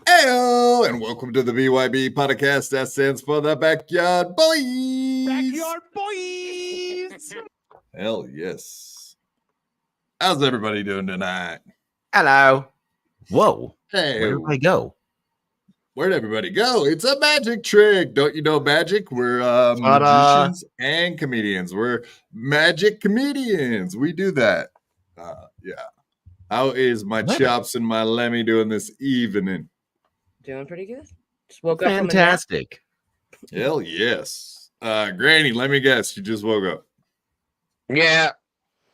Heyo, and welcome to the BYB Podcast. That stands for the Backyard Boys. Backyard Boys. Hell yes. How's everybody doing tonight? Hello. Whoa. Hey. Where did I go? Where'd everybody go? It's a magic trick. Don't you know magic? We're magicians and comedians. We're magic comedians. We do that. Yeah. How is my chops and my Lemmy doing this evening? Doing pretty good. Just woke up. Fantastic. Hell yes. Granny, let me guess. You just woke up. Yeah.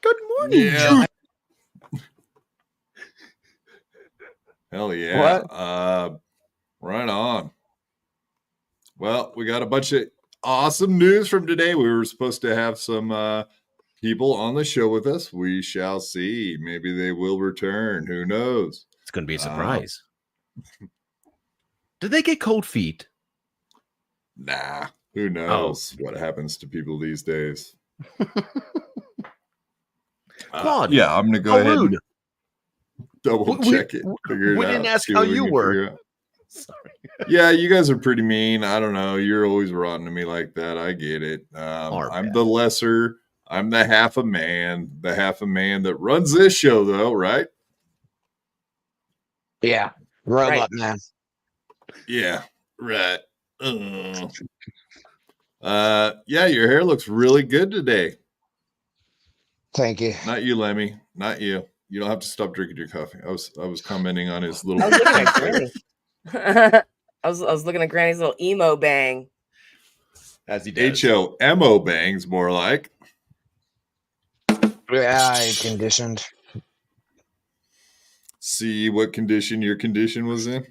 Good morning. Yeah. Hell yeah. What? Right on. Well, we got a bunch of awesome news from today. We were supposed to have some people on the show with us. We shall see. Maybe they will return. Who knows? It's going to be a surprise. Did they get cold feet? Nah. Who knows what happens to people these days? God, yeah, I'm going to go ahead and double check it. Figure it out. We didn't ask how you were. Sorry. Yeah, you guys are pretty mean. I don't know. You're always rotten to me like that. I get it. I'm the lesser. I'm the half a man that runs this show, though, right? Yeah. Robot man. Yeah, right. Yeah, your hair looks really good today. Thank you. Not you, Lemmy. Not you. You don't have to stop drinking your coffee. I was commenting on his little. I was looking at Granny. I was looking at Granny's little emo bang. As he does. HOMO bangs, more like. Yeah, I conditioned. See what condition your condition was in?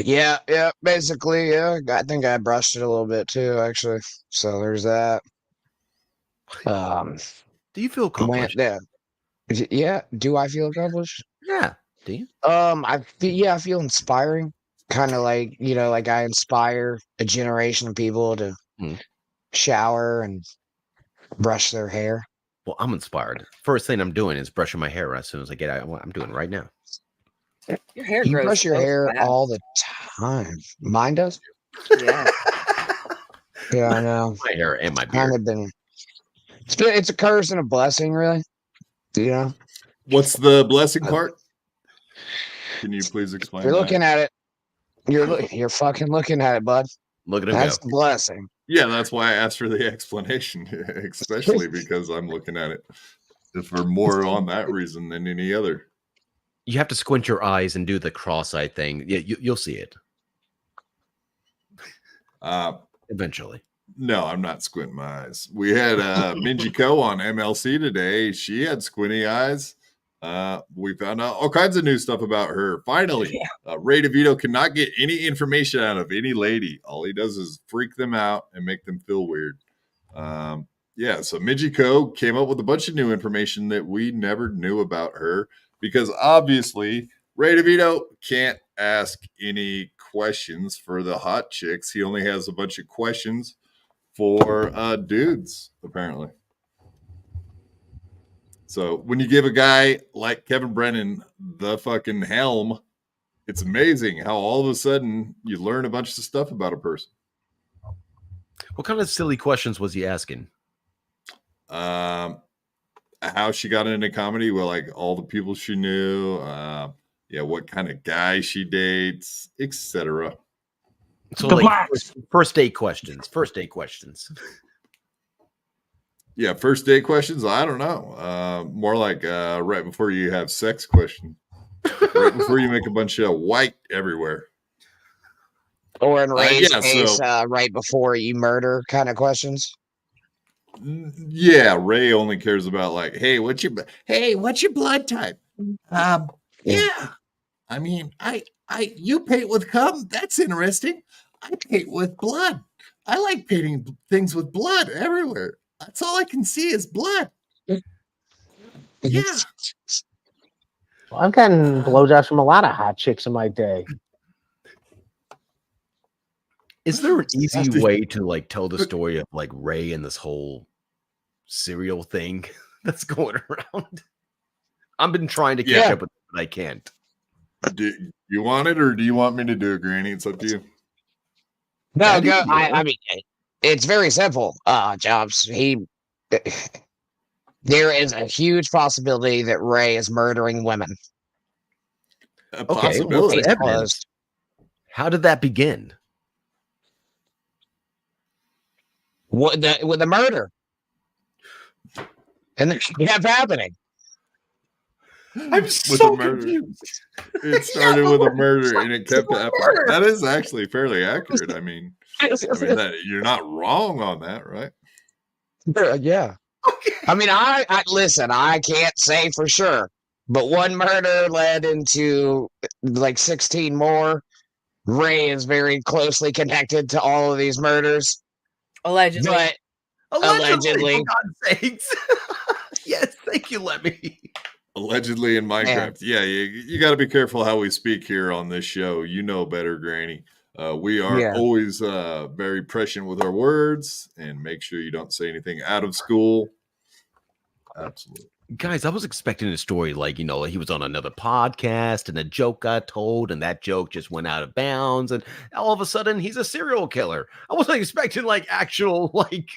Yeah, basically, yeah. I think I brushed it a little bit too, actually. So there's that. Do you feel accomplished? Yeah. Do I feel accomplished? Yeah. Do you? I feel inspiring. Kind of like, like I inspire a generation of people to shower and brush their hair. Well, I'm inspired. First thing I'm doing is brushing my hair as soon as I get out. I'm doing it right now. Your hair You grows brush your so hair fast. all the time. Mine does? Yeah. Yeah, I know. My hair and my Kind beard. of been. It's a curse and a blessing, really. What's the blessing part? Can you please explain? You're looking at it. You're fucking looking at it, bud. Look at him That's go. the blessing. Yeah, that's why I asked for the explanation, especially because I'm looking at it for more on that reason than any other. You have to squint your eyes and do the cross-eyed thing. Yeah, you'll see it eventually. No, I'm not squinting my eyes. We had Minji Ko on MLC today. She had squinty eyes. We found out all kinds of new stuff about her. Finally, Ray DeVito cannot get any information out of any lady. All he does is freak them out and make them feel weird. So Minji Ko came up with a bunch of new information that we never knew about her because obviously Ray DeVito can't ask any questions for the hot chicks. He only has a bunch of questions for dudes, apparently. So when you give a guy like Kevin Brennan the fucking helm, it's amazing how all of a sudden you learn a bunch of stuff about a person. What kind of silly questions was he asking? How she got into comedy, well, like all the people she knew, what kind of guy she dates, etc. So like first date questions. Yeah, first date questions. I don't know. More like right before you have sex questions. Right before you make a bunch of white everywhere. Or in Ray's case, right before you murder kind of questions. Yeah, Ray only cares about like, hey, what's your blood type? Yeah. I mean, you paint with cum. That's interesting. I paint with blood. I like painting things with blood everywhere. That's all I can see is blood. Yeah. Well, I've gotten blowjobs from a lot of hot chicks in my day. Is there an easy way to like tell the story of like Ray and this whole serial thing that's going around? I've been trying to catch up with it, but I can't. Do you want it, or do you want me to do it, Granny? It's up to you. No, go. I mean, it's very simple. Jobs. There is a huge possibility that Ray is murdering women. A possibility. How did that begin? With the murder, and it kept happening. I'm so confused. It started with a murder, and it kept happening. That is actually fairly accurate. I mean, you're not wrong on that, right? Yeah. Okay. I mean, I listen. I can't say for sure, but one murder led into like 16 more. Ray is very closely connected to all of these murders. Allegedly. But allegedly. For God's sakes. Yes, thank you, Lemmy. Allegedly in Minecraft. Yeah, you got to be careful how we speak here on this show. You know better, Granny. We are always very prescient with our words, and make sure you don't say anything out of school. Absolutely. Guys, I was expecting a story like, he was on another podcast and a joke got told and that joke just went out of bounds and all of a sudden he's a serial killer. I wasn't expecting like actual like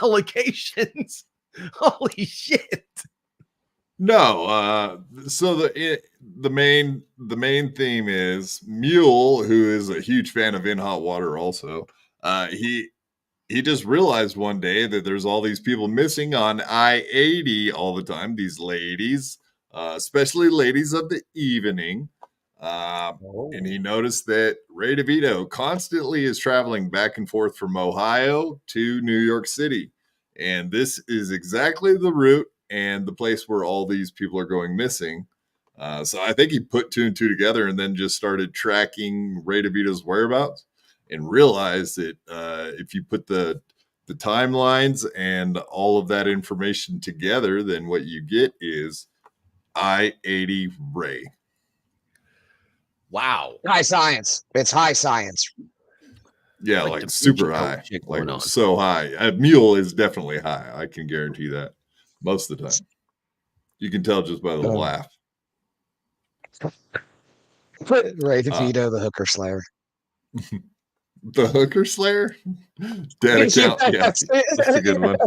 allegations. Holy shit. No, so the main theme is Mule, who is a huge fan of In Hot Water also. He just realized one day that there's all these people missing on I-80 all the time, these ladies, especially ladies of the evening. And he noticed that Ray DeVito constantly is traveling back and forth from Ohio to New York City. And this is exactly the route and the place where all these people are going missing. So I think he put two and two together and then just started tracking Ray DeVito's whereabouts and realized that if you put the timelines and all of that information together, then what you get is I-80 Ray. Wow. High science. It's high science. Yeah, like super high. Like so high. A mule is definitely high. I can guarantee that. Most of the time. You can tell just by the laugh. Ray DeVito, the hooker slayer. The hooker slayer? Dead account. Yeah, that's a good one.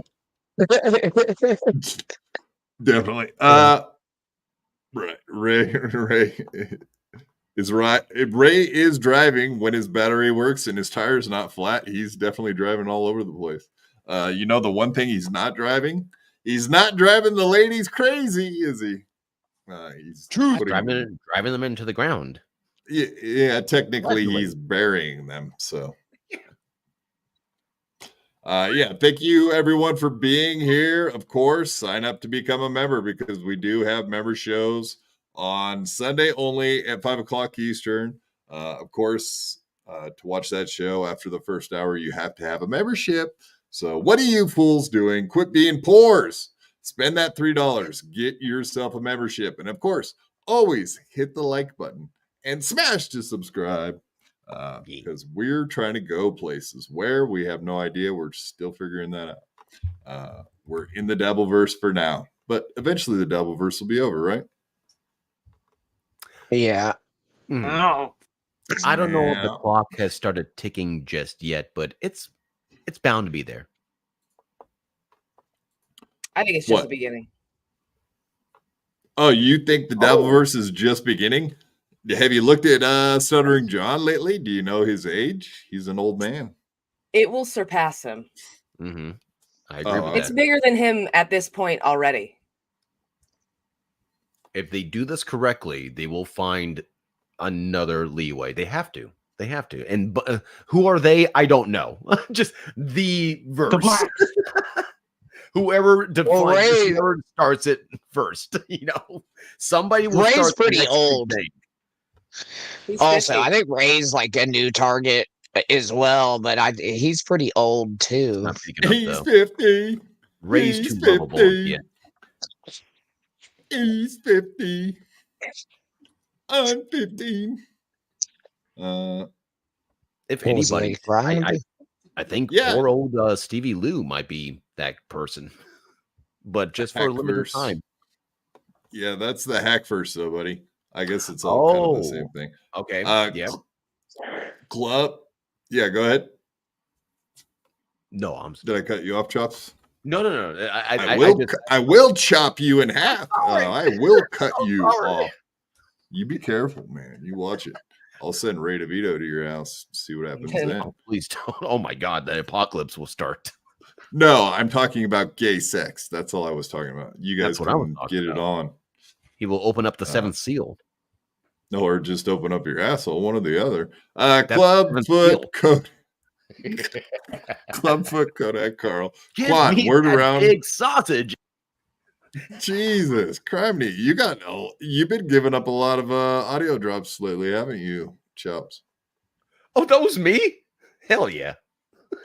Definitely. Right. Ray is right. If Ray is driving when his battery works and his tire's not flat, he's definitely driving all over the place. The one thing he's not driving? He's not driving the ladies crazy, is he? He's driving them into the ground. Yeah, technically he's burying them. So, thank you everyone for being here. Of course, sign up to become a member because we do have member shows on Sunday only at 5:00 Eastern. Of course, to watch that show after the first hour, you have to have a membership. So what are you fools doing? Quit being poors. Spend that $3. Get yourself a membership. And of course, always hit the like button and smash to subscribe because we're trying to go places where we have no idea. We're still figuring that out. We're in the Dabbleverse for now, but eventually the Dabbleverse will be over, right? Yeah. Oh, I don't know if the Yeah. clock has started ticking just yet, but it's bound to be there. I think it's just the beginning. Oh, you think the Dabbleverse is just beginning? Have you looked at Stuttering John lately? Do you know his age? He's an old man. It will surpass him. Mm-hmm. I agree with It's that. bigger than him at this point already. If they do this correctly, they will find another leeway. They have to. They have to. And who are they? I don't know. Just the verse. Whoever defines, whoever starts it first. Somebody will Ray's start. pretty old. Also, 50. I think Ray's like a new target as well, but he's pretty old too. He's 50. Ray's too lovable. Yeah. He's 50. I'm 15. If anybody, I think poor old Stevie Lou might be that person, but just for a limited time. Yeah, that's the hack first, though, buddy. I guess it's all kind of the same thing. Okay. Yeah. Club. Yeah, go ahead. No, Did I cut you off, Chops? No. I will chop you in half. I will cut you off. You be careful, man. You watch it. I'll send Ray DeVito to your house. See what happens then. Oh, please don't. Oh my God, the apocalypse will start. No, I'm talking about gay sex. That's all I was talking about. You guys can get it on. He will open up the seventh seal. No, or just open up your asshole. One or the other. Clubfoot Kodak. Clubfoot Kodak Carl. Quad, word around. Big sausage. Jesus, criminy. You've been giving up a lot of audio drops lately, haven't you, Chops? Oh, that was me? Hell yeah.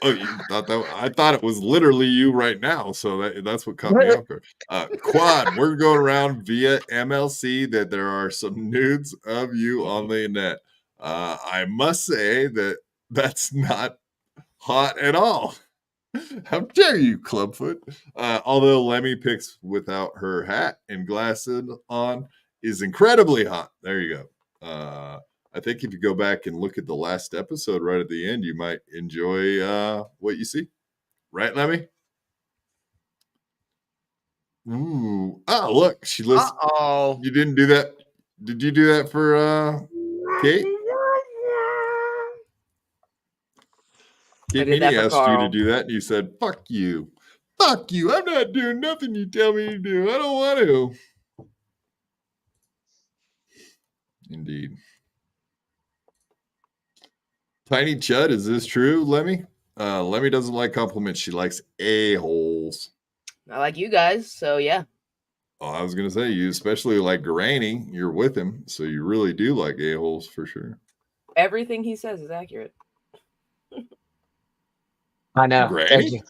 Oh, you thought that? I thought it was literally you right now, so that's what caught me off guard. Quad, we're going around via MLC that there are some nudes of you on the net. I must say that's not hot at all. How dare you, Clubfoot? Although Lemmy picks without her hat and glasses on is incredibly hot. There you go. I think if you go back and look at the last episode right at the end, you might enjoy what you see. Right, Lemmy? Ooh. Oh, look. She listened. Uh-oh. You didn't do that. Did you do that for Kate? Kate Meany asked you to do that, and you said, fuck you. Fuck you. I'm not doing nothing you tell me to do. I don't want to. Indeed. Tiny Chud, is this true, Lemmy? Lemmy doesn't like compliments. She likes a-holes. I like you guys, so yeah. Oh, I was going to say, you especially like Granny. You're with him, so you really do like a-holes for sure. Everything he says is accurate. I know. Granny? Thank you.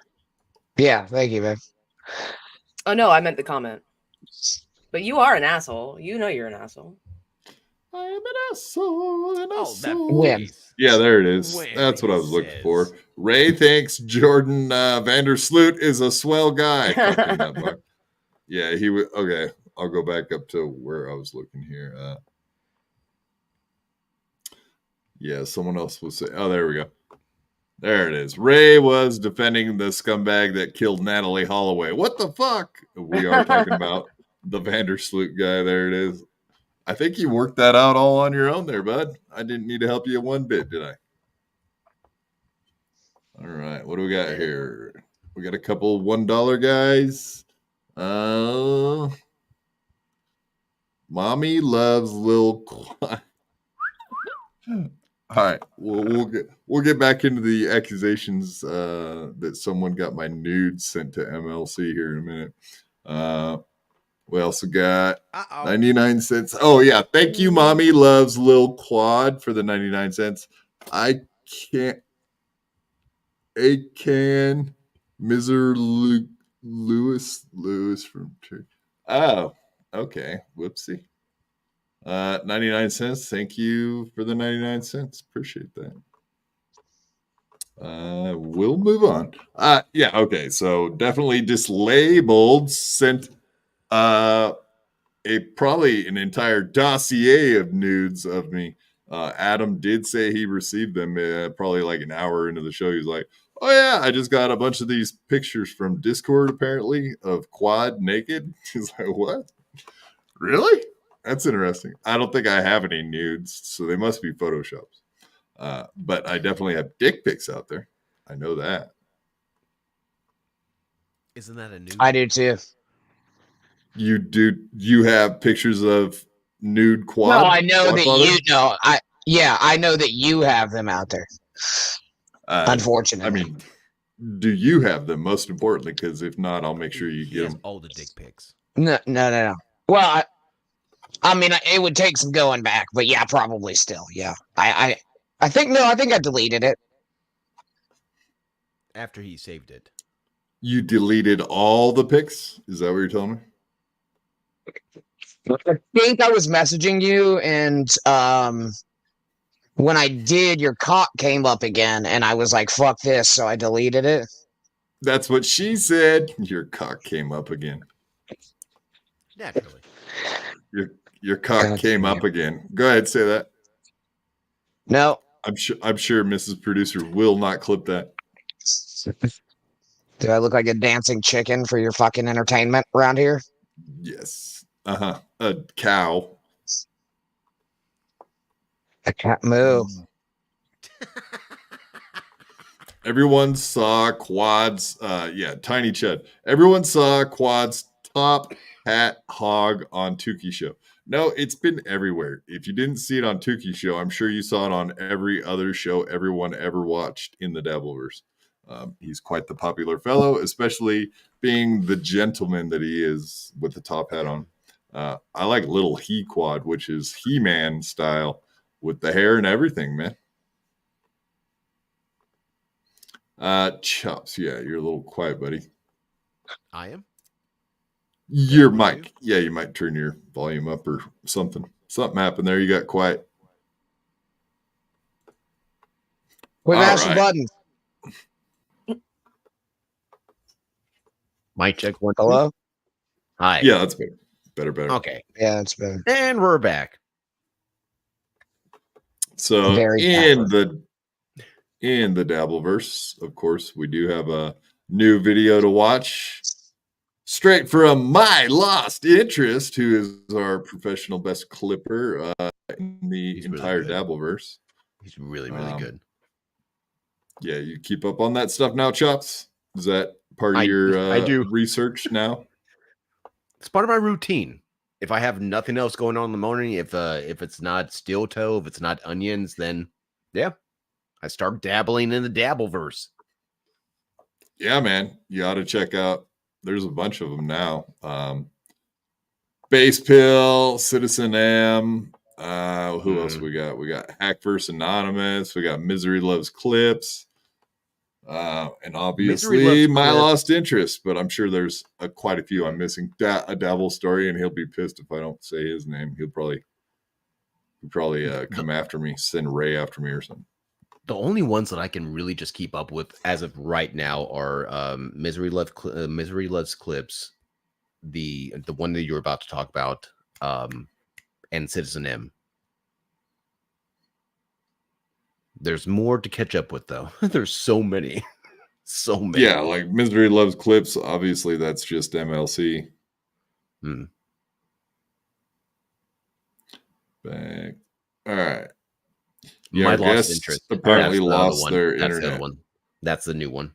Yeah, thank you, man. Oh, no, I meant the comment. But you are an asshole. You know you're an asshole. I am an asshole. When? Yeah, there it is. That's what I was looking for. Ray thinks Jordan Vandersloot is a swell guy. Yeah, he would. Okay, I'll go back up to where I was looking here. Yeah, someone else was saying. Oh, there we go. There it is. Ray was defending the scumbag that killed Natalie Holloway. What the fuck? We are talking about the Vandersloot guy. There it is. I think you worked that out all on your own there, bud. I didn't need to help you one bit, did I? All right. What do we got here? We got a couple $1 guys. Mommy loves Lil Quad. All right, we'll get back into the accusations that someone got my nudes sent to MLC here in a minute. We also got 99 cents. Oh yeah, thank you, Mommy loves Lil Quad for the 99 cents. I can Mr. Lewis from Turkey. Oh, okay. Whoopsie. 99 cents. Thank you for the 99 cents. Appreciate that. We'll move on. Yeah, okay. So definitely dislabeled sent probably an entire dossier of nudes of me. Adam did say he received them probably like an hour into the show. He's like, oh yeah, I just got a bunch of these pictures from Discord apparently of Quad naked. He's like, what? Really? That's interesting. I don't think I have any nudes, so they must be photoshops. But I definitely have dick pics out there. I know that. Isn't that a nude? I do too. You do? You have pictures of nude quad? Well, I know quad that photos? you know. I know that you have them out there. Unfortunately, I mean, do you have them? Most importantly, because if not, I'll make sure you He get has them. all the dick pics. no. Well, I mean, it would take some going back, but yeah, probably still. Yeah, I think I deleted it. After he saved it. You deleted all the pics? Is that what you're telling me? I think I was messaging you, and when I did, your cock came up again, and I was like, "Fuck this!" So I deleted it. That's what she said. Your cock came up again. Naturally. Your cock God came damn. up again. Go ahead, say that. No, I'm sure Mrs. Producer will not clip that. do I look like a dancing chicken for your fucking entertainment around here? Yes. A cow. I can't move. Everyone saw Quad's Tiny Chud. Everyone saw Quad's top hat hog on Tukey Show. No, it's been everywhere. If you didn't see it on Tukey Show, I'm sure you saw it on every other show everyone ever watched in the Dabbleverse. He's quite the popular fellow, especially being the gentleman that he is with the top hat on. I like little He Quad, which is He-Man style with the hair and everything, man. Chops, yeah, you're a little quiet, buddy. I am? Your mic. Yeah, you might turn your volume up or something. Something happened there. You got quiet. Quick, All mash the right. button. Mic check one. Hello? Hi. Yeah, that's better. Better. Okay. Yeah, it's better. And we're back. So Very in the Dabbleverse, of course, we do have a new video to watch. Straight from my lost interest, who is our professional best clipper in the He's really entire good. Dabbleverse. He's really, really good. Yeah, you keep up on that stuff now, Chops? Is that part of your I do. research now? It's part of my routine. If I have nothing else going on in the morning, if it's not steel toe, if it's not onions, then yeah, I start dabbling in the Dabbleverse. Yeah, man, you ought to check out. There's a bunch of them now. Base Pill, Citizen M. Who else we got? We got Hackverse Anonymous. We got Misery Loves Clips. And obviously my lost interest, but I'm sure there's quite a few I'm missing. A Dabble Story, and he'll be pissed if I don't say his name. He'll probably come after me, send Ray after me or something. The only ones that I can really just keep up with as of right now are Misery Loves Clips, the one that you were about to talk about, and Citizen M. There's more to catch up with, though. There's so many. So many. Yeah, like Misery Loves Clips. Obviously, that's just MLC. Back. All right. Yeah, My lost interest. Apparently That's lost their That's internet. the other one. That's the new one.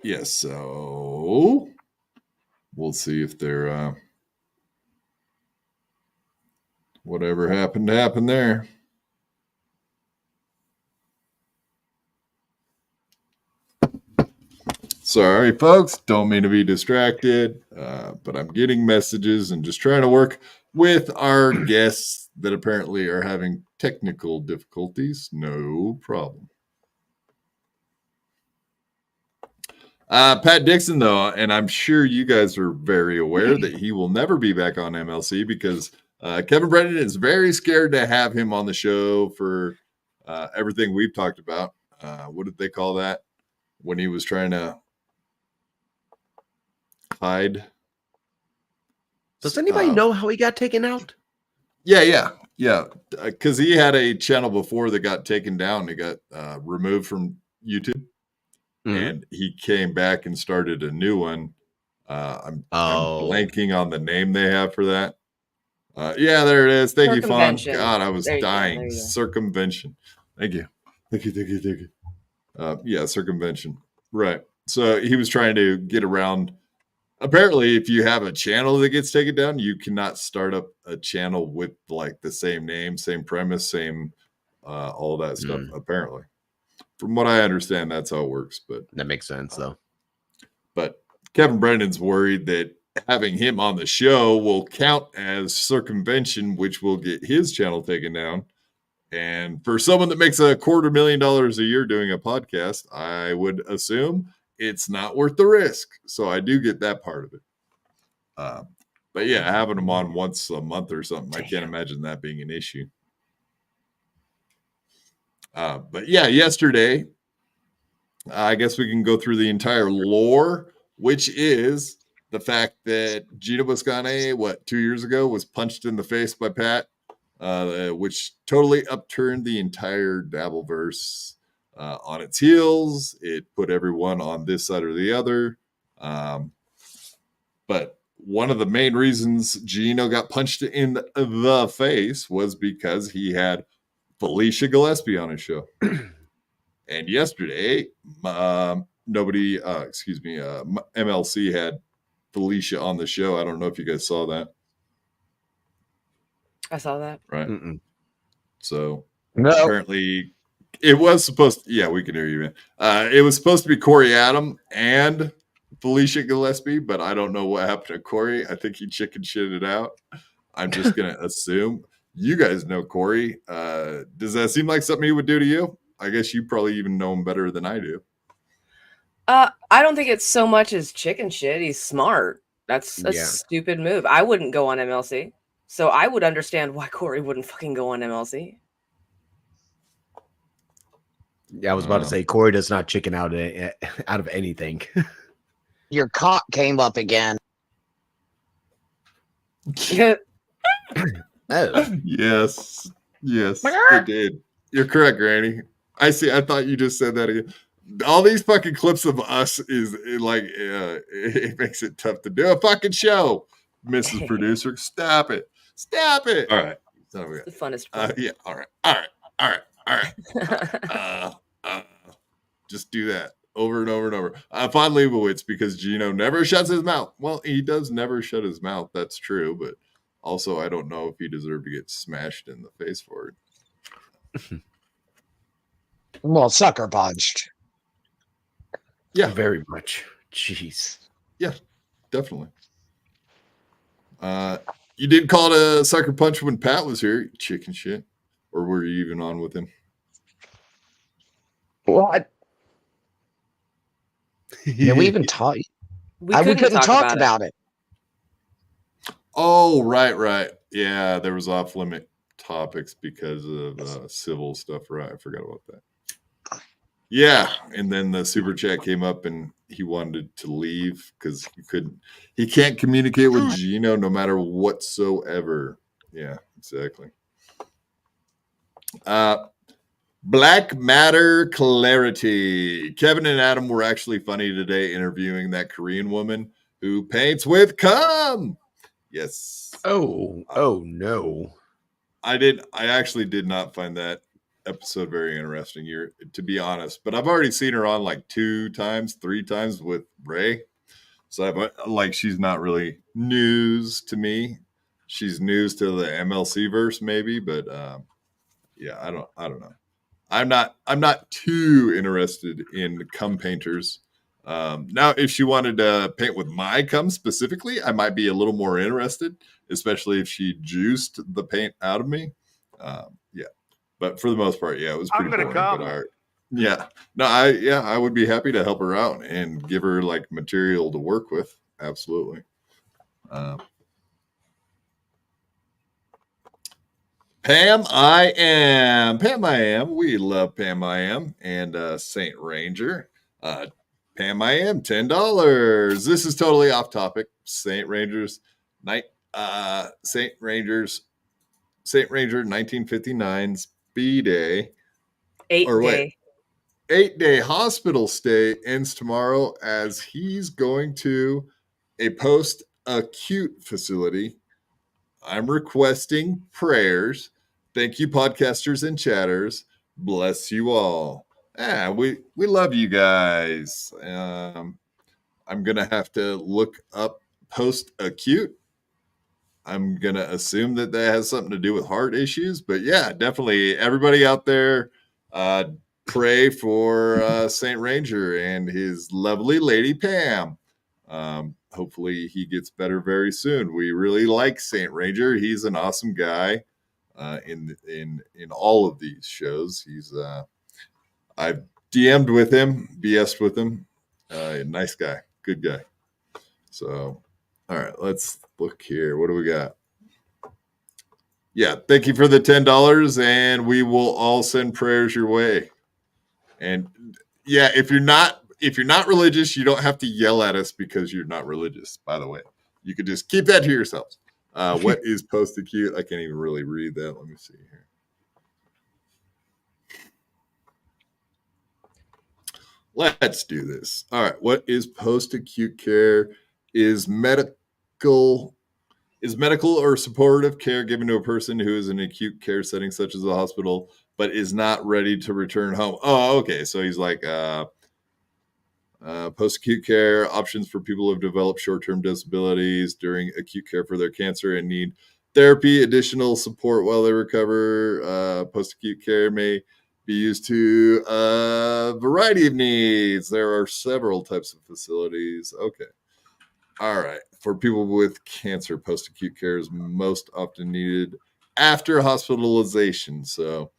Yes, so we'll see if they're whatever happened to happen there. Sorry, folks. Don't mean to be distracted, but I'm getting messages and just trying to work with our guests that apparently are having technical difficulties. No problem. Pat Dixon, though, and I'm sure you guys are very aware that he will never be back on MLC because Kevin Brennan is very scared to have him on the show for everything we've talked about. What did they call that when he was trying to hide? Does anybody know how he got taken out? Yeah. Because he had a channel before that got taken down. It got removed from YouTube. And he came back and started a new one. I'm blanking on the name they have for that. Yeah, there it is. Thank you, Fawn. God, I was dying. Circumvention. Thank you. Yeah, circumvention. Right. So he was trying to get around. Apparently, if you have a channel that gets taken down, you cannot start up a channel with like the same name, same premise, same all that stuff. Apparently. From what I understand, that's how it works. But that makes sense, though. But Kevin Brennan's worried that having him on the show will count as circumvention, which will get his channel taken down. And for someone that makes $250,000 a year doing a podcast, I would assume it's not worth the risk. So I do get that part of it. But yeah, having him on once a month or something, I can't imagine that being an issue. But yeah, yesterday, I guess we can go through the entire lore, which is the fact that Gina Boscane, 2 years ago, was punched in the face by Pat, which totally upturned the entire Dabbleverse on its heels. It put everyone on this side or the other. But one of the main reasons Gino got punched in the face was because he had Felicia Gillespie on his show. And yesterday, MLC had Felicia on the show. I don't know if you guys saw that. I saw that. Right. So No. apparently it was supposed to, yeah, we can hear you, man. It was supposed to be Corey Adam and Felicia Gillespie, but I don't know what happened to Corey. I think he chicken shitted out. I'm just going to assume. You guys know Corey. Does that seem like something he would do to you? I guess you probably even know him better than I do. I don't think it's so much as chicken shit. He's smart. That's a stupid move. I wouldn't go on MLC. So I would understand why Corey wouldn't fucking go on MLC. Yeah, I was about to say Corey does not chicken out of anything. Your cock came up again. Oh. Yes, it did. You're correct, Granny. I see. I thought you just said that again. All these fucking clips of us it makes it tough to do a fucking show, Mrs. Producer. Stop it. All right. It's the funnest part. Yeah. All right. Just do that over and over and over. Fon Leibowitz, because Gino never shuts his mouth. Well, he does never shut his mouth. That's true, but also I don't know if he deserved to get smashed in the face for it. Well, sucker punched. Yeah, very much. Jeez. Yeah, definitely. You did call it a sucker punch when Pat was here, chicken shit, or were you even on with him? What? Did we even talk? We couldn't talk about it. Oh, right. Yeah, there was off-limit topics because of civil stuff, right? I forgot about that. Yeah, and then the super chat came up and he wanted to leave because he can't communicate with Gino no matter whatsoever. Yeah, exactly. Black Matter Clarity. Kevin and Adam were actually funny today interviewing that Korean woman who paints with cum. Yes. Oh no. I actually did not find that episode very interesting, to be honest, but I've already seen her on like 3 times with Ray. So she's not really news to me. She's news to the MLC verse maybe, but yeah, I don't know. I'm not too interested in cum painters. Now, if she wanted to paint with my cum specifically, I might be a little more interested, especially if she juiced the paint out of me. Yeah, but for the most part, yeah, it was pretty boring. But Yeah. No, I would be happy to help her out and give her like material to work with. Absolutely. Pam I Am. We love Pam I Am and Saint Ranger. Pam I Am, $10. This is totally off topic. Saint Ranger 1959's B-Day. 8-day hospital stay ends tomorrow as he's going to a post-acute facility. I'm requesting prayers. Thank you, podcasters and chatters. Bless you all. We love you guys. I'm gonna have to look up post-acute. I'm gonna assume that has something to do with heart issues, but yeah, definitely everybody out there, pray for Saint Ranger and his lovely lady Pam. Hopefully he gets better very soon. We really like Saint Ranger. He's an awesome guy in all of these shows. He's I've DM'd with him, BS'd with him. Nice guy, good guy. So, all right, let's look here. What do we got? Yeah, thank you for the $10, and we will all send prayers your way. And yeah, if you're not religious, you don't have to yell at us because you're not religious, by the way. You could just keep that to yourselves. What is post-acute? I can't even really read that. Let me see here. Let's do this. All right. What is post-acute care? Is medical or supportive care given to a person who is in an acute care setting, such as a hospital, but is not ready to return home? Oh, okay. So he's like, post-acute care options for people who have developed short-term disabilities during acute care for their cancer and need therapy, additional support while they recover. Post-acute care may be used to a variety of needs. There are several types of facilities. Okay. All right. For people with cancer, post-acute care is most often needed after hospitalization. So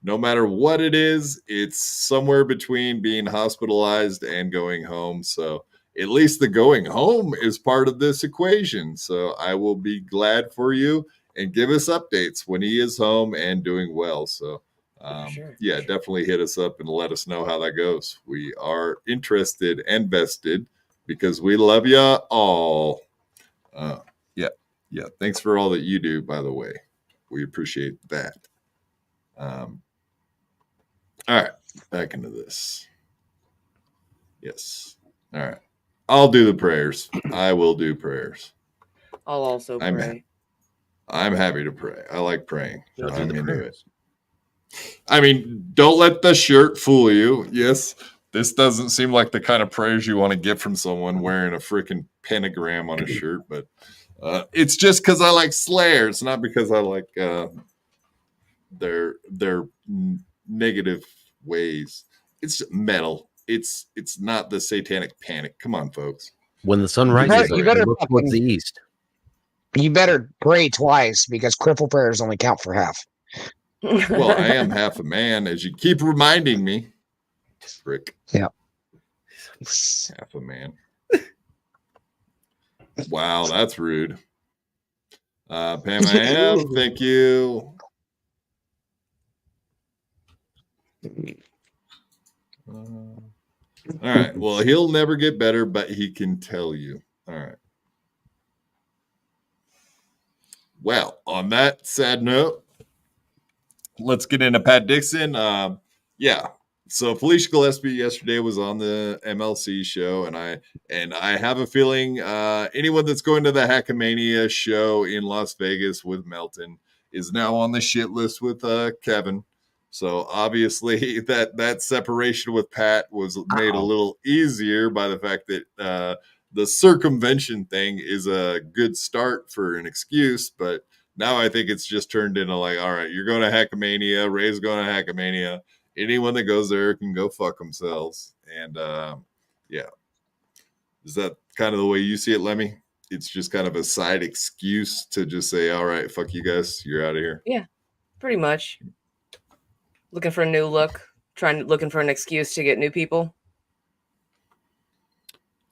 no matter what it is, it's somewhere between being hospitalized and going home. So at least the going home is part of this equation. So I will be glad for you and give us updates when he is home and doing well. So yeah, definitely hit us up and let us know how that goes. We are interested and vested because we love you all. Yeah. Thanks for all that you do, by the way. We appreciate that. All right, back into this. Yes. All right. I'll do the prayers. I will do prayers. I'll also pray. I'm happy to pray. I like praying. I'm into prayers. it. I mean, don't let the shirt fool you. Yes, this doesn't seem like the kind of prayers you want to get from someone wearing a freaking pentagram on a shirt, but it's just because I like Slayer. It's not because I like their negative ways. It's metal. It's not the satanic panic. Come on, folks. When the sun rises, you better look towards the east. You better pray twice because cripple prayers only count for half. Well, I am half a man, as you keep reminding me. Frick. Yeah. Half a man. Wow, that's rude. Pam, I am. Thank you. All right. Well, he'll never get better, but he can tell you. All right. Well, on that sad note, let's get into Pat Dixon. Yeah. So Felicia Gillespie yesterday was on the MLC show, and I have a feeling anyone that's going to the Hackamania show in Las Vegas with Melton is now on the shit list with Kevin. So obviously that separation with Pat was made a little easier by the fact that the circumvention thing is a good start for an excuse, but now I think it's just turned into like, all right, you're going to Hackamania, Ray's going to Hackamania. Anyone that goes there can go fuck themselves. And yeah. Is that kind of the way you see it, Lemmy? It's just kind of a side excuse to just say, all right, fuck you guys, you're out of here. Yeah, pretty much. Looking for a new look. looking for an excuse to get new people.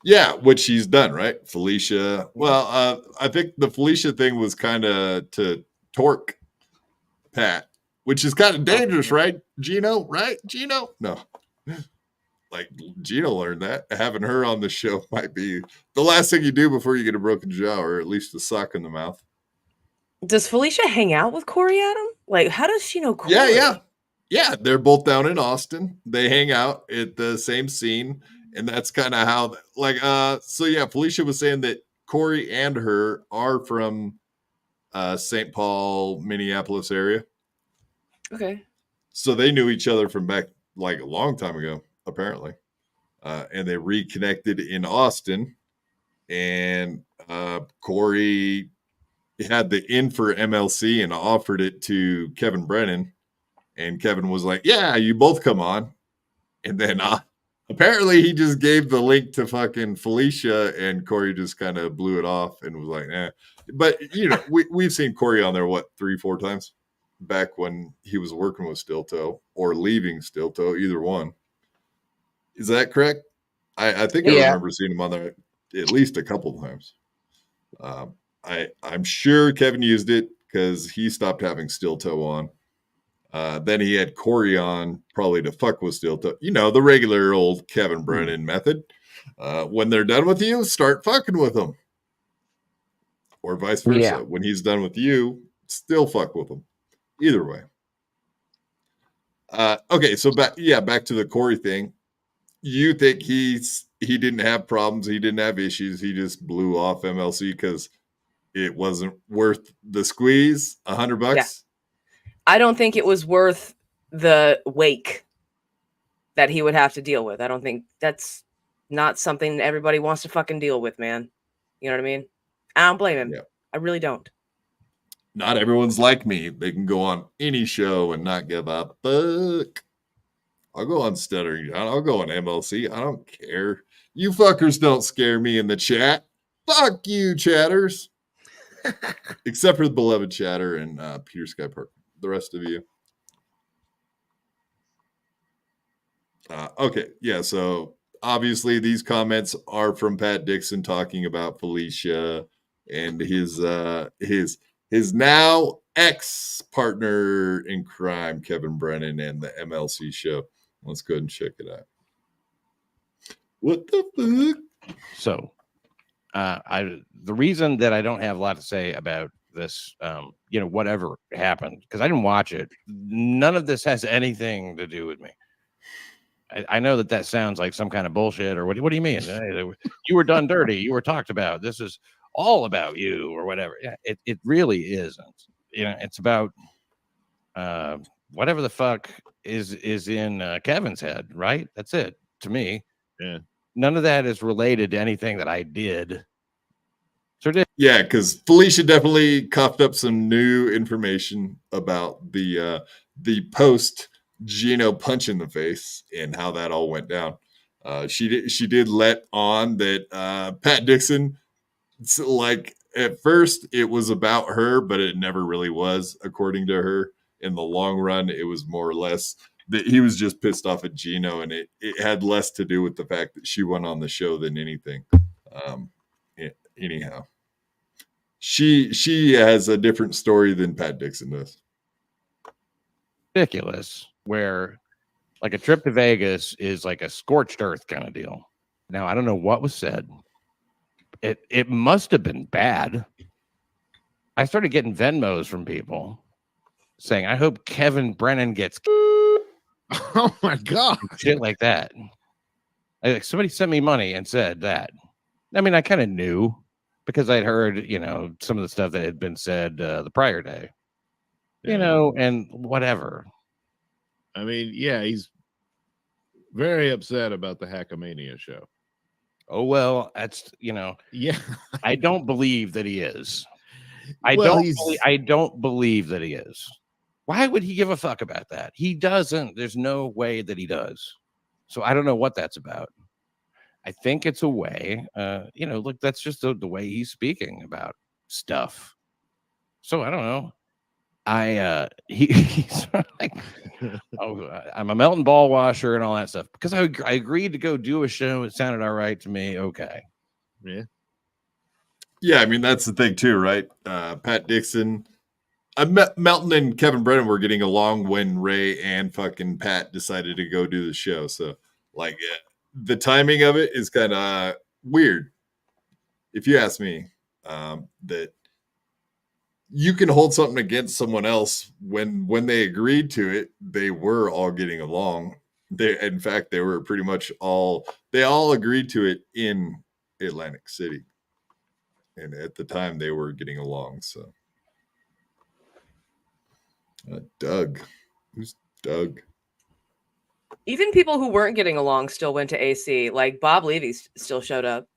Yeah, which he's done, right? Felicia. Well, I think the Felicia thing was kind of to torque Pat, which is kind of dangerous, right? Gino, right? Gino? No. Like Gino learned that. Having her on the show might be the last thing you do before you get a broken jaw, or at least a sock in the mouth. Does Felicia hang out with Corey Adam? Like, how does she know Corey? Yeah. They're both down in Austin. They hang out at the same scene. And that's kind of how, so yeah, Felicia was saying that Corey and her are from St. Paul, Minneapolis area. Okay. So they knew each other from back like a long time ago, apparently. And they reconnected in Austin. And Corey had the in for MLC and offered it to Kevin Brennan. And Kevin was like, yeah, you both come on. And then apparently he just gave the link to fucking Felicia, and Corey just kind of blew it off and was like, eh. But, you know, we've seen Corey on there, 3-4 times back when he was working with Stilto or leaving Stilto, either one. Is that correct? I think I remember seeing him on there at least a couple of times. I'm sure Kevin used it because he stopped having Stilto on. Then he had Corey on probably to fuck with Stilto. You know, the regular old Kevin Brennan method. When they're done with you, start fucking with them. Or vice versa. Yeah. When he's done with you, still fuck with him. Either way. Okay, so back to the Corey thing. You think he didn't have problems, he didn't have issues, he just blew off MLC because it wasn't worth the squeeze, $100? Yeah. I don't think it was worth the wake that he would have to deal with. I don't think that's not something everybody wants to fucking deal with, man. You know what I mean? I don't blame him. Yeah. I really don't. Not everyone's like me. They can go on any show and not give a fuck. I'll go on Stuttering John. I'll go on MLC. I don't care. You fuckers don't scare me in the chat. Fuck you, chatters. Except for the beloved chatter and Peter Sky Park. The rest of you. Okay. Yeah. So obviously these comments are from Pat Dixon talking about Felicia and his now ex-partner in crime, Kevin Brennan, and the MLC show. Let's go ahead and check it out. What the fuck? So, the reason that I don't have a lot to say about this, whatever happened, because I didn't watch it. None of this has anything to do with me. I know that sounds like some kind of bullshit, or what do you mean? You were done dirty. You were talked about. This is all about you, or whatever. Yeah, it really isn't. You know, it's about whatever the fuck is in Kevin's head, right? That's it to me. Yeah. None of that is related to anything that I did. Yeah, because Felicia definitely coughed up some new information about the post Gino punch in the face and how that all went down. She did let on that Pat Dixon, like at first it was about her, but it never really was, according to her. In the long run, it was more or less that he was just pissed off at Gino, and it had less to do with the fact that she went on the show than anything. Anyhow, she has a different story than Pat Dixon does. Ridiculous, where like a trip to Vegas is like a scorched earth kind of deal. Now, I don't know what was said. It must have been bad. I started getting Venmos from people saying, I hope Kevin Brennan gets oh my God. Shit like that. Like somebody sent me money and said that. I mean, I kind of knew because I'd heard, some of the stuff that had been said the prior day, and whatever. I mean, yeah, he's very upset about the Hackamania show. Oh, well, that's, yeah. I don't believe that he is. I don't believe that he is. Why would he give a fuck about that? He doesn't. There's no way that he does. So I don't know what that's about. I think it's a way, look, that's just the way he's speaking about stuff. So I don't know. He's like, I'm a melting ball washer and all that stuff because I agreed to go do a show. It sounded all right to me. Okay. Yeah. Yeah, I mean that's the thing too, right? Pat Dixon, Melton and Kevin Brennan were getting along when Ray and fucking Pat decided to go do the show. So, like, the timing of it is kind of weird, if you ask me. That you can hold something against someone else when they agreed to it, they were all getting along. In fact, they were pretty much all agreed to it in Atlantic City. And at the time they were getting along. So Doug, who's Doug? Even people who weren't getting along still went to AC. Like Bob Levy still showed up.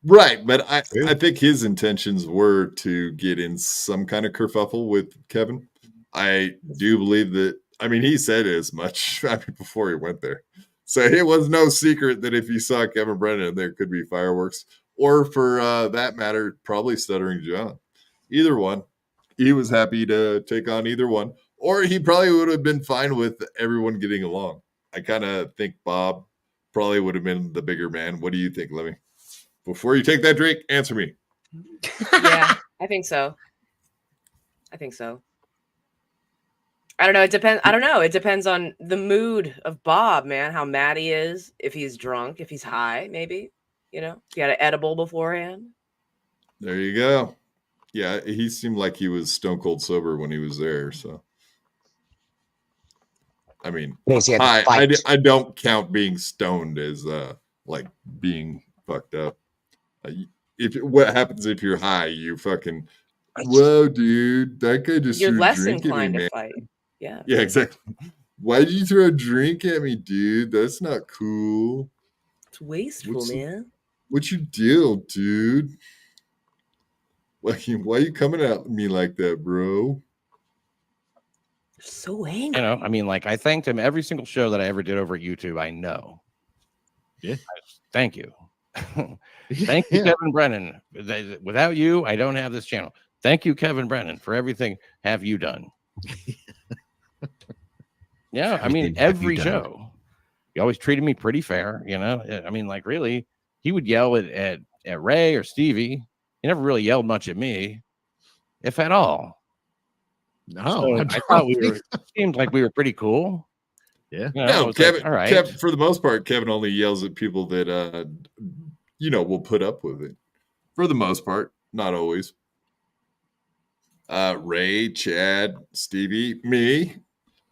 Right, but I think his intentions were to get in some kind of kerfuffle with Kevin. I do believe that. I mean, he said as much before he went there. So it was no secret that if you saw Kevin Brennan, there could be fireworks. Or for that matter, probably Stuttering John. Either one. He was happy to take on either one. Or he probably would have been fine with everyone getting along. I kind of think Bob probably would have been the bigger man. What do you think, Lemmy? Before you take that drink, answer me. Yeah, I think so. I don't know. It depends. I don't know. It depends on the mood of Bob, man. How mad he is. If he's drunk, if he's high, maybe. You know, if he had an edible beforehand. There you go. Yeah, he seemed like he was stone cold sober when he was there. So, I mean, I don't count being stoned as like being fucked up. What happens if you're high? You fucking whoa, dude! That guy just you're threw less a drink inclined at me, to fight. Yeah. Yeah, exactly. Why did you throw a drink at me, dude? That's not cool. It's wasteful, man. What's your deal, dude? Why are you coming at me like that, bro? You're so angry. You know, I mean, like I thanked him every single show that I ever did over at YouTube. I know. Yeah. Thank you. Thank you, Kevin Brennan. Without you, I don't have this channel. Thank you, Kevin Brennan, for everything have you done. Yeah, I mean, every show. He always treated me pretty fair, you know. I mean, like really, he would yell at Ray or Stevie. He never really yelled much at me, if at all. No, so I thought seemed like we were pretty cool. Yeah. You know, no, Kevin. Like, all right. Kevin, for the most part, Kevin only yells at people that will put up with it. For the most part, not always. Ray, Chad, Stevie, me,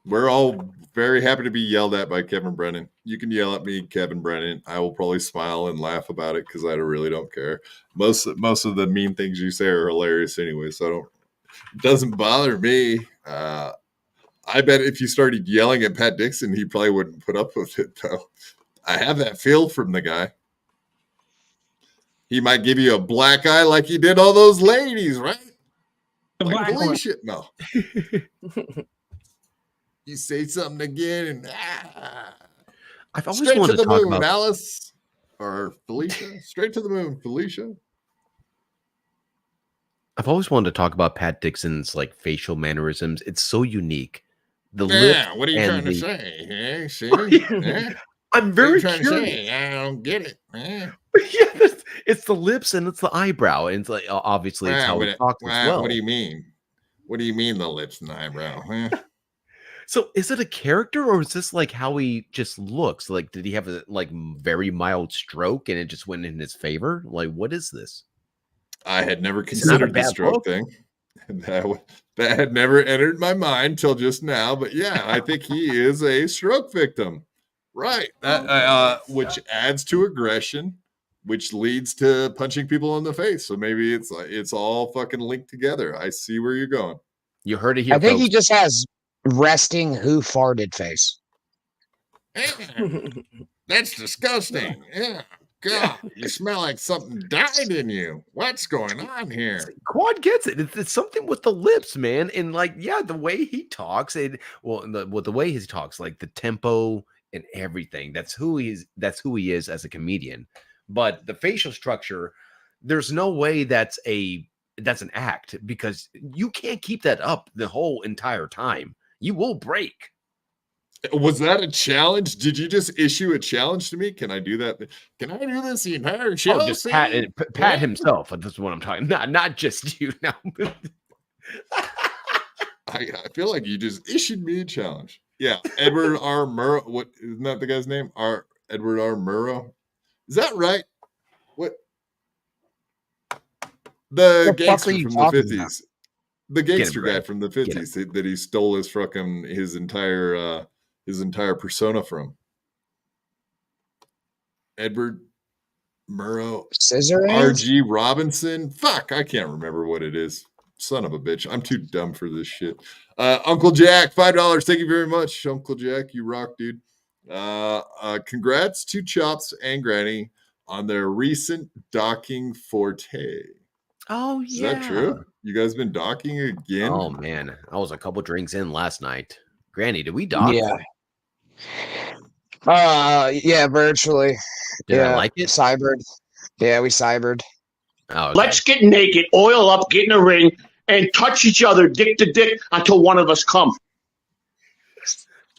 we're all very happy to be yelled at by Kevin Brennan. You can yell at me, Kevin Brennan. I will probably smile and laugh about it because I really don't care. Most of the mean things you say are hilarious anyway, so it doesn't bother me. I bet if you started yelling at Pat Dixon, he probably wouldn't put up with it, though. I have that feel from the guy. He might give you a black eye like he did all those ladies, right? Like Felicia. No. You say something again, and I've always straight wanted to the talk moon, about Alice or Felicia. Straight to the moon, Felicia. I've always wanted to talk about Pat Dixon's like facial mannerisms. It's so unique. The Yeah, lip what are you and trying to the- say? Yeah, see? Yeah? I'm What are very you trying to curious. say? I don't get it. Yeah. Yeah, it's the lips and it's the eyebrow, and it's like obviously it's how he talks as well. What do you mean? What do you mean the lips and the eyebrow? Huh? So is it a character or is this like how he just looks? Like, did he have a like very mild stroke and it just went in his favor? Like, what is this? I had never It's not a considered the bad stroke look. thing. That had never entered my mind till just now. But yeah, I think he is a stroke victim. Right. Which adds to aggression, which leads to punching people in the face. So maybe it's all fucking linked together. I see where you're going. You heard it here. I think he folks. just has resting who farted face. That's disgusting. Yeah. God, you smell like something died in you. What's going on here? Quad gets it. It's something with the lips, man, and like yeah, the way he talks, the way he talks, like the tempo and everything. That's who he is as a comedian. But the facial structure, there's no way that's an act because you can't keep that up the whole entire time. you will break. Was that a challenge? Did you just issue a challenge to me? Can I do that? Can I do this the entire show? Oh, just Pat himself. This is what I'm talking. Not just you. No. I feel like you just issued me a challenge. Yeah, Edward R. Murrow. What isn't that the guy's name? Edward R. Murrow. Is that right? What? The gangster from the 50s. The gangster guy from the 50s that he stole his entire persona from. Edward Murrow. R.G. Robinson. Fuck, I can't remember what it is. Son of a bitch. I'm too dumb for this shit. Uncle Jack, $5. Thank you very much, Uncle Jack. You rock, dude. Congrats to Chops and Granny on their recent docking forte. Oh, Is that true? You guys been docking again? Oh, man. I was a couple drinks in last night. Granny, did we dock? Yeah, virtually. Did I like it? Cybered. Yeah, we cybered. Oh, okay. Let's get naked, oil up, get in a ring, and touch each other dick to dick until one of us come.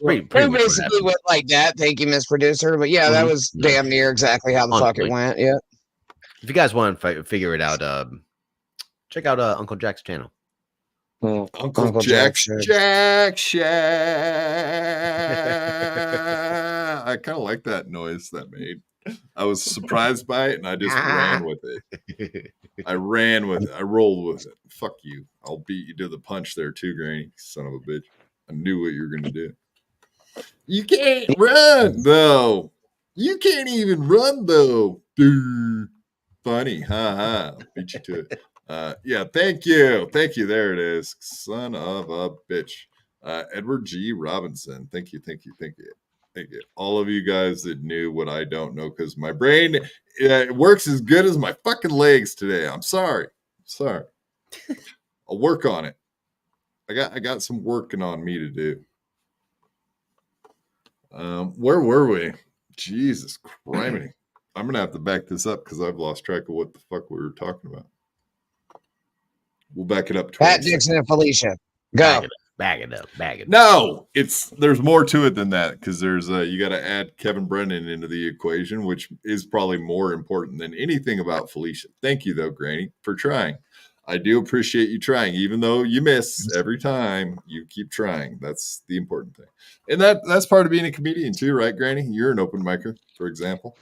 Pretty It much what basically happened. went like that. Thank you, Miss Producer. But yeah, that was damn near exactly how the fuck it Honestly. went. Yeah. If you guys want to figure it out, check out Uncle Jack's channel. Uncle Jack's Jack Shack. I kind of like that noise that made. I was surprised by it, and I just ran with it. I rolled with it. Fuck you. I'll beat you to the punch there too, Granny. Son of a bitch. I knew what you were going to do. You can't run, though. You can't even run, though. Dude. Funny. Ha. Beat you to it. Yeah, thank you. Thank you. There it is. Son of a bitch. Edward G. Robinson. Thank you. Thank you. Thank you. Thank you. All of you guys that knew what I don't know, because my brain it works as good as my fucking legs today. I'm sorry. I'll work on it. I got some working on me to do. Where were we? Jesus Christ. I'm gonna have to back this up because I've lost track of what the fuck we were talking about. We'll back it up. Pat Dixon and Felicia. Go. Bag it up. No, there's more to it than that, because there's you got to add Kevin Brennan into the equation, which is probably more important than anything about Felicia. Thank you though, Granny, for trying. I do appreciate you trying, even though you miss every time. You keep trying. That's the important thing, and that's part of being a comedian too, right, Granny? You're an open micer, for example.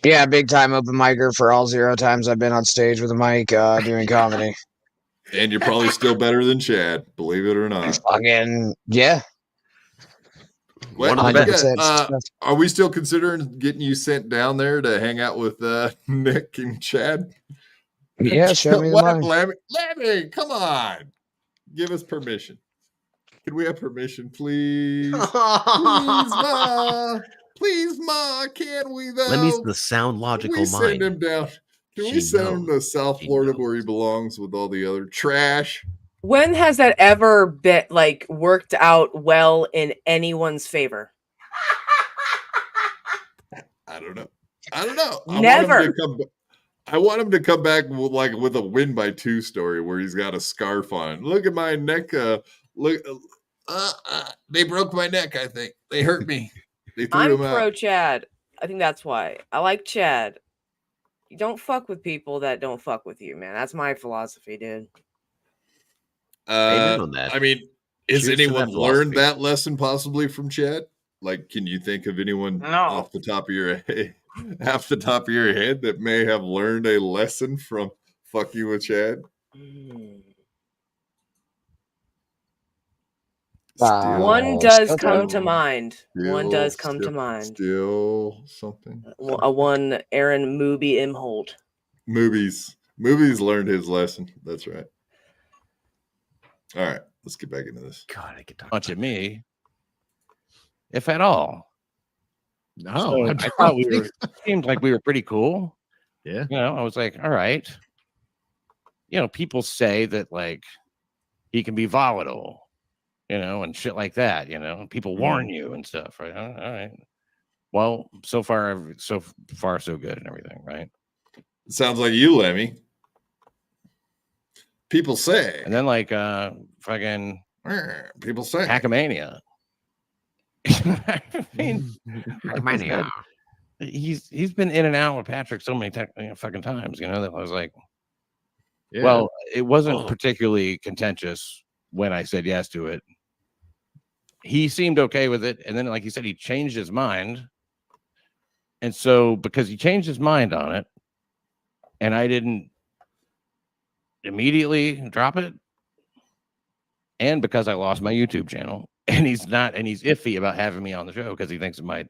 Yeah, big time open micer for all 0 times I've been on stage with a mic doing comedy. And you're probably still better than Chad, believe it or not. Fucking yeah. What, 100%. are we still considering getting you sent down there to hang out with Nick and Chad? Yeah, show me the money. Lemmy, come on. Give us permission. Can we have permission, please? Please, Ma. Please, Ma. Can we, though? Lemmy's the sound logical Can we mind. send him down? Can we send him to South Florida where he belongs with all the other trash? When has that ever been worked out well in anyone's favor? I don't know. Never. I want him to come back with a win by 2 story where he's got a scarf on. Look at my neck. They broke my neck. I think they hurt me. They threw I'm him out. pro Chad. I think that's why I like Chad. You don't fuck with people that don't fuck with you, man. That's my philosophy, dude. Amen on that. I mean, has Cheers to anyone that learned philosophy. that lesson possibly from Chad? Like, can you think of anyone off the top of your head, that may have learned a lesson from fucking with Chad? One does come to mind. One does come to mind. Still something. One Aaron Mooby Imhold. Movies learned his lesson. That's right. All right, let's get back into this. God, I could talk Much of me, if at all. No, So I thought seemed like we were pretty cool. Yeah. I was like, all right. People say that he can be volatile, and shit like that, people warn you and stuff, right? All right. Well, so far, so good and everything, right? It sounds like you, Lemmy. People say. And then fucking, People say Hackmania. I mean, Hackmania. he's been in and out with Patrick so many fucking times, that I was like, Yeah. well, it wasn't particularly contentious when I said yes to it. He seemed okay with it, and then, like he said, he changed his mind. And so, because he changed his mind on it, and I didn't immediately drop it, and because I lost my YouTube channel, and he's iffy about having me on the show because he thinks it might,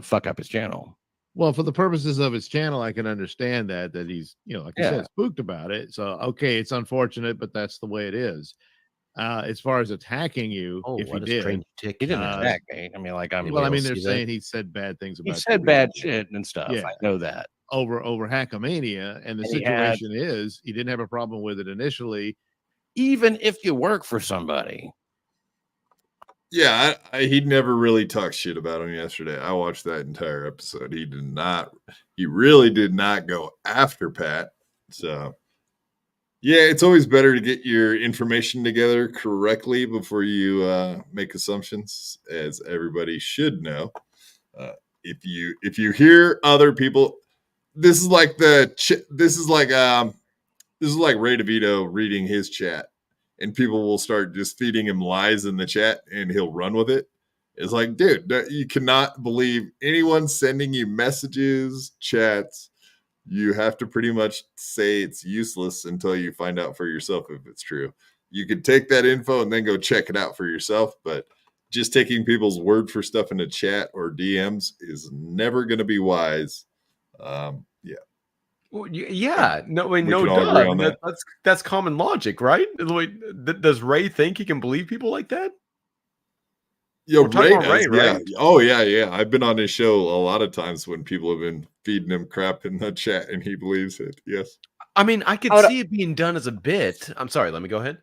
fuck up his channel. Well, for the purposes of his channel, I can understand that he's, like you said, spooked about it. So, okay, it's unfortunate, but that's the way it is. As far as attacking you, if he did, he didn't attack me. I mean, they're saying he said bad things about. He said bad shit and stuff. Yeah. I know that over Hackmania, and the situation is he didn't have a problem with it initially. Even if you work for somebody. Yeah, he never really talked shit about him yesterday. I watched that entire episode. He really did not go after Pat. So, yeah, it's always better to get your information together correctly before you make assumptions, as everybody should know. If you hear other people, this is like Ray DeVito reading his chat. And people will start just feeding him lies in the chat and he'll run with it. It's like, dude, you cannot believe anyone sending you messages, chats. You have to pretty much say it's useless until you find out for yourself if it's true. You could take that info and then go check it out for yourself. But just taking people's word for stuff in a chat or DMs is never going to be wise. Yeah. Well, yeah, duh. That's common logic, right? Does Ray think he can believe people like that? Yo, Ray does, Ray, yeah. right? Oh, yeah. I've been on his show a lot of times when people have been feeding him crap in the chat and he believes it. Yes. I mean, I could see it being done as a bit. I'm sorry, let me go ahead.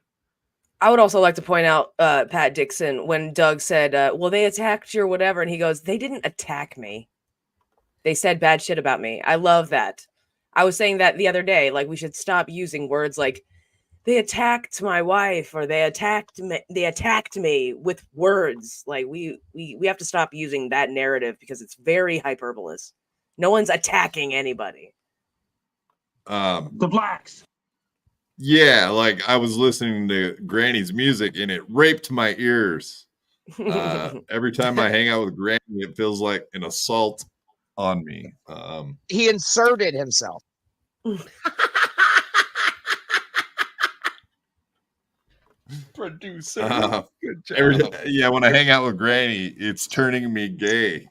I would also like to point out Pat Dixon when Doug said, well, they attacked you or whatever. And he goes, they didn't attack me. They said bad shit about me. I love that. I was saying that the other day, like we should stop using words like they attacked my wife or they attacked me with words. Like we have to stop using that narrative because it's very hyperbolous. No one's attacking anybody. The blacks. Yeah, like I was listening to Granny's music and it raped my ears. Every time I hang out with Granny, it feels like an assault on me. He inserted himself. Producer. Good job. When I hang out with Granny, it's turning me gay.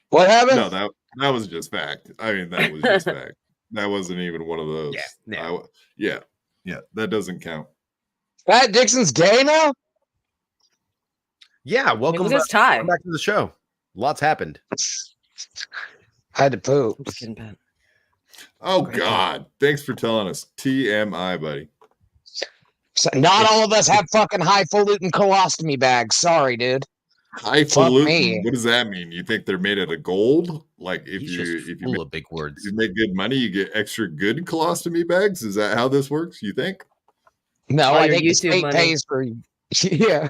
What happened? No, that was just fact. I mean, that was just fact. That wasn't even one of those. Yeah. That doesn't count. Pat Dixon's gay now? Yeah, welcome back to the show. Lots happened. I had to poop. Oh, God. Thanks for telling us. TMI, buddy. So not all of us have fucking highfalutin colostomy bags. Sorry, dude. Highfalutin? What does that mean? You think they're made out of gold? Like if you make big words, you make good money, you get extra good colostomy bags? Is that how this works? You think? No, I think the state pays for. Yeah,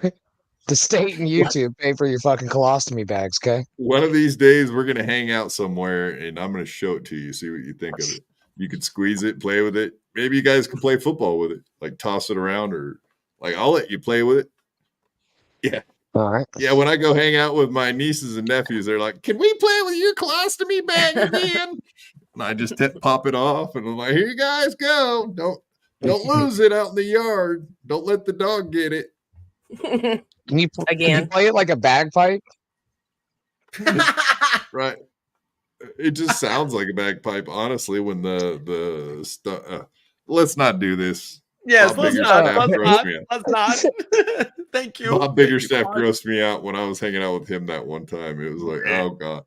the state and YouTube pay for your fucking colostomy bags. Okay. One of these days, we're gonna hang out somewhere, and I'm gonna show it to you. See what you think of it. You could squeeze it, play with it. Maybe you guys can play football with it, like toss it around, or like I'll let you play with it. Yeah. All right. Yeah, when I go hang out with my nieces and nephews, they're like, "Can we play with your colostomy bag again?" And I just pop it off, and I'm like, "Here you guys go. Don't lose it out in the yard. Don't let the dog get it." Can you play it like a bagpipe? Right. It just sounds like a bagpipe, honestly. When the stuff. Let's not do this. Yes, let's not. Thank you. Bob Biggerstaff grossed me out when I was hanging out with him that one time. It was like, oh God,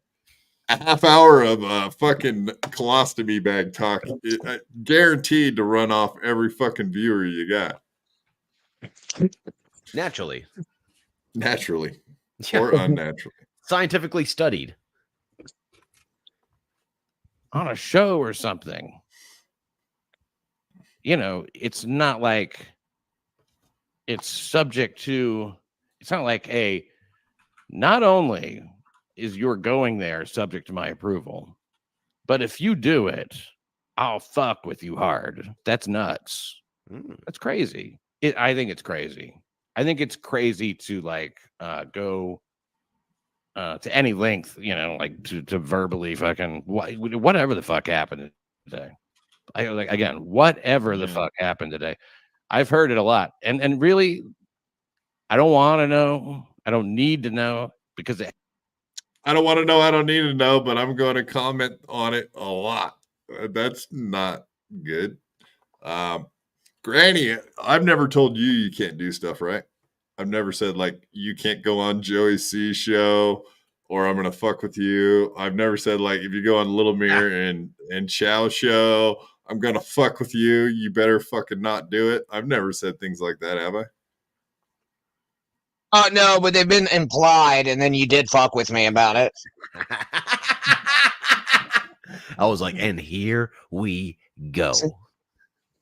a half hour of fucking colostomy bag talk, guaranteed to run off every fucking viewer you got. Naturally, or unnaturally, scientifically studied on a show or something. You know, it's not like it's subject to. It's not like not only is your going there subject to my approval, but if you do it, I'll fuck with you hard. That's nuts. That's crazy. I think it's crazy. I think it's crazy to like go to any length, like to verbally fucking whatever the fuck happened today. Whatever the fuck happened today. I've heard it a lot, and really, I don't want to know. I don't need to know because I don't want to know. I don't need to know, but I'm going to comment on it a lot. That's not good. Granny, I've never told you can't do stuff, right? I've never said like you can't go on Joey C's show or I'm gonna fuck with you. I've never said like if you go on Little Mirror and Chow show, I'm gonna fuck with you. You better fucking not do it. I've never said things like that, have I? No, but they've been implied, and then you did fuck with me about it. I was like, and here we go.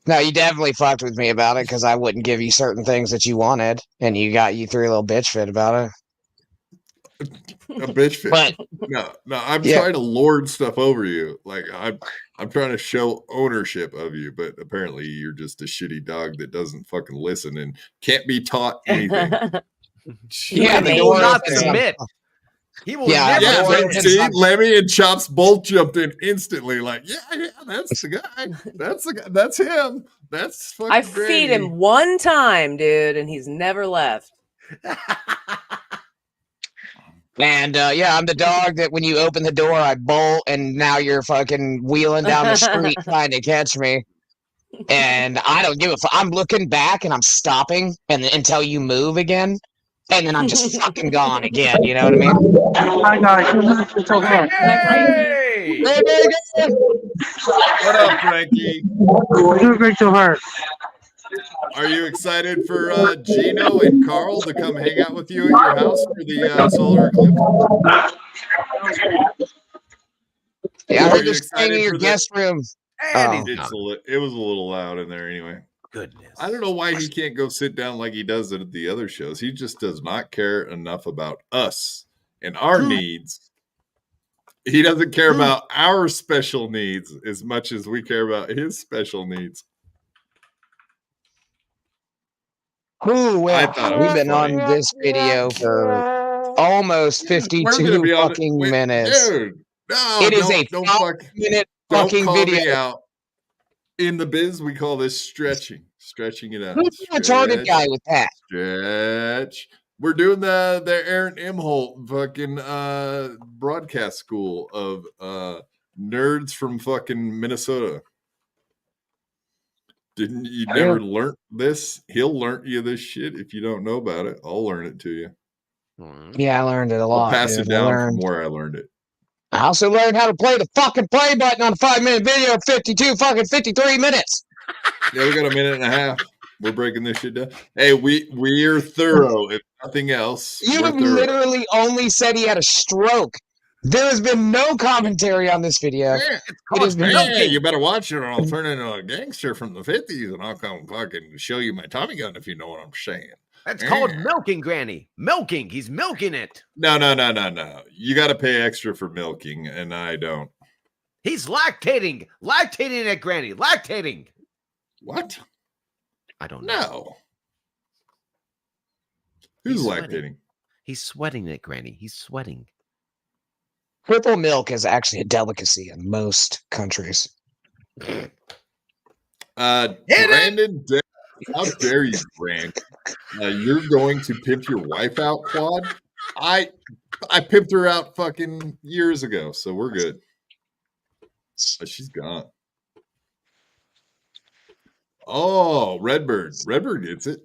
No, you definitely fucked with me about it because I wouldn't give you certain things that you wanted, and you threw a little bitch fit about it. A bitch fit. But, no, I'm trying to lord stuff over you. Like I'm trying to show ownership of you, but apparently you're just a shitty dog that doesn't fucking listen and can't be taught anything. He will not submit. He will never. See, Lemmy and Chops both jumped in instantly. Like, that's the guy. That's the guy. That's him. That's fucking. I feed him one time, dude, and he's never left. And I'm the dog that when you open the door, I bolt, and now you're fucking wheeling down the street trying to catch me. And I don't give a fuck. I'm looking back and I'm stopping until you move again. And then I'm just fucking gone again. You know what I mean? Hi, guys. Hey! What up, Frankie? You're great to her. Are you excited for Gino and Carl to come hang out with you at your house for the solar eclipse? Yeah, I heard you're staying in your guest room. It was a little loud in there anyway. Goodness. I don't know why he can't go sit down like he does at the other shows. He just does not care enough about us and our needs. He doesn't care about our special needs as much as we care about his special needs. We've been on this video for almost 52 fucking minutes. Dude, no, it is a 5-minute fucking video. Out. In the biz, we call this stretching it out. Who's the retarded guy with that? Stretch. We're doing the Aaron Imholt fucking broadcast school of nerds from fucking Minnesota. Didn't you never learn this? He'll learn you this shit if you don't know about it. I'll learn it to you. Yeah, I learned it a lot. I'll pass it down from where I learned it. I also learned how to play the fucking play button on a 5-minute video of 53 minutes. Yeah, we got a minute and a half. We're breaking this shit down. Hey, we're thorough, if nothing else. You have literally only said he had a stroke. There has been no commentary on this video. You better watch it or I'll turn into a gangster from the 50s and I'll come fucking show you my Tommy gun if you know what I'm saying. That's called milking, Granny. Milking. He's milking it. No. You got to pay extra for milking, and I don't. He's lactating. Lactating it, Granny. Lactating. What? I don't know. No. Who's lactating? He's sweating it, Granny. He's sweating. Purple milk is actually a delicacy in most countries. Brandon, how dare you, Brand? You're going to pimp your wife out, Quad? I pimped her out fucking years ago, so we're good. But she's gone. Oh, Redbird. Redbird gets it.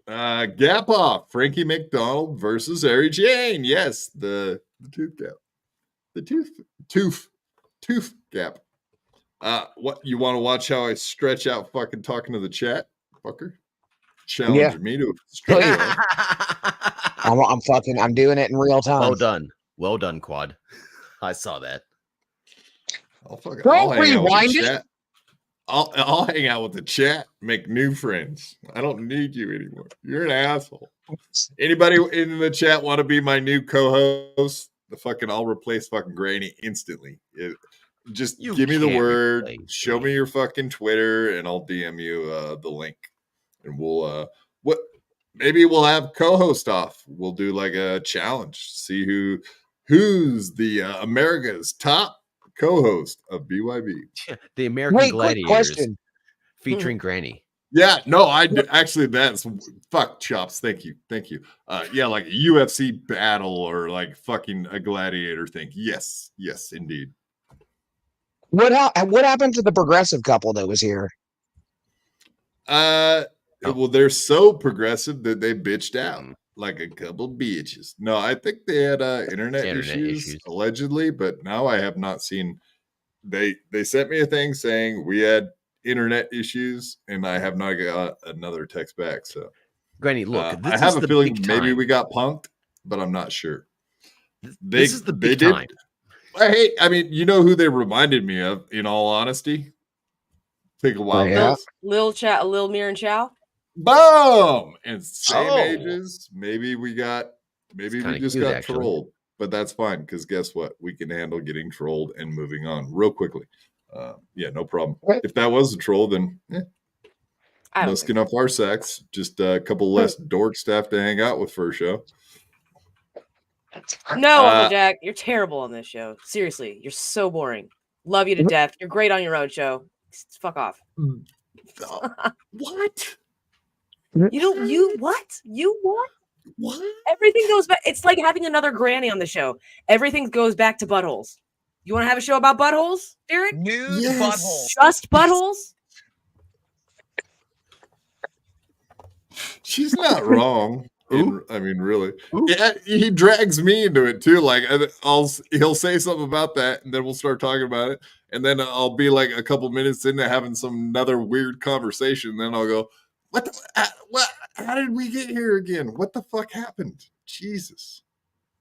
Gap off. Frankie McDonald versus Ari Jane. Yes, the tooth gap. The tooth gap. What you want to watch how I stretch out fucking talking to the chat, fucker? Challenge me to stretch out. I'm doing it in real time. Well done, Quad. I saw that. I'll rewind it. I'll hang out with the chat, make new friends. I don't need you anymore. You're an asshole. Anybody in the chat want to be my new co-host? I'll replace fucking Granny instantly. Just give me the word, show me your fucking Twitter, and I'll DM you the link. And maybe we'll have co-host off. We'll do like a challenge. See who's the America's top co-host of BYB. The American Gladiators featuring Granny. Yeah, no, actually that's fuck Chops. Thank you. Yeah, like a UFC battle or like fucking a gladiator thing. Yes, indeed. What happened to the progressive couple that was here? Well, they're so progressive that they bitched out like a couple bitches. No, I think they had internet issues allegedly, but now I have not seen. They sent me a thing saying we had internet issues, and I have not got another text back. So, Granny, look, I have a feeling maybe we got punked, but I'm not sure. This is the big time. I mean, you know who they reminded me of, in all honesty? Take a while. Yeah. Lil Mir and Chow. Boom! And same ages. Maybe we just got trolled. But that's fine, because guess what? We can handle getting trolled and moving on real quickly. Yeah, no problem. If that was a troll, then no skin off our sacks. Just a couple less dork staff to hang out with for a show. No, Uncle Jack, you're terrible on this show. Seriously, you're so boring. Love you to death. You're great on your own show. Fuck off. What? You what? What? Everything goes back. It's like having another Granny on the show. Everything goes back to buttholes. You want to have a show about buttholes, Derek? Nude buttholes. Just buttholes? She's not wrong. I mean, really. Yeah, he drags me into it too. Like he'll say something about that, and then we'll start talking about it, and then I'll be like a couple minutes into having another weird conversation. And then I'll go, "What? How did we get here again? What the fuck happened? Jesus!"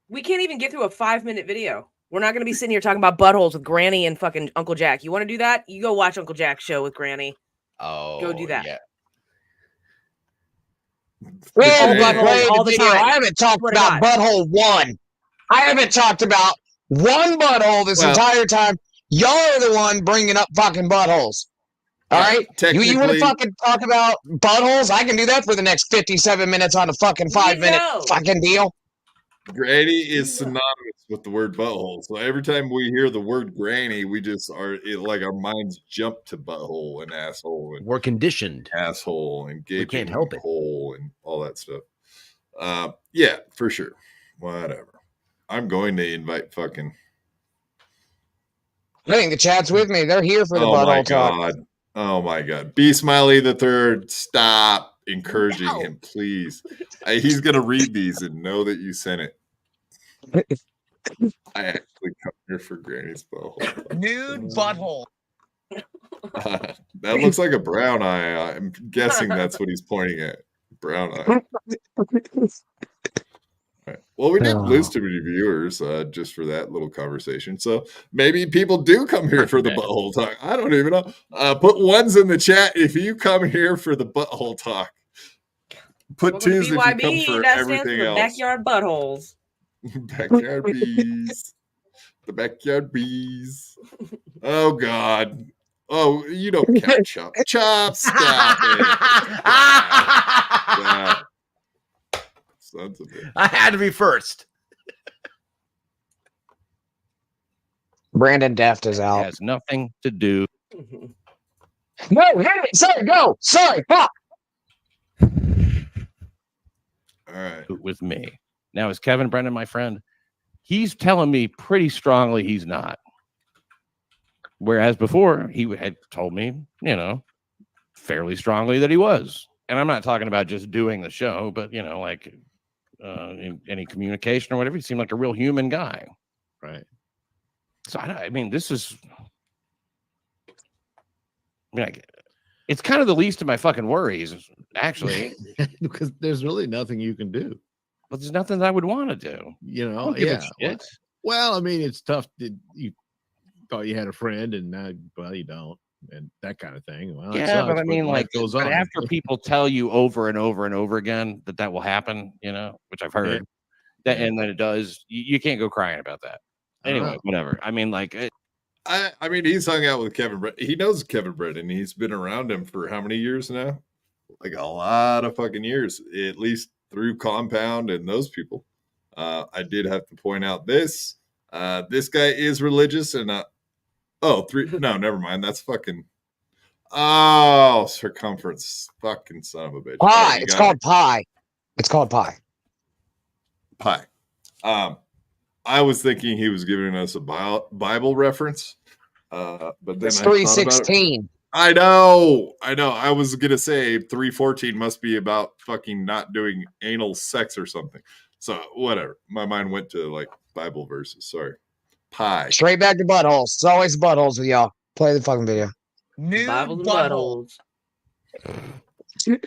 We can't even get through a 5-minute video. We're not going to be sitting here talking about buttholes with Granny and fucking Uncle Jack. You want to do that? You go watch Uncle Jack's show with Granny. Oh, go do that. Yeah. All the time. I haven't talked about butthole one. I haven't talked about one butthole this entire time. Y'all are the one bringing up fucking buttholes. All right? You want to fucking talk about buttholes? I can do that for the next 57 minutes on a fucking 5-minute fucking deal. Granny is synonymous with the word butthole. So every time we hear the word granny, we just like our minds jump to butthole and asshole. And we're conditioned. Asshole and gaping. We can't help it. Hole and all that stuff. Yeah, for sure. Whatever. I'm going to invite fucking. I think the chat's with me. They're here for the butthole talk. Oh my God. B Smiley the Third, stop encouraging him, please. He's going to read these and know that you sent it. I actually come here for Granny's butthole. Nude butthole. That looks like a brown eye. I'm guessing that's what he's pointing at. Brown eye. Right. Well, we didn't lose too many viewers just for that little conversation. So maybe people do come here for the butthole talk. I don't even know. Put ones in the chat if you come here for the butthole talk. Put twos if you come for everything else. Backyard buttholes. Backyard bees. The backyard bees. Oh, God. Oh, you don't count Chop. Chop, stop it. Stop. Sons of it. I had to be first. Brandon Deft is out. It has nothing to do. No, hey, sorry, go. Sorry, fuck. All right. With me. Now, is Kevin Brennan my friend? He's telling me pretty strongly he's not. Whereas before, he had told me, fairly strongly that he was. And I'm not talking about just doing the show, but, like in any communication or whatever, he seemed like a real human guy. Right. So, this is... it's kind of the least of my fucking worries, actually. Because there's really nothing you can do. But there's nothing that I would want to do. Well, it's tough. You thought you had a friend, and now, well, you don't. and that kind of thing. Well, it Yeah, sucks, but I mean, life like, goes but on. after people tell you over and over and over again that will happen, which I've heard, that, and then it does, you can't go crying about that. Anyway, whatever. I mean, like, I mean, he's hung out with Kevin Brett. He knows Kevin Brennan. He's been around him for how many years now? Like a lot of fucking years, at least through Compound and those people. I did have to point out this. This guy is religious and no, never mind. That's fucking circumference. Fucking son of a bitch. Pie. Right, It's called pie. It's called pie. Pie. I was thinking he was giving us a Bible reference, but then It's I thought about it. 3:16. I know. I was gonna say 3:14 must be about fucking not doing anal sex or something. So whatever. My mind went to like Bible verses. Sorry. Pie. Straight back to buttholes. It's always buttholes with y'all. Play the fucking video. Nude buttholes. New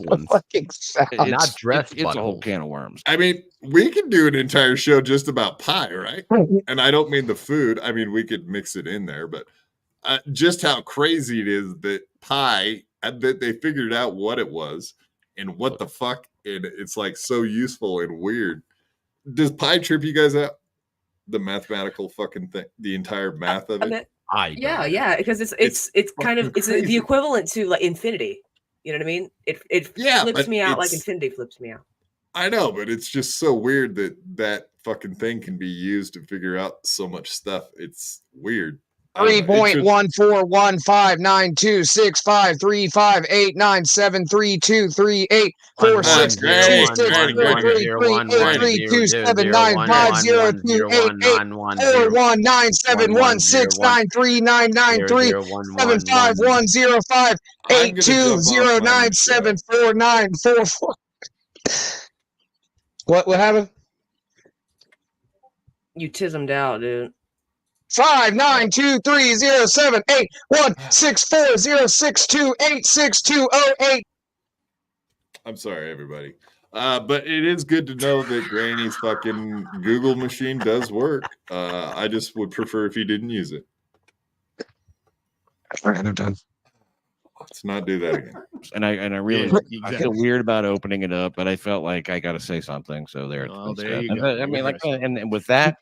ones. Fucking sound. Not dressed it's a whole buttholes. can of worms. I mean, we could do an entire show just about pie, right? And I don't mean the food. I mean, we could mix it in there, but just how crazy it is that pie, that they figured out what it was and what the fuck, and it's like so useful and weird. Does pie trip you guys out? The mathematical fucking thing, the entire math of it. Yeah, because it's kind of crazy. the equivalent to like infinity. You know what I mean? It flips me out like infinity flips me out. I know, but it's just so weird that fucking thing can be used to figure out so much stuff. It's weird. 3.14159265381973238419717197905097494. What happened? You tismed out, dude. 592307816406286286208. I'm sorry, everybody. But it is good to know that Granny's fucking Google machine does work. I just would prefer if he didn't use it. All right, I'm done. Let's not do that again. And I really I feel weird about opening it up, but I felt like I got to say something. So there you go. I mean, like, and with that,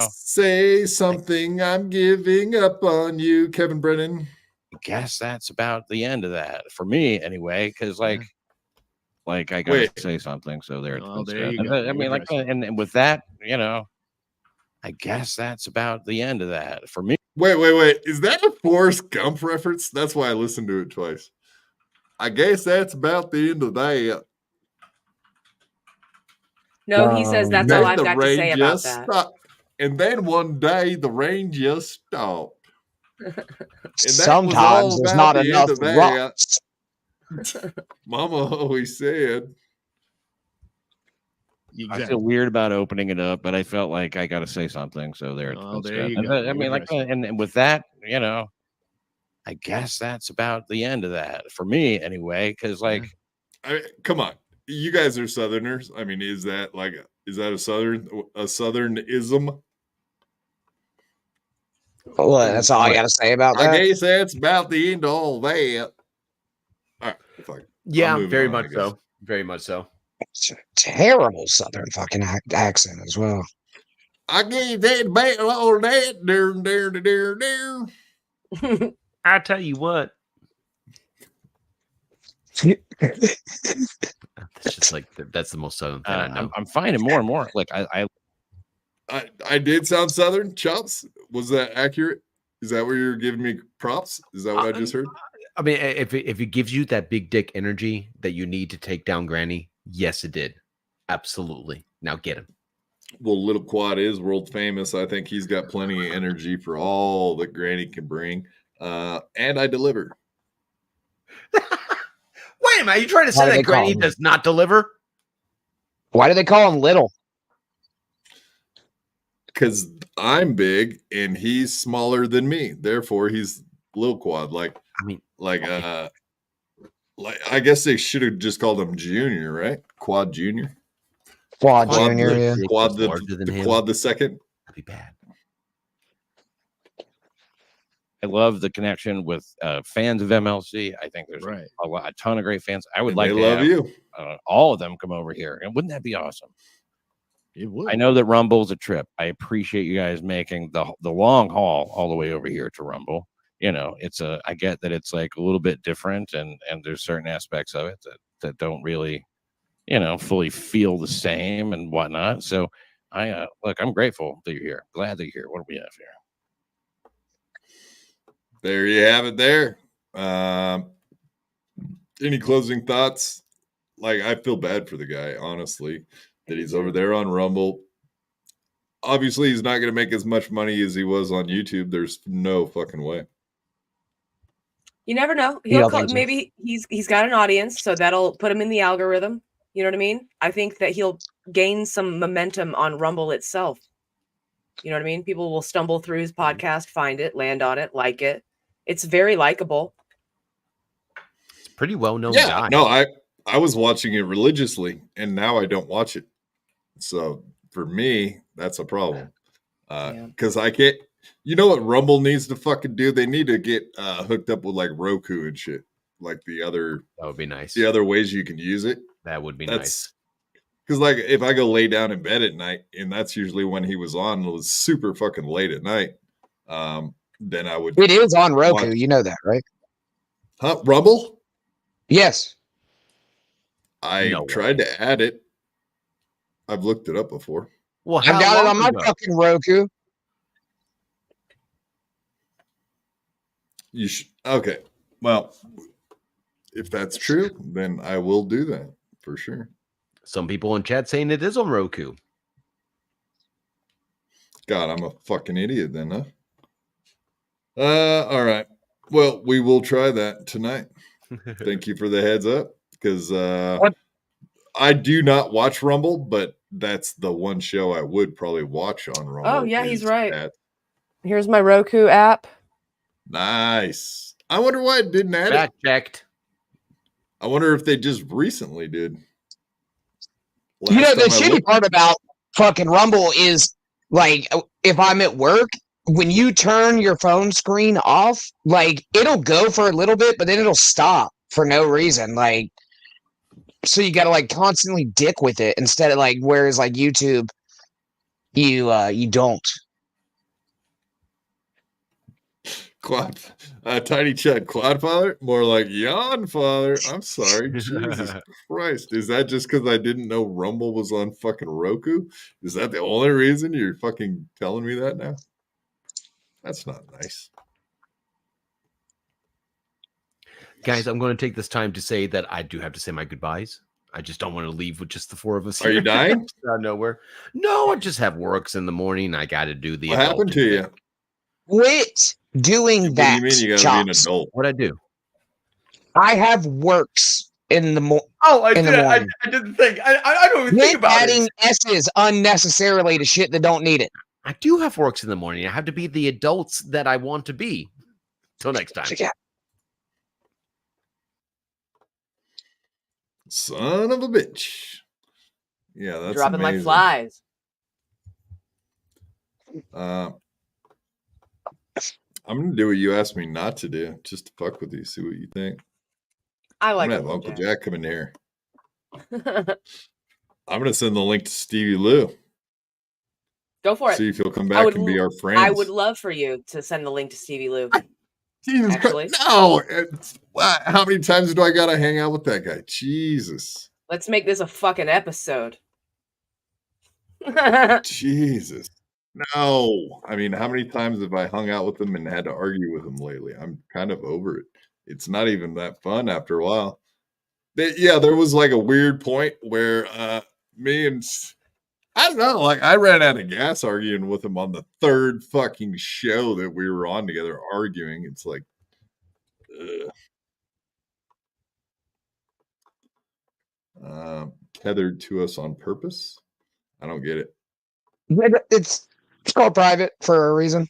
say something. I'm giving up on you, Kevin Brennan. I guess that's about the end of that for me, anyway. Because like I got to say something. So there you go. I mean, like, and with that, I guess that's about the end of that for me. Wait. Is that a Forrest Gump reference? That's why I listened to it twice. I guess that's about the end of that. No, he says that's all I've got to say about that. Stopped. And then one day the rain just stopped. Sometimes there's not enough rocks. Mama always said. I feel weird about opening it up, but I felt like I got to say something. So there you go. I mean, like, and with that, I guess that's about the end of that for me, anyway. Because like, come on, you guys are Southerners. I mean, is that a Southernism? Well, that's all I got to say about that. I guess that's about the end of all that. All right, fine. Yeah, very much so. Very much so. It's a terrible Southern fucking accent as well. I gave that back all that. I tell you what. That's just like that's the most Southern thing I know. I'm finding more and more. Like I did sound Southern, Chops. Was that accurate? Is that where you're giving me props? Is that what I just heard? I mean, if it gives you that big dick energy that you need to take down Granny, yes, it did. Absolutely. Now get him. Well, Little Quad is world famous. I think he's got plenty of energy for all that Granny can bring. And I deliver. Wait a minute. Are you trying to say that Granny does not deliver? Why do they call him Little? Because I'm big and he's smaller than me. Therefore, he's Little Quad. I guess they should have just called him Junior, right? Quad Junior. Quad Junior, yeah. Quad the second. That'd be bad. I love the connection with fans of MLC. I think there's Right. a ton of great fans. I would And like they to love have you. all of them come over here, and wouldn't that be awesome? It would. I know that Rumble's a trip. I appreciate you guys making the long haul all the way over here to Rumble. You know, I get that it's like a little bit different, and there's certain aspects of it that don't really, you know, fully feel the same and whatnot. So look, I'm grateful that you're here. Glad that you're here. What do we have here? There you have it there. Any closing thoughts? Like, I feel bad for the guy, honestly, that he's over there on Rumble. Obviously, he's not going to make as much money as he was on YouTube. There's no fucking way. You never know. Maybe he's got an audience, so that'll put him in the algorithm. You know what I mean? I think that he'll gain some momentum on Rumble itself. You know what I mean? People will stumble through his podcast, find it, land on it, like it. It's very likable. It's a pretty well-known Yeah, guy. no, I was watching it religiously, and now I don't watch it. So for me, that's a problem. Because I can't. You know what Rumble needs to fucking do? They need to get hooked up with like Roku and shit, like that would be nice. The other ways you can use it. That would be nice. Because like if I go lay down in bed at night, and that's usually when he was on, it was super fucking late at night. Then I would. It is on Roku. You know that, right? Huh? Rumble? Yes. I tried to add it. I've looked it up before. Well, I've got it on my fucking Roku. You should. Okay. Well, if that's true, then I will do that for sure. Some people in chat saying it is on Roku. God, I'm a fucking idiot then, huh? All right. Well, we will try that tonight. Thank you for the heads up, because I do not watch Rumble, but that's the one show I would probably watch on Rumble. Oh, yeah, he's right. Here's my Roku app. Nice. I wonder why it didn't add Fact checked. I wonder if they just recently did. You know, the shitty part about fucking Rumble is, like, if I'm at work, when you turn your phone screen off, like, it'll go for a little bit, but then it'll stop for no reason. Like, so you got to, like, constantly dick with it instead of, like, whereas, like, YouTube, you don't. Quad, Tiny Chad, Quad Father? More like Yawn Father. I'm sorry. Jesus Christ. Is that just because I didn't know Rumble was on fucking Roku? Is that the only reason you're fucking telling me that now? That's not nice. Guys, I'm going to take this time to say that I do have to say my goodbyes. I just don't want to leave with just the four of us here. Are you dying? Out of nowhere. No, I just have works in the morning. I got to do the. What happened to you? Quit doing that. What do you mean you got to be an adult? What'd I do? I have works in the morning. Oh, I didn't think. I don't even think about adding S's unnecessarily to shit that don't need it. I do have works in the morning. I have to be the adults that I want to be. Till next time. Yeah. Son of a bitch. Yeah, that's dropping amazing. like flies. I'm gonna do what you asked me not to do, just to fuck with you, see what you think. I like I'm gonna have Uncle Jack come in here. I'm gonna send the link to Stevie Lou. Go for it. See if he'll come back and be our friend. I would love for you to send the link to Stevie Lou. Jesus Actually, Christ. No. How many times do I gotta hang out with that guy? Jesus. let's make this a fucking episode. Jesus. No. I mean, how many times have I hung out with him and had to argue with him lately? I'm kind of over it. It's not even that fun after a while. Yeah, there was like a weird point where me and I don't know, like I ran out of gas arguing with him on the third fucking show that we were on together arguing. It's like, tethered to us on purpose. I don't get it. It's called private for a reason.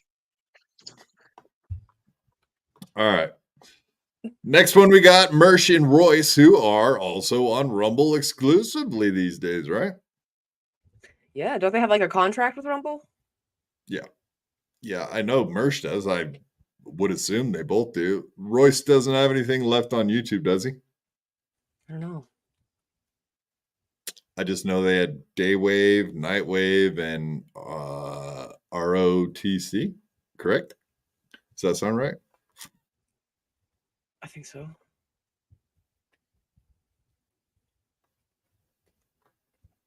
All right. Next one, we got Mersh and Royce, who are also on Rumble exclusively these days, right? Yeah, don't they have like a contract with Rumble? Yeah. Yeah, I know Mersh does. I would assume they both do. Royce doesn't have anything left on YouTube, does he? I don't know. I just know they had Daywave, Nightwave, and ROTC. Correct? Does that sound right? I think so.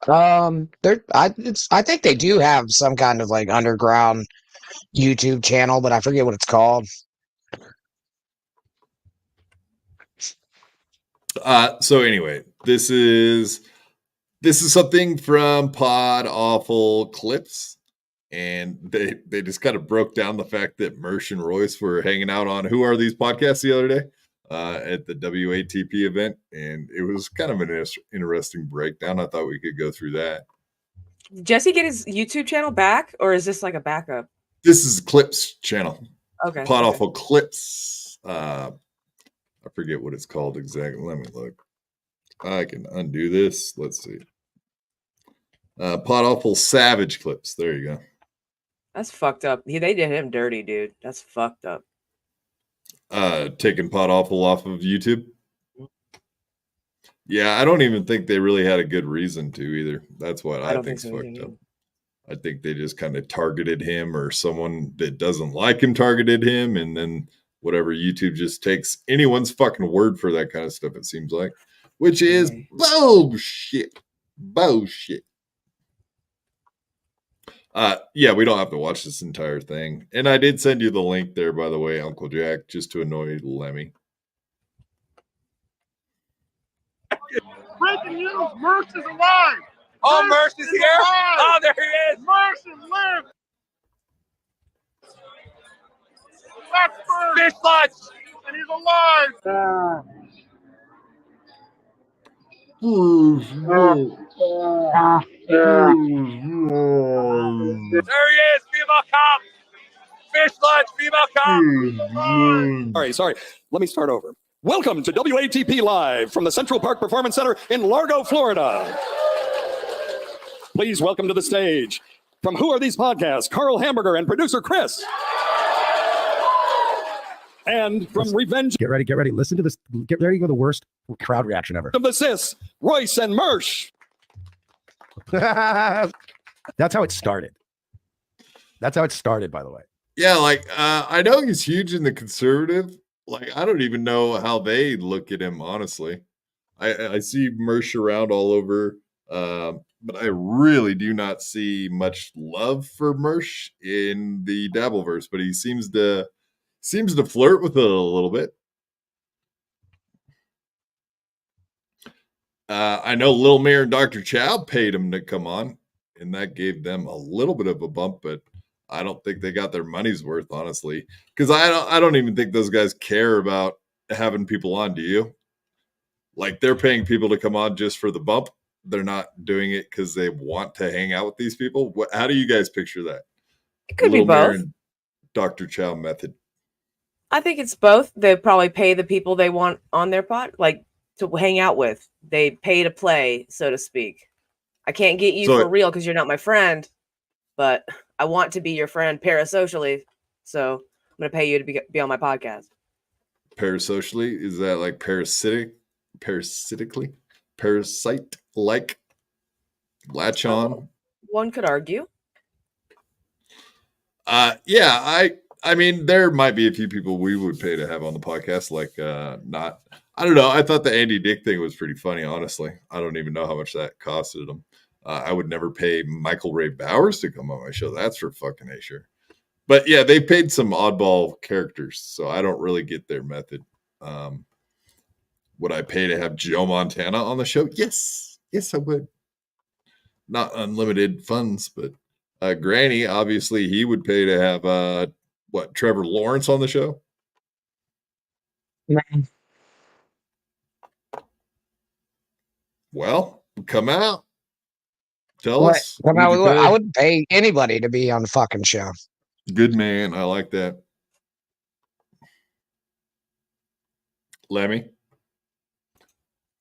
I think they do have some kind of like underground YouTube channel, but I forget what it's called. So anyway, this is something from Pod Awful Clips, and they just kind of broke down the fact that Mersh and Royce were hanging out on Who Are These Podcasts the other day at the WATP event, and it was kind of an interesting breakdown. I thought we could go through that. Did Jesse get his YouTube channel back, or is this like a backup? This is Clips channel. Okay. Pod Awful Clips. I forget what it's called exactly. Let me look. I can undo this. Let's see. Pod Awful Savage Clips. There you go. That's fucked up. They did him dirty, dude. That's fucked up. Taking Pod Awful off of YouTube. Yeah, I don't even think they really had a good reason to either. That's what I think's so fucked up. I think they just kind of targeted him, or someone that doesn't like him targeted him, and then whatever, YouTube just takes anyone's fucking word for that kind of stuff, it seems like, which is bullshit. Bullshit. Yeah, we don't have to watch this entire thing. And I did send you the link there, by the way, Uncle Jack, just to annoy Lemmy. Breaking news, Merch is alive. Oh, Merch is here. Alive. Oh, there he is. Merch is live. That's first. Fish lunch. And he's alive. There he is. Female cop. Fish lunch. Female cop. Sorry. Let me start over. Welcome to WATP Live from the Central Park Performance Center in Largo, Florida. Please welcome to the stage, from Who Are These Podcasts, Carl Hamburger and producer Chris. And from Revenge. Get ready. Listen to this. Get ready for the worst crowd reaction ever. Of the Sis, Royce and Mersh. That's how it started. That's how it started, by the way. Yeah, like I know he's huge in the conservative. Like, I don't even know how they look at him, honestly. I see Mersh around all over, but I really do not see much love for Mersh in the Dabbleverse, but he seems to flirt with it a little bit. I know Lil Mir and Dr. Chow paid him to come on, and that gave them a little bit of a bump, but I don't think they got their money's worth, honestly, because I don't even think those guys care about having people on. Do you? Like, they're paying people to come on just for the bump. They're not doing it because they want to hang out with these people. How do you guys picture that? It could be both. Dr. Chow method. I think it's both. They probably pay the people they want on their pod, like to hang out with. They pay to play, so to speak. I can't get you for real because you're not my friend, but I want to be your friend parasocially, so I'm going to pay you to be on my podcast. Parasocially? Is that like parasitically? Parasite-like? Latch on? One could argue. Yeah, I mean, there might be a few people we would pay to have on the podcast, like I don't know. I thought the Andy Dick thing was pretty funny, honestly. I don't even know how much that costed them. I would never pay Michael Ray Bowers to come on my show. That's for fucking sure. But yeah, they paid some oddball characters, so I don't really get their method. Would I pay to have Joe Montana on the show? Yes, I would. Not unlimited funds, but Granny, obviously, he would pay to have Trevor Lawrence on the show. Man. Well, come out. Tell us. I would pay anybody to be on the fucking show. Good man. I like that. Lemmy?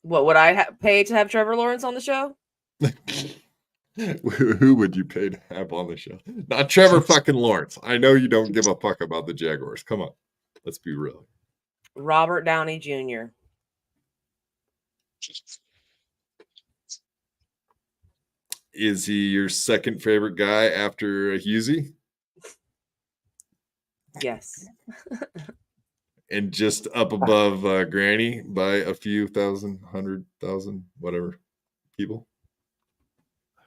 What would I pay to have Trevor Lawrence on the show? Who would you pay to have on the show? Not Trevor fucking Lawrence. I know you don't give a fuck about the Jaguars. Come on. Let's be real. Robert Downey Jr. Is he your second favorite guy after Husey? Yes. And just up above Granny by a few thousand, 100,000, whatever people?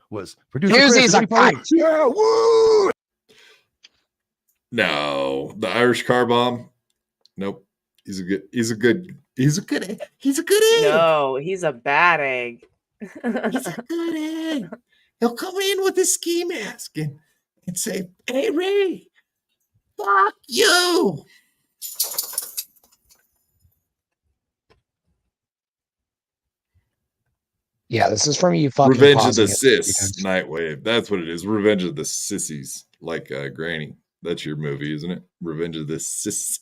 Was producer Husey's a cunt. Yeah, woo! No, the Irish car bomb. Nope. He's a good egg. No, he's a bad egg. He's a good egg. He'll come in with his ski mask and say, "Hey, Ray, fuck you." Yeah, this is from you fucking Revenge of the pausing it. Sis, Nightwave. That's what it is. Revenge of the Sissies, like Granny. That's your movie, isn't it? Revenge of the Sis.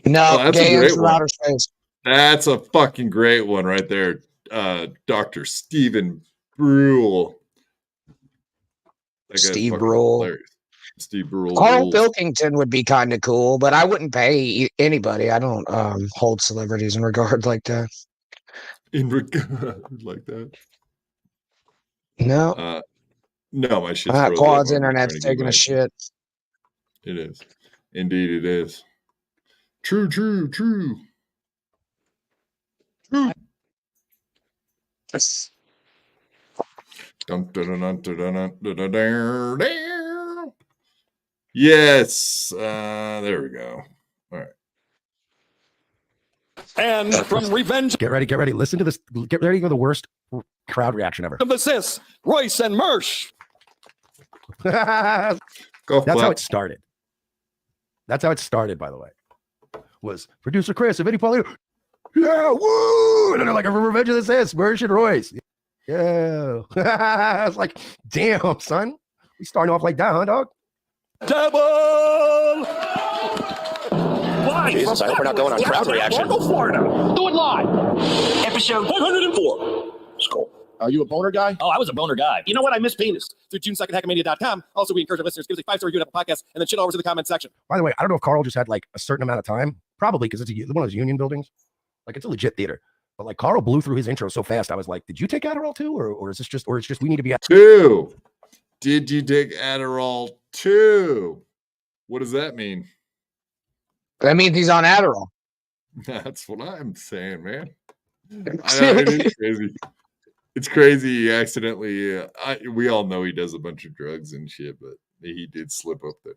No, that's a Gay great from one. Outer Space. That's a fucking great one right there. Dr. Stephen Brule. That guy's Steve fucking Brule. hilarious. Steve Brule. Carl rules. Pilkington would be kind of cool, but I wouldn't pay anybody. I don't hold celebrities in regard like that. In regard like that. No. No, my shit's Quad's frozen up. I'm trying internet's to get taking a back. shit. It is. Indeed, it is. True. Yes. There we go. All right. And from Revenge Get ready. Listen to this. Get ready for the worst crowd reaction ever. of the Sis, Royce and Mersh. That's how it started. That's how it started, by the way. Was producer Chris and Vinny Paulino. Yeah, woo! And then they're like, Revenge of the Sis, Mersh and Royce. Yeah. I was like, damn, son. We starting off like that, huh, dog? Double! Live Jesus, I hope we're not going on crowd reaction. Orlando, Florida. Do it live. Episode 504. Skull. Are you a boner guy? Oh, I was a boner guy. You know what? I miss penis. Through June2nd, Also, we encourage our listeners to give us a 5-star review on Apple Podcast and then shit all over to the comment section. By the way, I don't know if Carl just had like a certain amount of time. Probably because it's one of those union buildings. Like it's a legit theater. But like Carl blew through his intro so fast, I was like, did you take Adderall too? Or is this just, or it's just we need to be at 2. Did you take Adderall 2? What does that mean? That means he's on Adderall. That's what I'm saying, man. I know, it is crazy. It's crazy. He accidentally. We all know he does a bunch of drugs and shit, but he did slip up there.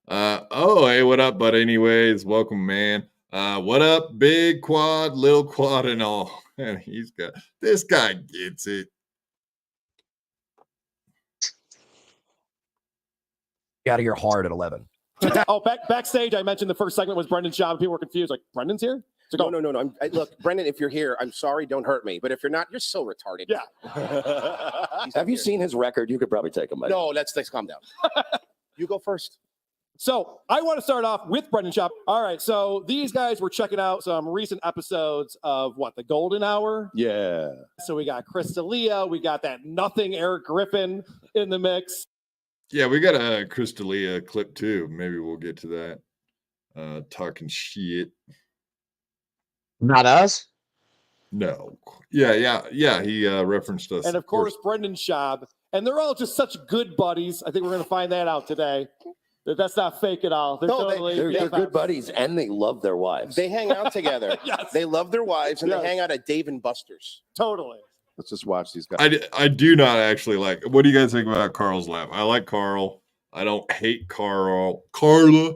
Hey, what up, bud? Anyways, welcome, man. What up, big quad, little quad, and all. And this guy gets it. out of your hard at 11. Backstage, I mentioned the first segment was Brendan's job. People were confused. Like, Brendan's here? No. Look, Brendan, if you're here, I'm sorry. Don't hurt me. But if you're not, you're so retarded. Yeah. Have you seen his record? You could probably take him. No, let's calm down. You go first. So I want to start off with Brendan Schaub. All right. So these guys were checking out some recent episodes of The Golden Hour. Yeah. So we got Chris D'Elia. We got that nothing Eric Griffin in the mix. Yeah, we got a Chris D'Elia clip too. Maybe we'll get to that. Talking shit. Not us? No. Yeah. He referenced us. And of course, Brendan Schaub. And they're all just such good buddies. I think we're going to find that out today. That's not fake at all. They're good buddies, and they love their wives. They hang out together. Yes. They love their wives, and Yes. they hang out at Dave and Buster's. Totally. Let's just watch these guys. I do not actually like. What do you guys think about Carl's laugh? I like Carl. I don't hate Carl. Carla,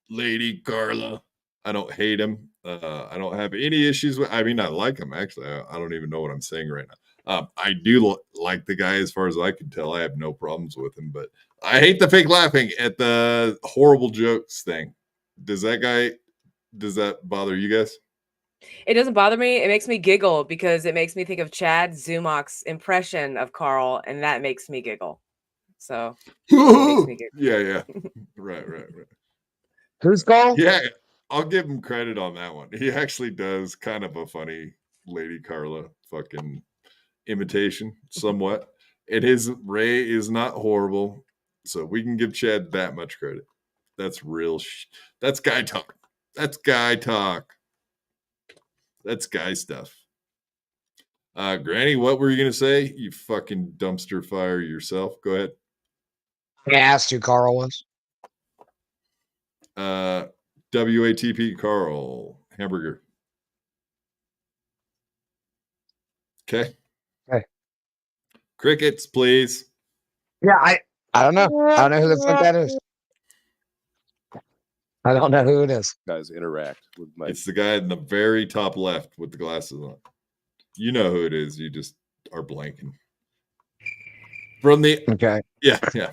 Lady Carla. I don't hate him. I don't have any issues with. I mean, I like him actually. I don't even know what I'm saying right now. I do like the guy as far as I can tell. I have no problems with him, but I hate the fake laughing at the horrible jokes thing. Does that bother you guys? It doesn't bother me. It makes me giggle because it makes me think of Chad Zumach's impression of Carl, and that makes me giggle. So it makes me giggle. Yeah. Right. Who's Carl? Yeah, I'll give him credit on that one. He actually does kind of a funny Lady Carla fucking imitation, somewhat. And his Ray is not horrible. So we can give Chad that much credit. That's real. That's guy talk. That's guy talk. That's guy stuff. Granny, what were you going to say? You fucking dumpster fire yourself. Go ahead. I asked who Carl was. WATP Carl Hamburger. Okay. Okay. Crickets, please. Yeah, I don't know. I don't know who the fuck that is. I don't know who it is. Guys interact with my. It's the guy in the very top left with the glasses on. You know who it is. You just are blanking. From the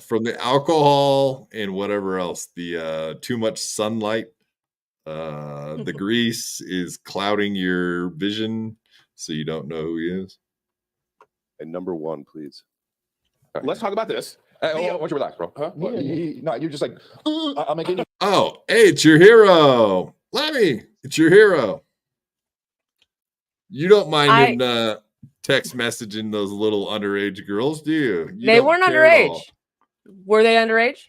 from the alcohol and whatever else, the too much sunlight, the grease is clouding your vision, so you don't know who he is. And number one, please. Let's talk about this. Hey, why don't you relax, bro? Huh? No, you're just like, I'm making you. Oh, hey, it's your hero, Lemmy. It's your hero. You don't mind him text messaging those little underage girls, do you? They weren't underage. Were they underage?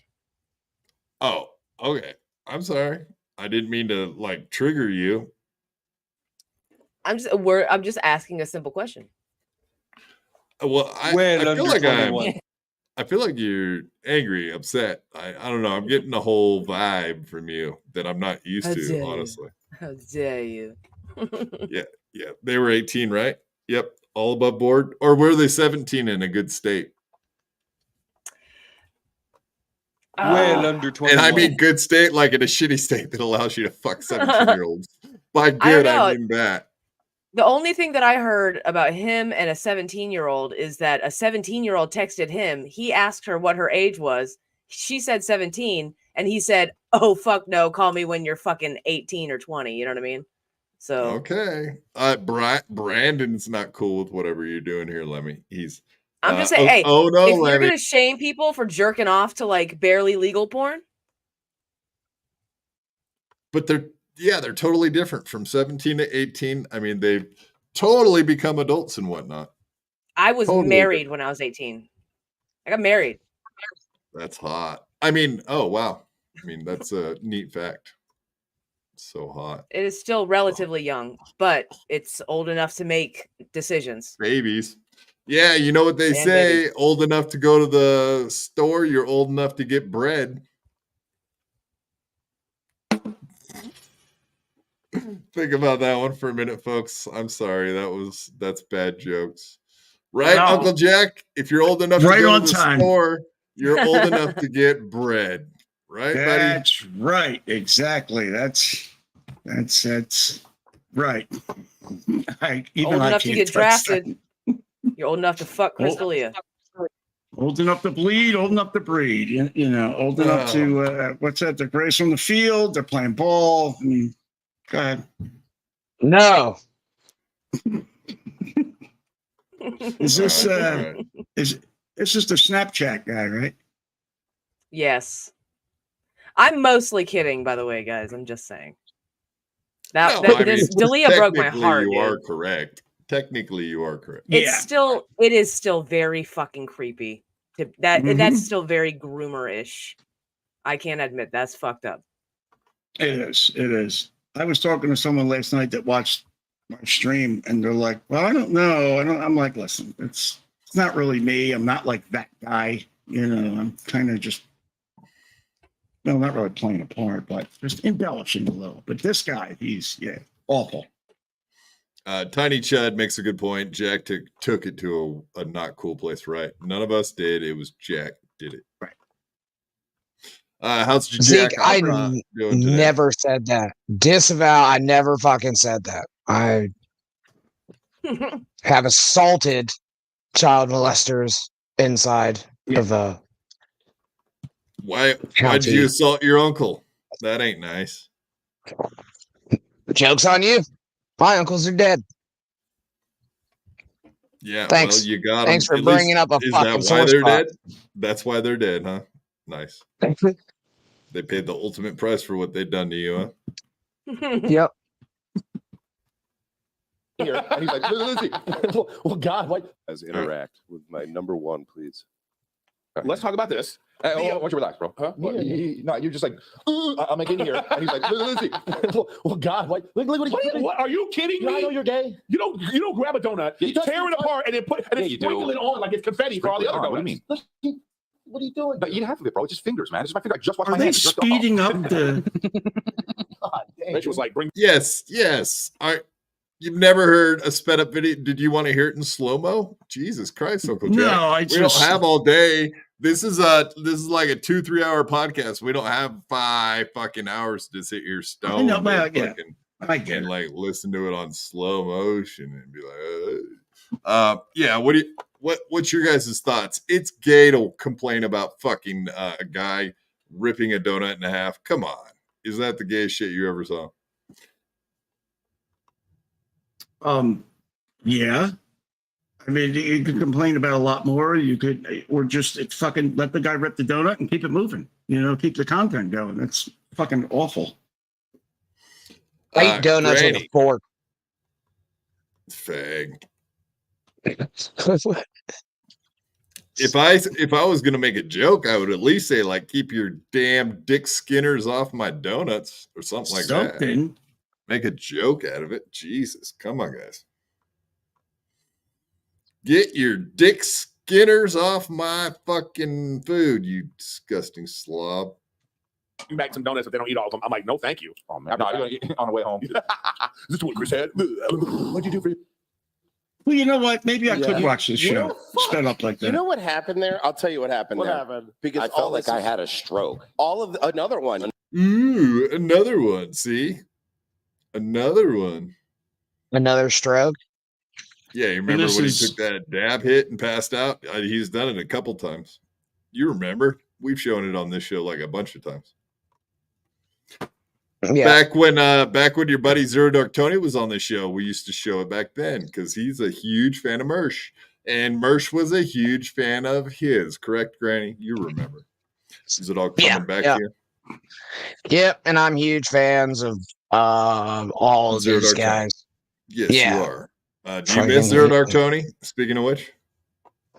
Oh, okay. I'm sorry. I didn't mean to like trigger you. I'm just asking a simple question. Well, I feel like you're angry, upset. I don't know. I'm getting a whole vibe from you that I'm not used to, honestly. How dare you? Yeah. They were 18, right? Yep. All above board. Or were they 17 in a good state? Well under 21. And I mean good state, like in a shitty state that allows you to fuck 17-year-olds. By good, I mean that. The only thing that I heard about him and a 17-year-old is that a 17-year-old texted him. He asked her what her age was. She said 17, and he said, "Oh, fuck no, call me when you're fucking 18 or 20." You know what I mean? So okay. Brandon's not cool with whatever you're doing here, Lemmy. I'm just saying, no, if Lemmy. you're gonna shame people for jerking off to like barely legal porn, but they're totally different from 17 to 18. I mean, they've totally become adults and whatnot. I was married when I was 18. I got married. That's hot. I mean, oh wow. I mean, that's a neat fact. So hot. It is still relatively young, but it's old enough to make decisions. Babies. Yeah, you know what they say, old enough to go to the store, you're old enough to get bread. Think about that one for a minute, folks. I'm sorry. That's bad jokes. Right, No. Uncle Jack? If you're old enough to Right go on to the time. store, you're old enough to get bread. Right, buddy? That's right. Exactly. That's right. Old enough to get drafted. You're old enough to fuck Crystalia. Old enough to bleed, old enough to breed. You know, old enough to what's that? They're grace on the field. They're playing ball. I mean, go ahead. No. Is this is just a Snapchat guy, right? Yes. I'm mostly kidding, by the way, guys. I'm just saying. Dalia broke my heart. You are correct. Technically, you are correct. It is still very fucking creepy. That's still very groomer-ish. I can't admit that's fucked up. It is. I was talking to someone last night that watched my stream, and they're like, "Well, I don't know. I'm like, listen, it's not really me. I'm not like that guy. You know, I'm kind of just, well, not really playing a part, but just embellishing a little. But this guy, he's awful." Tiny Chud makes a good point. Jack took it to a not cool place, right? None of us did. It was Jack did it. Right. How's Jack Zeke, I doing today? never said that. Disavow, I never fucking said that. I have assaulted child molesters inside of a Why'd county. you assault your uncle? That ain't nice. Joke's on you. My uncles are dead. Yeah, Thanks. well, you got Thanks them. for bringing up a Is fucking that why sore they're spot. dead? That's why they're dead, huh? Nice. They paid the ultimate price for what they'd done to you, huh? Yep. here. And he's like, Lizzie. Well, God, why? As interact with my number one, please. Let's talk about this. Hey, why don't you relax, bro? Huh? No, you're just like, I'm like in here. And he's like, Lizzie. Well, God, why? Look what are you kidding me? I know you're gay. You don't grab a donut, tear it apart, and then sprinkle it on like it's confetti for all the other donuts. What do you mean? What are you doing? No, you didn't have to, bro. It's just fingers, man. It's just my finger. I just washed my hands. Speeding up the? Mitch was like, bring. Yes. You've never heard a sped up video. Did you want to hear it in slow mo? Jesus Christ, Uncle Jack. No, we don't have all day. This is like a 2-3 hour podcast. We don't have 5 fucking hours to sit here stoned. I know, well, yeah. I get and it. like listen to it on slow motion and be like, yeah. What's your guys' thoughts? It's gay to complain about fucking a guy ripping a donut in half. Come on, is that the gayest shit you ever saw? Yeah. I mean, you could complain about a lot more. You could, or just fucking let the guy rip the donut and keep it moving. Keep the content going. That's fucking awful. I eat donuts with a fork. Fag. If I was gonna make a joke, I would at least say like, keep your damn dick skinners off my donuts or something like that. Make a joke out of it. Jesus, come on, guys. Get your dick skinners off my fucking food, you disgusting slob. Bring back some donuts if they don't eat all of them. I'm like, no, thank you. Oh man, no, you're gonna eat on the way home. Is this what Chris had? What'd you do for you? Well, you know what? Maybe I could watch this show sped up like that. You know what happened there? I'll tell you what happened. What there. happened? Because I felt like I had a stroke. Another one. Ooh, another one. See, another one. Another stroke. Yeah, you remember when he took that dab hit and passed out? He's done it a couple times. You remember? We've shown it on this show like a bunch of times. Yeah. Back when your buddy Zero Dark Tony was on the show, we used to show it back then because he's a huge fan of Mersh. And Mersh was a huge fan of his, correct, Granny? You remember. Is it all coming back to you? Yep, and I'm huge fans of all of Zero these Dark guys. Tony. Yes, you are. Do you miss Zero Dark Tony? Speaking of which.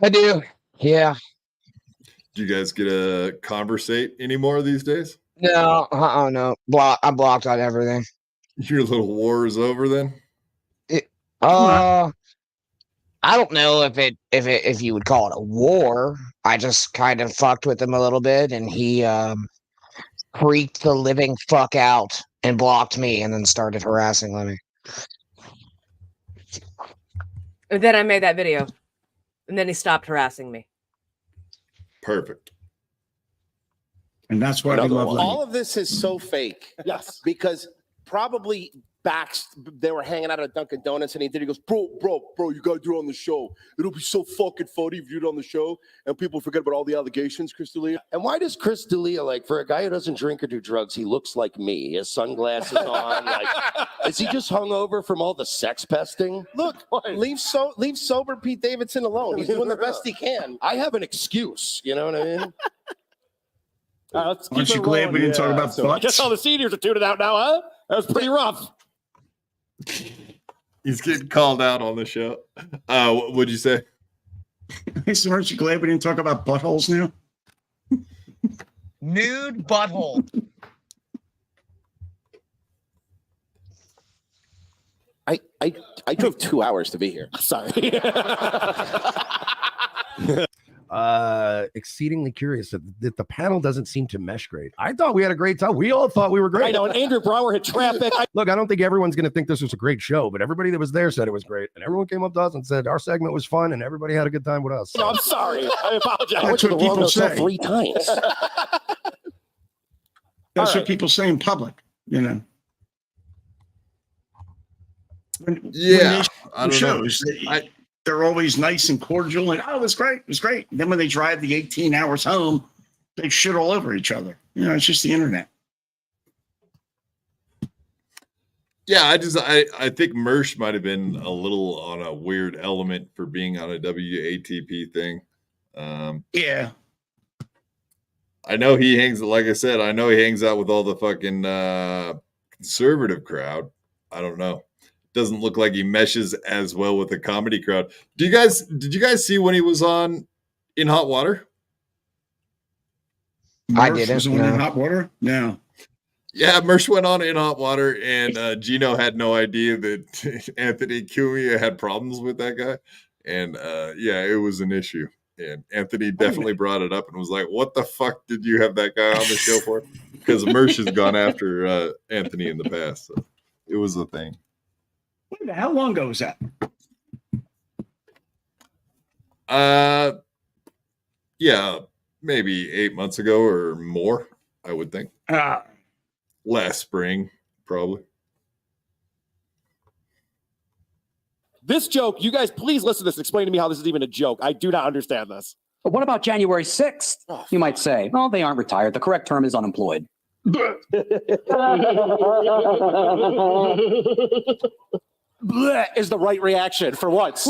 I do. Yeah. Do you guys get to conversate anymore these days? No, no. I'm blocked on everything. Your little war is over then? I don't know if you would call it a war. I just kind of fucked with him a little bit, and he freaked the living fuck out and blocked me, and then started harassing me. And then I made that video, and then he stopped harassing me. Perfect. And that's why I love all of this is so fake. Yes, because probably they were hanging out at Dunkin' Donuts, and he goes, bro, you gotta do it on the show. It'll be so fucking funny if you do it on the show, and people forget about all the allegations, Chris D'Elia. And why does Chris D'Elia, like, for a guy who doesn't drink or do drugs, he looks like me. He has sunglasses on. Like, is he just hungover from all the sex pesting? Look, leave sober Pete Davidson alone. He's doing the best he can. I have an excuse. You know what I mean? Let's Aren't you glad we didn't talk about I guess all the seniors are tuning out now, huh? That was pretty rough. He's getting called out on the show. What'd you say? So aren't you glad we didn't talk about buttholes now? Nude butthole. I drove 2 hours to be here. Sorry. Exceedingly curious that the panel doesn't seem to mesh great. I thought we had a great time. We all thought we were great. I know, and Andrew Brower hit traffic. Look, I don't think everyone's going to think this was a great show, but everybody that was there said it was great. And everyone came up to us and said our segment was fun and everybody had a good time with us. No, I'm sorry. I apologize. That's what people say. 3 times. That's what people say in public, you know. When I don't shows, know. They're always nice and cordial and, oh, it was great. It was great. And then when they drive the 18 hours home, they shit all over each other. You know, it's just the internet. Yeah, I think Mersh might have been a little on a weird element for being on a WATP thing. Yeah. I know he hangs, like I said, I know he hangs out with all the fucking conservative crowd. I don't know. doesn't look like he meshes as well with the comedy crowd. Did you guys see when he was on In Hot Water? I Murph didn't. was on In Hot Water? No. Yeah, Mersh went on In Hot Water, and Gino had no idea that Anthony Cumia had problems with that guy. And yeah, it was an issue. And Anthony definitely brought it up and was like, what the fuck did you have that guy on the show for? Because Mersh has gone after Anthony in the past. So it was a thing. How long ago was that? Yeah, maybe 8 months ago or more, I would think. Last spring, probably. This joke, you guys, please listen to this. Explain to me how this is even a joke. I do not understand this. But what about January 6th? You might say, well, they aren't retired. The correct term is unemployed. Bleh is the right reaction for once.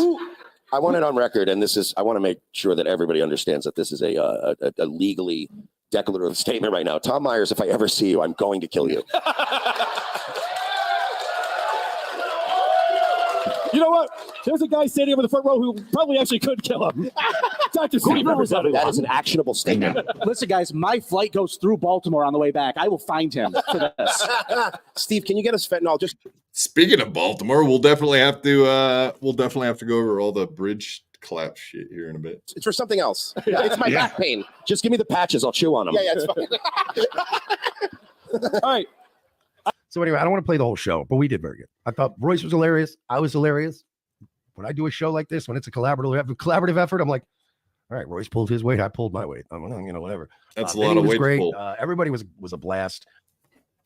I want it on record, and I want to make sure that everybody understands that this is a legally declarative statement right now. Tom Myers, if I ever see you, I'm going to kill you. You know what? There's a guy standing over the front row who probably actually could kill him. Dr. Steve representing. That is an actionable statement. Listen, guys, my flight goes through Baltimore on the way back. I will find him for this. Steve, can you get us fentanyl? Just speaking of Baltimore, we'll definitely have to go over all the bridge collapse shit here in a bit. It's for something else. It's my back pain. Just give me the patches. I'll chew on them. Yeah, it's fine. All right. So anyway, I don't want to play the whole show, but we did very good. I thought Royce was hilarious. I was hilarious. When I do a show like this, when it's a collaborative effort, I'm like, all right, Royce pulled his weight. I pulled my weight. Whatever. That's a lot of weight. Great. To pull. Everybody was a blast.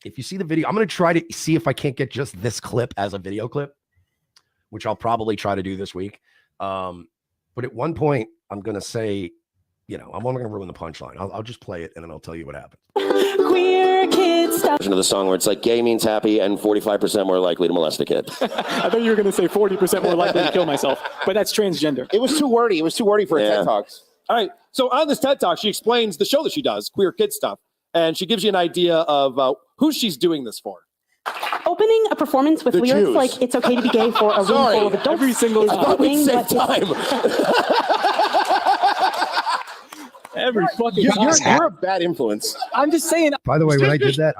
If you see the video, I'm going to try to see if I can't get just this clip as a video clip, which I'll probably try to do this week. But at one point, I'm going to say, I'm only going to ruin the punchline. I'll just play it and then I'll tell you what happened. Queer kids stuff. Version of the song where it's like gay means happy and 45% more likely to molest a kid. I thought you were going to say 40% more likely to kill myself, but that's transgender. It was too wordy. It was too wordy for a TED Talks. All right. So on this TED Talk, she explains the show that she does, Queer Kid Stuff, and she gives you an idea of who she's doing this for. Opening a performance with lyrics Jews. like "It's okay to be gay" for a room full of adults. Every single is one thing, but Every fucking You're a bad influence. I'm just saying. By the way, when I did that,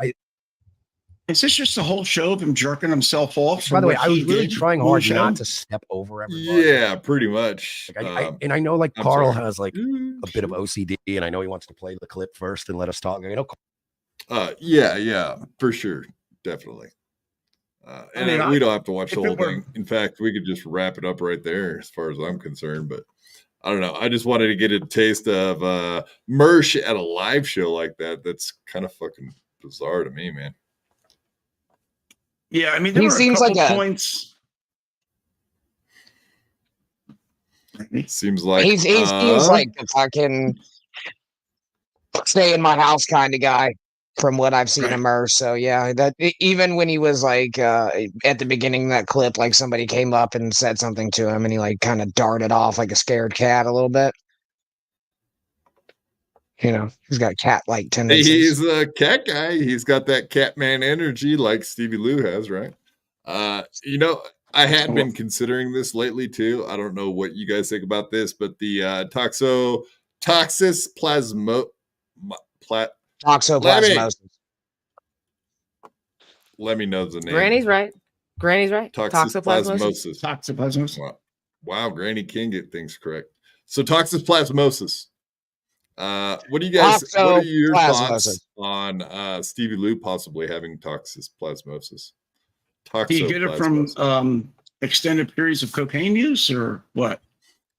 is this just the whole show of him jerking himself off? By the way, I was really trying hard not to step over everybody. Yeah, pretty much. And I know like I'm Carl sorry. has like a bit of OCD, and I know he wants to play the clip first and let us talk. Yeah, for sure. Definitely. And we don't have to watch the whole thing. In fact, we could just wrap it up right there as far as I'm concerned. But I don't know. I just wanted to get a taste of Mersh at a live show like that. That's kind of fucking bizarre to me, man. Yeah, I mean, there were a couple points. Seems like he's like the fucking stay in my house kind of guy from what I've seen him. So yeah, that even when he was like at the beginning of that clip, like somebody came up and said something to him and he like kind of darted off like a scared cat a little bit. He's got cat-like tendencies. He's a cat guy. He's got that Catman energy like Stevie Lou has, right? I had been considering this lately too. I don't know what you guys think about this, but the toxoplasmosis. Let me know the name. Granny's right. Toxoplasmosis. Toxoplasmosis. Wow, Granny can get things correct. So toxoplasmosis. What are your thoughts on Stevie Lou possibly having toxoplasmosis? Do you get it from extended periods of cocaine use or what?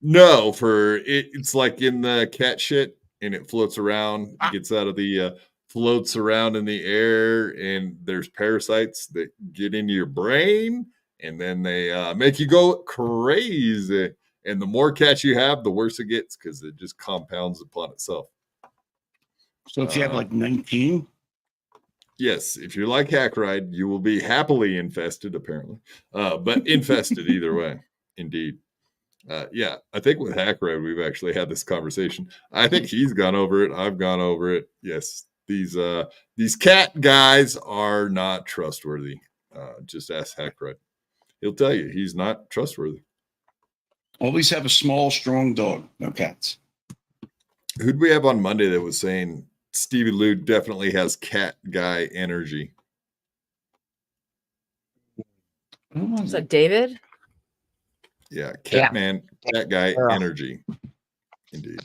No, it's like in the cat shit and it floats around, gets out of the floats around in the air, and there's parasites that get into your brain and then they make you go crazy. And the more cats you have, the worse it gets because it just compounds upon itself. So if you have like 19? Yes, if you're like Hackride, you will be happily infested, apparently. But infested either way, indeed. Yeah, I think with Hackride, we've actually had this conversation. I think he's gone over it. I've gone over it. Yes, these cat guys are not trustworthy. Just ask Hackride. he'll tell you he's not trustworthy. Always have a small, strong dog. No cats. Who'd we have on Monday that was saying Stevie Lou definitely has cat guy energy? Is that David? Yeah, cat guy energy. Indeed.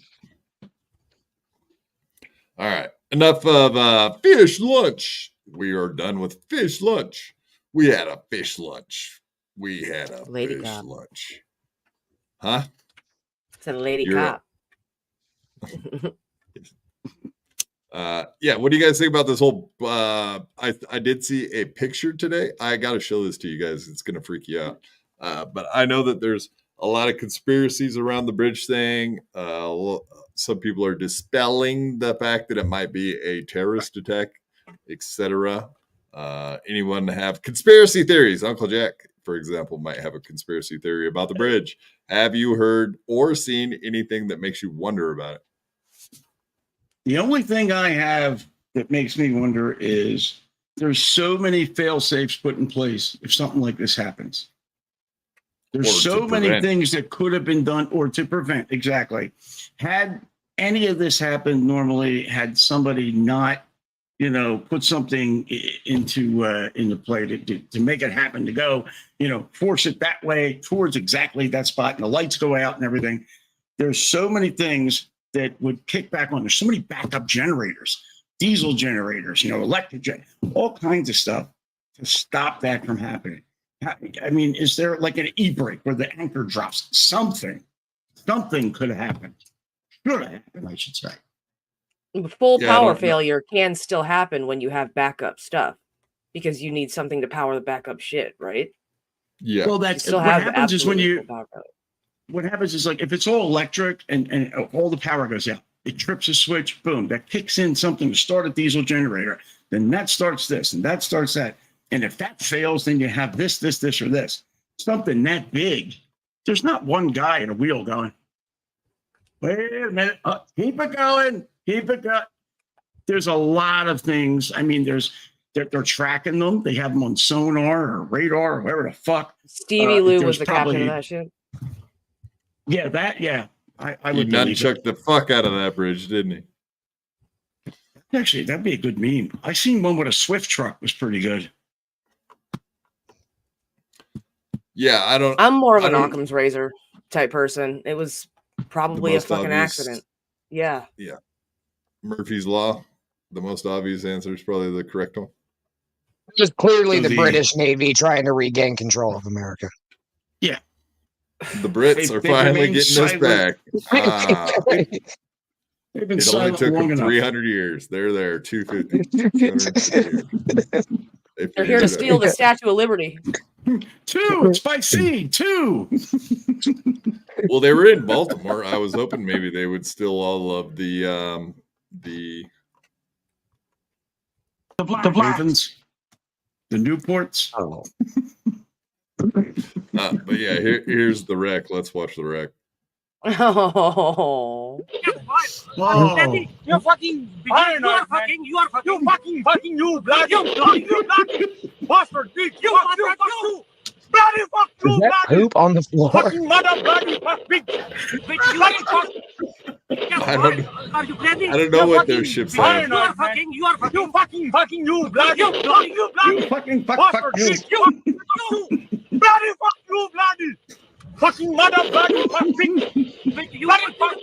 All right. Enough of fish lunch. We are done with fish lunch. We had a fish lunch. We had a Lady fish cop. lunch. Huh? It's a lady You're cop. Yeah, what do you guys think about this whole I did see a picture today. I gotta show this to you guys. It's gonna freak you out. But I know that there's a lot of conspiracies around the bridge thing. Some people are dispelling the fact that it might be a terrorist attack, etc. Anyone have conspiracy theories? Uncle Jack, for example, might have a conspiracy theory about the bridge. Have you heard or seen anything that makes you wonder about it? The only thing I have that makes me wonder is there's so many fail safes put in place if something like this happens. There's so many things that could have been done or to prevent. Exactly. Had any of this happened normally, had somebody not, put something into play to make it happen, to go, force it that way towards exactly that spot, and the lights go out and everything. There's so many things that would kick back on. There's so many backup generators, diesel generators, electric, all kinds of stuff to stop that from happening. I mean, is there like an e-brake where the anchor drops? Something could have happened. Should have happened, I should say. Full power failure can still happen when you have backup stuff, because you need something to power the backup shit, right? Yeah. Well, that's what happens is what happens is, like, if it's all electric and all the power goes out, it trips a switch, boom, that kicks in something to start a diesel generator. Then that starts this and that starts that. And if that fails, then you have this, or this. Something that big. There's not one guy at a wheel going, wait a minute, keep it going. There's a lot of things. I mean, they're tracking them. They have them on sonar or radar or whatever the fuck. Stevie Lou was the captain of that shit. Yeah, I He would nunchucked the fuck out of that bridge, didn't he? Actually, that'd be a good meme. I seen one with a Swift truck was pretty good. Yeah, I'm more of an Occam's razor type person. It was probably a fucking accident. Yeah. Yeah. Murphy's Law, the most obvious answer is probably the correct one. Just clearly the British Navy trying to regain control of America. Yeah. The Brits are finally getting us back. They've been it only silent took long them enough. 300 years. They're there, 250. They're here to steal the Statue of Liberty. 2, it's by sea, 2. Well, they were in Baltimore. I was hoping maybe they would steal all of the Ravens, the Newports. Oh. But yeah, here's the wreck. Let's watch the wreck. Oh. You're fucking you bloody bastard, you bloody fuck you, Is that poop on the floor? fucking mother bloody big bloody fuck. I don't know what their ships have. You fucking you bloody You fucking bastard, you bloody fuck you bloody fucking mother bloody big bloody fuck.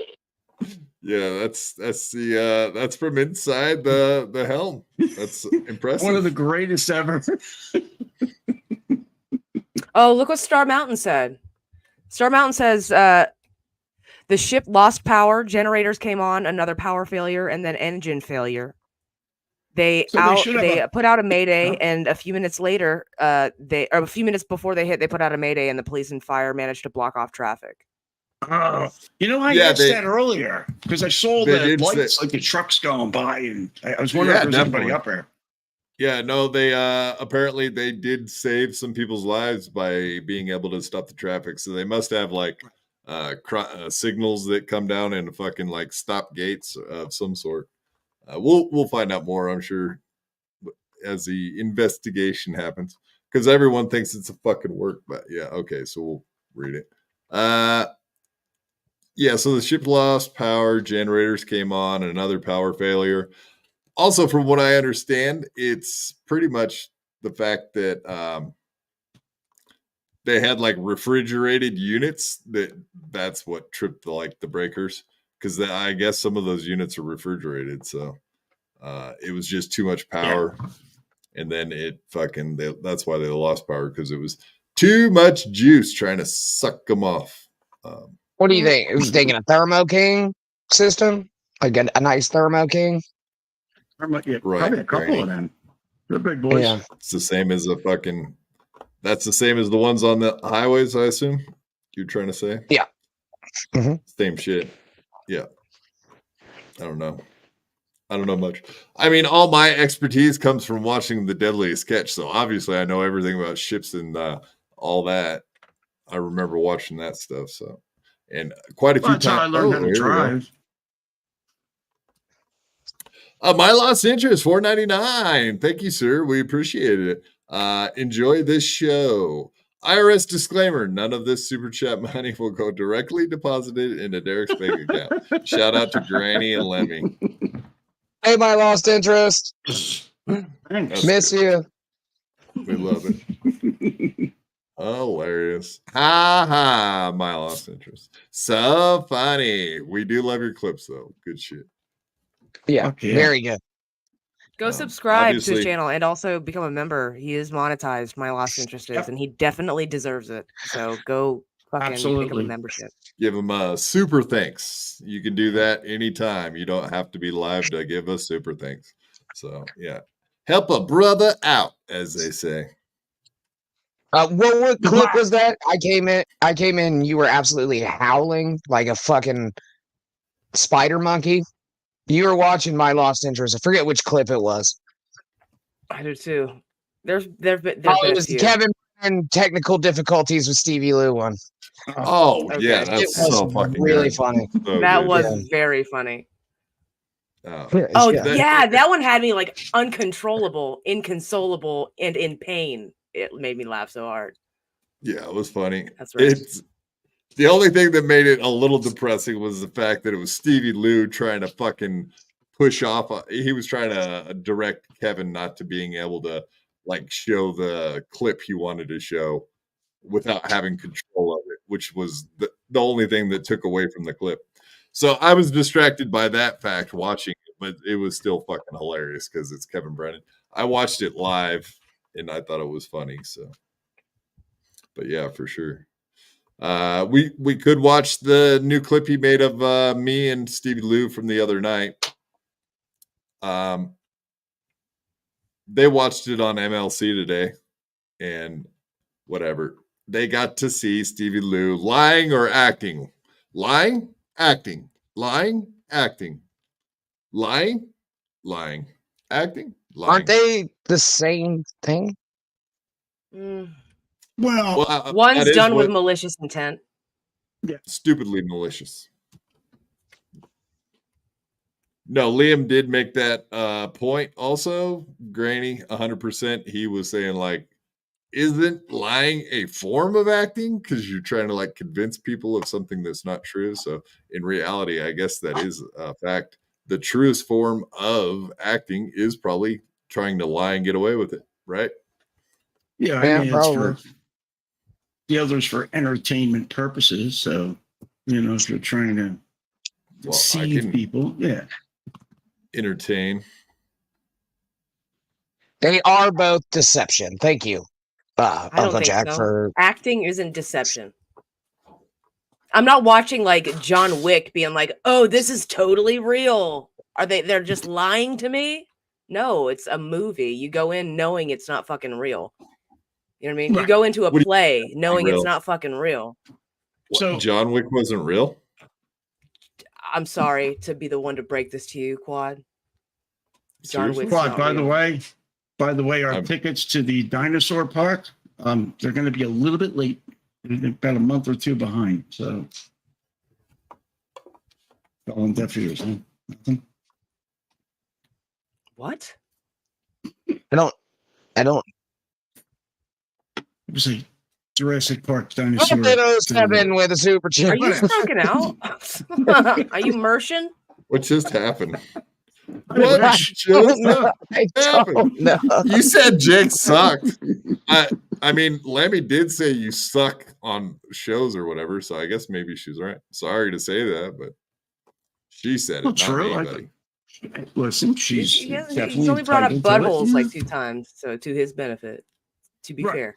Yeah, that's from inside the helm. That's impressive. One of the greatest ever. Oh, look what Star Mountain said. Star Mountain says the ship lost power, generators came on, another power failure, and then engine failure. They put out a mayday, and a few minutes later, a few minutes before they hit, they put out a mayday, and the police and fire managed to block off traffic. I asked that earlier because I saw the lights, like the trucks going by, and I was wondering if there's anybody up there. Yeah, no, they apparently they did save some people's lives by being able to stop the traffic. So they must have like signals that come down and fucking like stop gates of some sort. We'll find out more, I'm sure, as the investigation happens. because everyone thinks it's a fucking work. But yeah, okay, so we'll read it. Yeah, so the ship lost power, generators came on, another power failure. Also, from what I understand, it's pretty much the fact that they had like refrigerated units that's what tripped the breakers, because I guess some of those units are refrigerated, so it was just too much power, and then that's why they lost power, because it was too much juice trying to suck them off. What do you think? Are you thinking a Thermo King system? Like a nice Thermo King? Yeah, Right, probably a couple Granny. of them. They're big boys. Yeah. It's the same as that's the same as the ones on the highways, I assume you're trying to say? Yeah. Same shit. Yeah. I don't know much. I mean, all my expertise comes from watching The Deadliest Catch, so obviously I know everything about ships and all that. I remember watching that stuff, so, and quite a few That's how I times. learned how to here we go. drive. My lost interest, $4.99. Thank you, sir. We appreciate it. Enjoy this show. IRS disclaimer: none of this super chat money will go directly deposited into Derek's bank account. Shout out to Granny and Lemmy. Hey, my lost interest. Thanks. Miss you. We love it. Hilarious. Ha ha, my lost interest. So funny. We do love your clips, though. Good shit. Yeah, very good. Go subscribe to obviously- his channel and also become a member. He is monetized. My lost interest is, and he definitely deserves it. So go fucking pick up a Absolutely. membership. Give him a super thanks. You can do that anytime. You don't have to be live to give us super thanks. So yeah, help a brother out, as they say. What clip was that? I came in, you were absolutely howling like a fucking spider monkey. You were watching My Lost Interest. I forget which clip it was. I do too. There's been It a was few. Kevin and technical difficulties with Stevie Lou one. Oh Okay. yeah, It that's was so fucking really good. funny. So That good. was very funny. Oh, Yeah, that one had me like uncontrollable, inconsolable, and in pain. It made me laugh so hard. yeah, it was funny. That's right. It's the only thing that made it a little depressing was the fact that it was Stevie Lou trying to fucking push off. He was trying to direct Kevin not to being able to like show the clip he wanted to show without having control of it, which was the only thing that took away from the clip. So I was distracted by that fact watching it, but it was still fucking hilarious because it's Kevin Brennan. I watched it live and I thought it was funny. So, but yeah, for sure. We could watch the new clip he made of me and Stevie Lou from the other night. They watched it on MLC today, and whatever. They got to see Stevie Lou lying or acting. Lying, acting, lying, acting, lying, lying, acting, lying. Aren't they the same thing? Well, that One's is done with what- malicious intent. stupidly malicious. No, Liam did make that point also. Granny, 100%. He was saying, like, isn't lying a form of acting? Because you're trying to, like, convince people of something that's not true. So, in reality, I guess that is a fact. The truest form of acting is probably trying to lie and get away with it, right? yeah, I mean, it's for the others for entertainment purposes. So, if you're trying to Well, I deceive can people, yeah. entertain. They are both deception. Thank you, I don't Uncle think Jack, so. for Acting isn't deception. I'm not watching like John Wick being like, "Oh, this is totally real." They're just lying to me? No, it's a movie. You go in knowing it's not fucking real. You know what I mean? You go into a What do you play mean knowing real? it's not fucking real. So John Wick wasn't real? I'm sorry to be the one to break this to you, Quad. John Wick's Quad, not by real. the way, our tickets to the dinosaur park, they're going to be a little bit late, about a month or two behind. So, all in deaf ears, huh? Nothing? What? I don't It was a Jurassic Park dinosaur. Seven with a super chat. Are you fucking out? Are you Mershon? What just happened? What What just happened? No. You said Jake sucked. I mean, Lemmy did say you suck on shows or whatever, so I guess maybe she's right. Sorry to say that, but she said it. Well, Not true. me, buddy. Listen, she's He's only brought up buttholes like 2 times, so to his benefit. To be fair,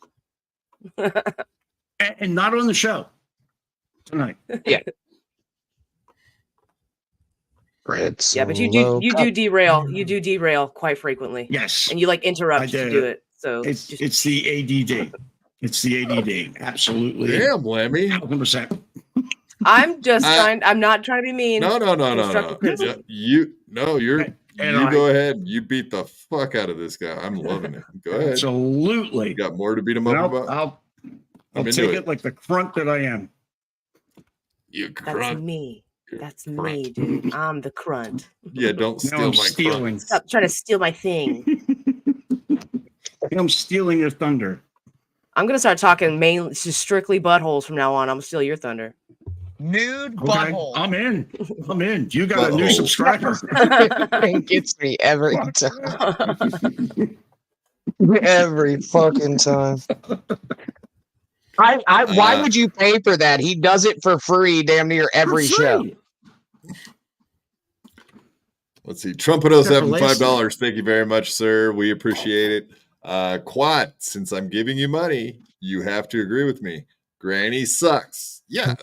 and not on the show tonight. Yeah. Yeah, but you do derail. You do derail quite frequently. Yes, and you like interrupt to do it. So it's the ADD. It's the ADD. Absolutely. Damn, Lemmy. 100%. I'm just trying. I'm not trying to be mean. No. You go ahead. You beat the fuck out of this guy. I'm loving it. Go ahead. Absolutely. You got more to beat him up about? I'll take it like the crunt that I am. You That's crunt. me. That's me, dude. I'm the crunt. Yeah, don't steal my stealing. Stop trying to steal my thing. I'm stealing your thunder. I'm gonna start talking mainly just strictly buttholes from now on. I'm gonna steal your thunder. Nude Okay, butthole. I'm in. You got a new subscriber. It gets me every time. Every fucking time. Why would you pay for that? He does it for free damn near every show. Let's see. Trumpetos having $5. Thank you very much, sir. We appreciate it. Quad, since I'm giving you money, you have to agree with me. Granny sucks. Yeah,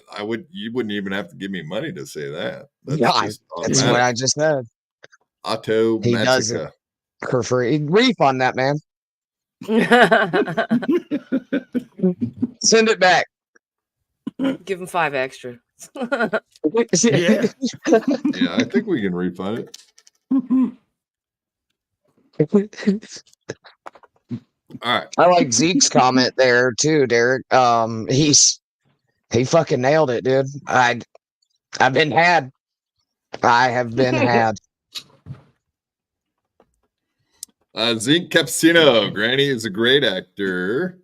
you wouldn't even have to give me money to say that. That's what I just said. He does it for free. Refund that, man. Send it back. Give him 5 extra. Yeah, I think we can refund it. All right. I like Zeke's comment there too, Derek. He fucking nailed it, dude. I've been had. I have been had. Zeke Capsino. Granny is a great actor.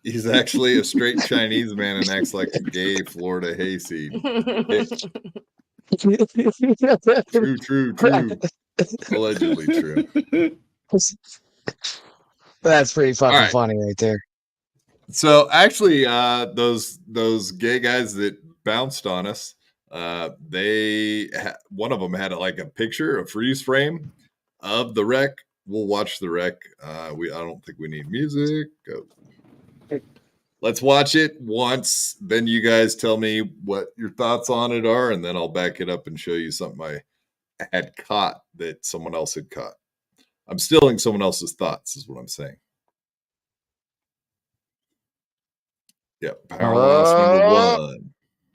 He's actually a straight Chinese man and acts like a gay Florida hayseed. True. Allegedly true. That's pretty fucking funny right there. So actually, those gay guys that bounced on us, one of them had like a picture, a freeze frame of the wreck. We'll watch the wreck. I don't think we need music. Go. Let's watch it once. Then you guys tell me what your thoughts on it are, and then I'll back it up and show you something I had caught that someone else had caught. I'm stealing someone else's thoughts, is what I'm saying. Yep. Power loss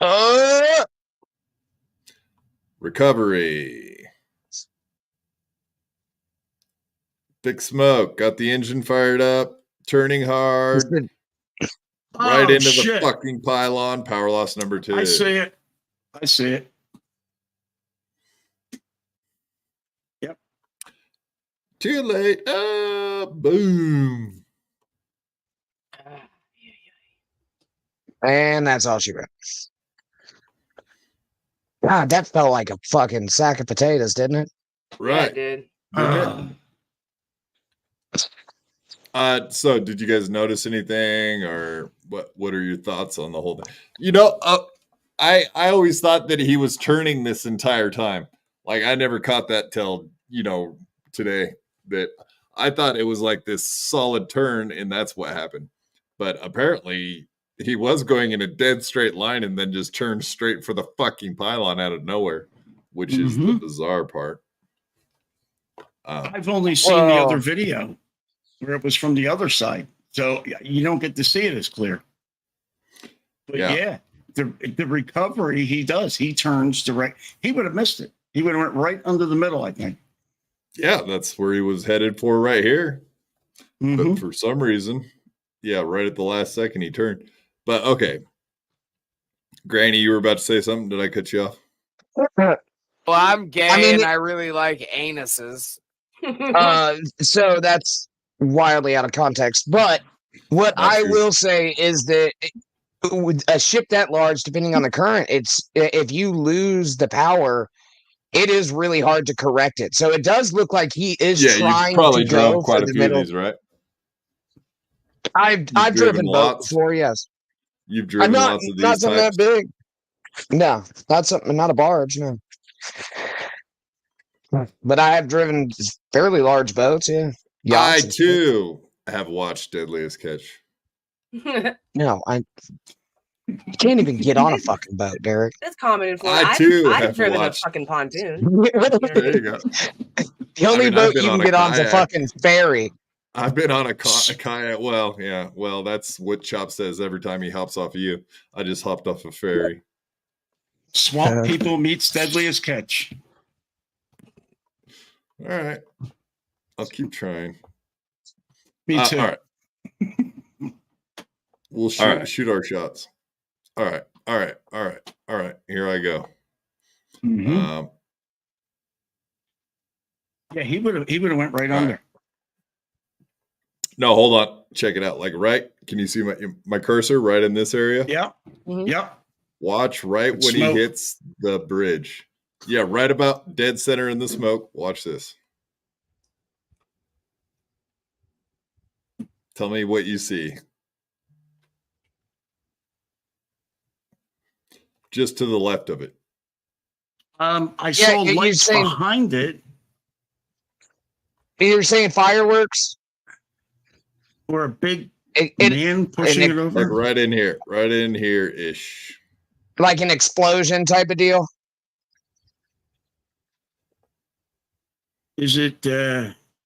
number 1. Recovery. Big smoke. Got the engine fired up. Turning hard. Right into the fucking pylon. Power loss number 2. I see it. Yep. Too late. Boom. And that's all she wrote. God, that felt like a fucking sack of potatoes, didn't it? Right. Yeah, it did. So did you guys notice anything, or what are your thoughts on the whole thing? You know, I always thought that he was turning this entire time. Like, I never caught that till, today, that I thought it was like this solid turn and that's what happened. But apparently he was going in a dead straight line and then just turned straight for the fucking pylon out of nowhere, which is the bizarre part. I've only seen the other video where it was from the other side, so you don't get to see it as clear. But yeah, the recovery he does, he turns direct. He would have missed it. He would have went right under the middle, I think. Yeah, that's where he was headed for right here. But for some reason, right at the last second he turned. But okay. Granny, you were about to say something. Did I cut you off? Well, I'm gay and I really like anuses. So that's wildly out of context, but What Not I true. will say is that with a ship that large, depending on the current, if you lose the power, it is really hard to correct it. So it does look like he is Yeah, you've trying probably to drove go quite for a the few of middle. these, right? I've driven driven boat lots? before, yes. You've I'm driven not lots of not these something types. that big. No, not a barge, no. But I have driven fairly large boats, yeah. I Yachts and shit. too have watched Deadliest Catch. No, you can't even get on a fucking boat, Derek. That's common in Florida. I too I've have driven watched. a fucking pontoon. You know what I There you mean? go. The only I've boat been you on can a get on is a kayak. fucking ferry. I've been on a kayak. Well, yeah. Well, that's what Chop says every time he hops off of you. I just hopped off a ferry. Swamp people meets Deadliest Catch. All right. I'll keep trying. Me too. All right. We'll shoot our shots. All right. Here I go. Mm-hmm. Yeah, he would have went right under. No, hold on. Check it out. Like can you see my cursor right in this area? Yeah. Mm-hmm. Yep. Watch right when he hits the bridge. Yeah, right about dead center in the smoke. Watch this. Tell me what you see. Just to the left of it. I saw lights behind it. You're saying fireworks? Or a big man pushing it over? Like right in here-ish. Like an explosion type of deal? Is it,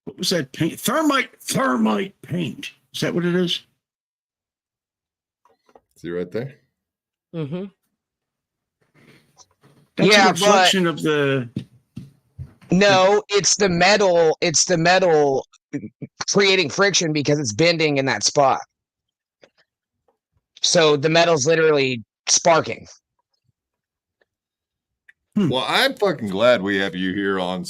what was that paint? Thermite paint. Is that what it is? See right there? Mm-hmm. That's a reflection of the... No, it's the metal. It's the metal creating friction because it's bending in that spot. So the metal's literally sparking. Well, I'm fucking glad we have you here on.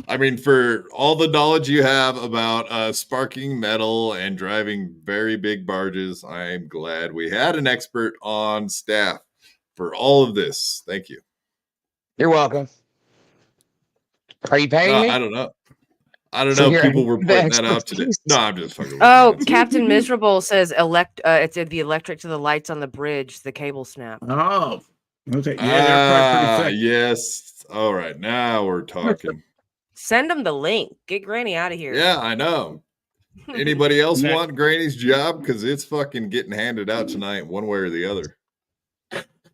I mean, for all the knowledge you have about sparking metal and driving very big barges, I'm glad we had an expert on staff for all of this. Thank you. You're welcome. Are you paying me? I don't know. People were pointing that out today. No, I'm just fucking. Oh, Captain Miserable says it's the electric to the lights on the bridge, the cable snap. Oh, okay. Yeah, they're quite pretty thick. Yes. All right. Now we're talking. Send them the link. Get Granny out of here. Yeah, I know. Anybody else want Granny's job? Because it's fucking getting handed out tonight, one way or the other.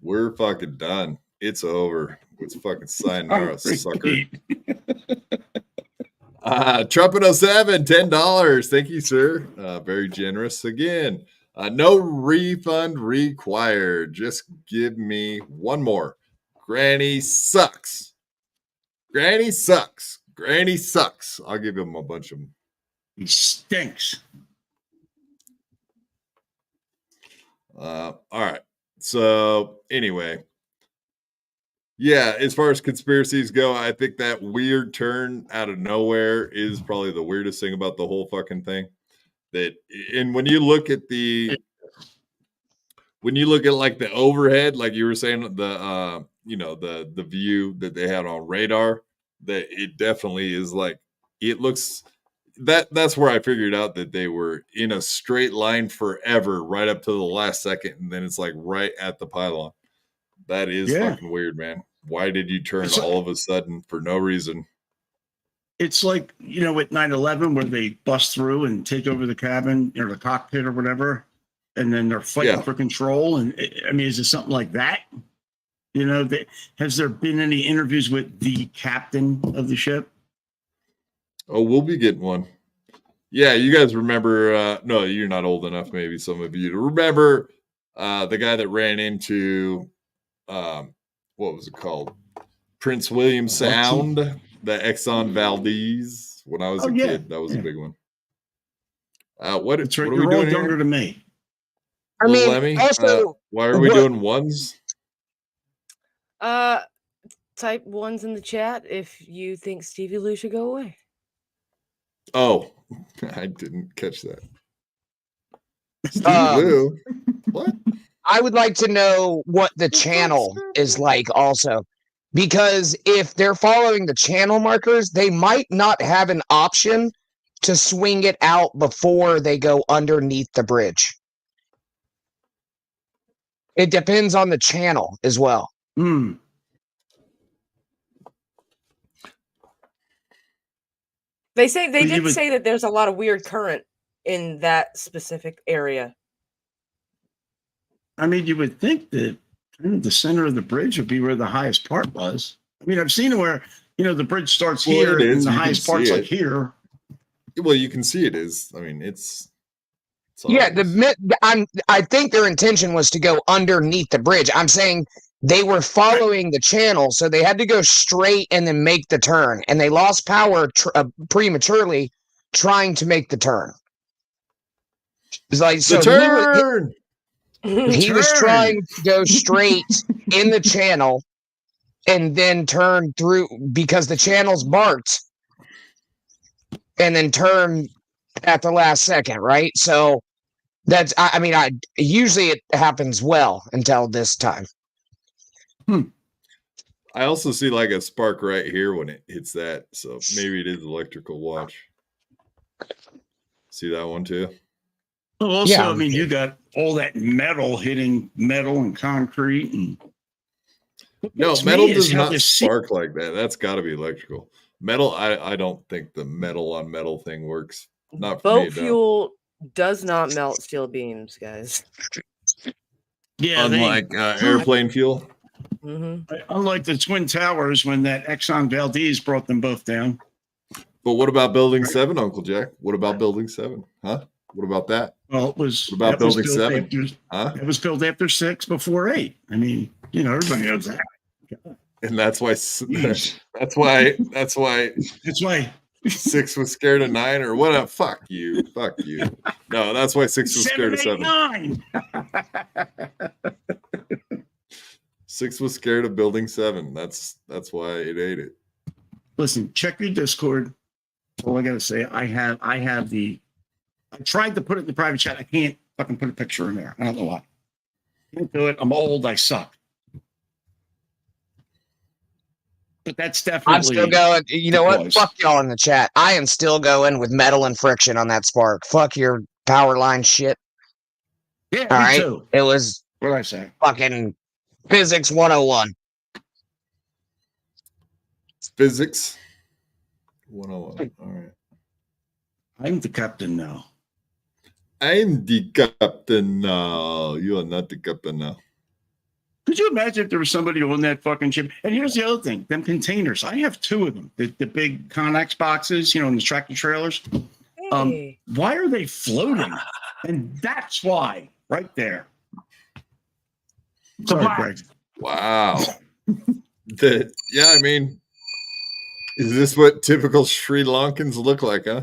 We're fucking done. It's over. It's fucking sayonara, sucker. Trumpet 07, $10. Thank you, sir. Very generous again. No refund required. Just give me one more. Granny sucks. Granny sucks. Granny sucks. I'll give him a bunch of them. He stinks. All right. So anyway, yeah, as far as conspiracies go, I think that weird turn out of nowhere is probably the weirdest thing about the whole fucking thing. And when you look at like the overhead, like you were saying, the the view that they had on radar, that it definitely is like, it looks that's where I figured out that they were in a straight line forever, right up to the last second, and then it's like right at the pylon. That is fucking weird, man. Why did you turn all of a sudden for no reason? It's like, at 9/11 where they bust through and take over the cabin or the cockpit or whatever, and then they're fighting for control. And I mean, is it something like that? Has there been any interviews with the captain of the ship? Oh, we'll be getting one. Yeah, you guys remember? No, you're not old enough, maybe some of you, to remember the guy that ran into what was it called? Prince William Sound, the Exxon Valdez. When I was a kid, that was a big one. What are we doing younger here? Than me. I mean, Lemmy, also, why are we doing ones? Type ones in the chat if you think Stevie Lou should go away. Oh, I didn't catch that. Steve Blue. What? I would like to know what the channel is like also. Because if they're following the channel markers, they might not have an option to swing it out before they go underneath the bridge. It depends on the channel as well. Hmm. They say they Well, you did would- say that there's a lot of weird current in that specific area. I mean, you would think that kind of the center of the bridge would be where the highest part was. I mean, I've seen it where, the bridge starts Well, here it is. and the You can highest see part's it. like here. Well, you can see it is. I mean, it's Yeah, I think their intention was to go underneath the bridge. I'm saying they were following the channel, so they had to go straight and then make the turn, and they lost power prematurely trying to make the turn. It's like so turn. He was trying to go straight in the channel and then turn through because the channel's marked, and then turn at the last second, right? So that's I usually it happens well until this time. I also see like a spark right here when it hits that. So maybe it is electrical. Watch. See that one too? Well, also, Yeah. I mean, you got all that metal hitting metal and concrete. And No, What's metal me is does how not this spark like that. That's got to be electrical. Metal, I don't think the metal on metal thing works. Not for me. Boat it don't. fuel does not melt steel beams, guys. yeah, Unlike airplane fuel. Unlike the Twin Towers, when that Exxon Valdez brought them both down. But what about Building 7, Uncle Jack? What about Building 7? Huh? What about that? Well, it was. What about that was Building built 7? after- Huh? It was built after 6, before 8. I mean, everybody knows that. And that's why that's why 6 was scared of 9 or what? Fuck you. No, that's why 6 was scared of 7. 9. 6 was scared of Building 7. That's why it ate it. Listen, check your Discord. All I gotta say, I tried to put it in the private chat. I can't fucking put a picture in there. I don't know why. Can't do it. I'm old. I suck. But that's definitely. I'm still going. You know what? Fuck y'all in the chat. I am still going with metal and friction on that spark. Fuck your power line shit. Yeah, all me right. too. It was. What did I say? Fucking physics 101. Physics 101. All right. I'm the captain now. I'm the captain now. You are not the captain now. Could you imagine if there was somebody on that fucking ship? And here's the other thing: them containers. I have 2 of them. The big Connex boxes, in the tractor trailers. Why are they floating? And that's why, right there. Sorry, Greg. Wow. I mean, is this what typical Sri Lankans look like, huh?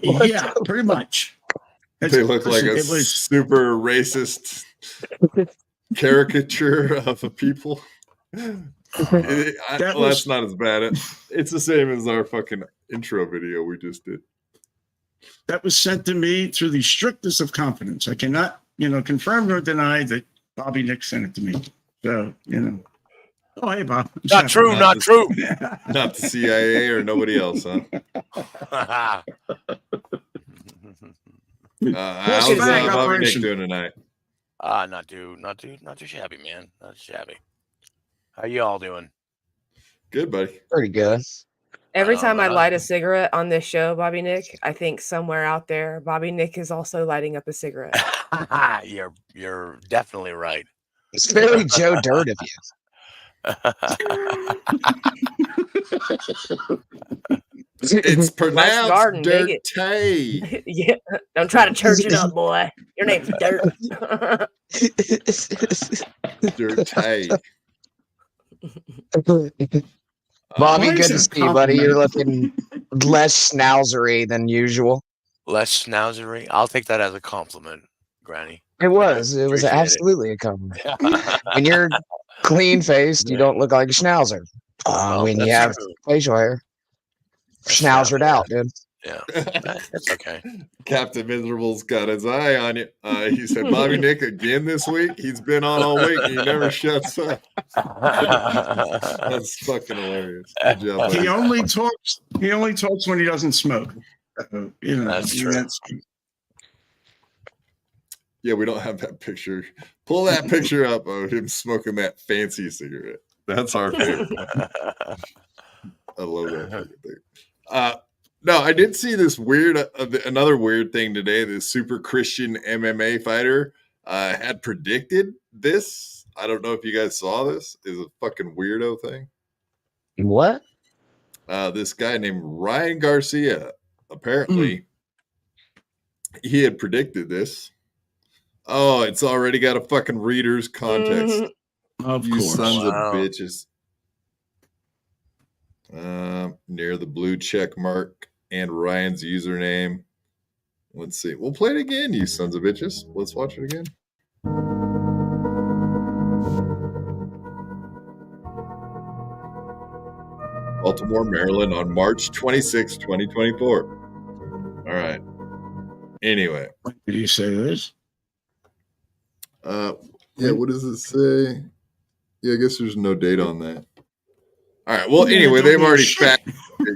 Yeah, pretty much. They look like a super racist caricature of a people. That's not as bad. It's the same as our fucking intro video we just did. That was sent to me through the strictest of confidence. I cannot, confirm or deny that Bobby Nick sent it to me. So, Oh, hey, Bob. Not true. Not true. Not the CIA or nobody else, huh? How's Bobby Nick doing tonight? Not too shabby, man. Not shabby. How you all doing? Good, buddy. Pretty good. Every time I light a cigarette on this show, Bobby Nick, I think somewhere out there, Bobby Nick is also lighting up a cigarette. You're definitely right. It's very Joe Dirt of you. It's pronounced garden, dig it. Dirty. Yeah, don't try to church it up, boy. Your name's Dirt. Dirty. Bobby, good to see you, buddy. You're looking less schnauzery than usual. Less schnauzery. I'll take that as a compliment, Granny. It was absolutely a compliment. When you're clean faced, you don't look like a schnauzer. When you have facial hair, schnauzered out, dude. Yeah, that's okay. Captain Miserable's got his eye on you. He said, Bobby Nick again this week. He's been on all week. He never shuts up. That's fucking hilarious. Good job, buddy. He only talks when he doesn't smoke. That's true. Yeah, we don't have that picture. Pull that picture up of him smoking that fancy cigarette. That's our favorite. I love that fucking thing. No, I did see this another weird thing today. This super Christian MMA fighter had predicted this. I don't know if you guys saw this. It's a fucking weirdo thing. What? This guy named Ryan Garcia, apparently, he had predicted this. Oh, it's already got a fucking reader's context. Of you course. sons Wow. of bitches. Near the blue check mark and Ryan's username. Let's see. We'll play it again, you sons of bitches. Let's watch it again. Baltimore, Maryland on March 26, 2024. All right. Anyway. Did you say this? Yeah, what does it say? Yeah, I guess there's no date on that. All right. Well, anyway, they've already fact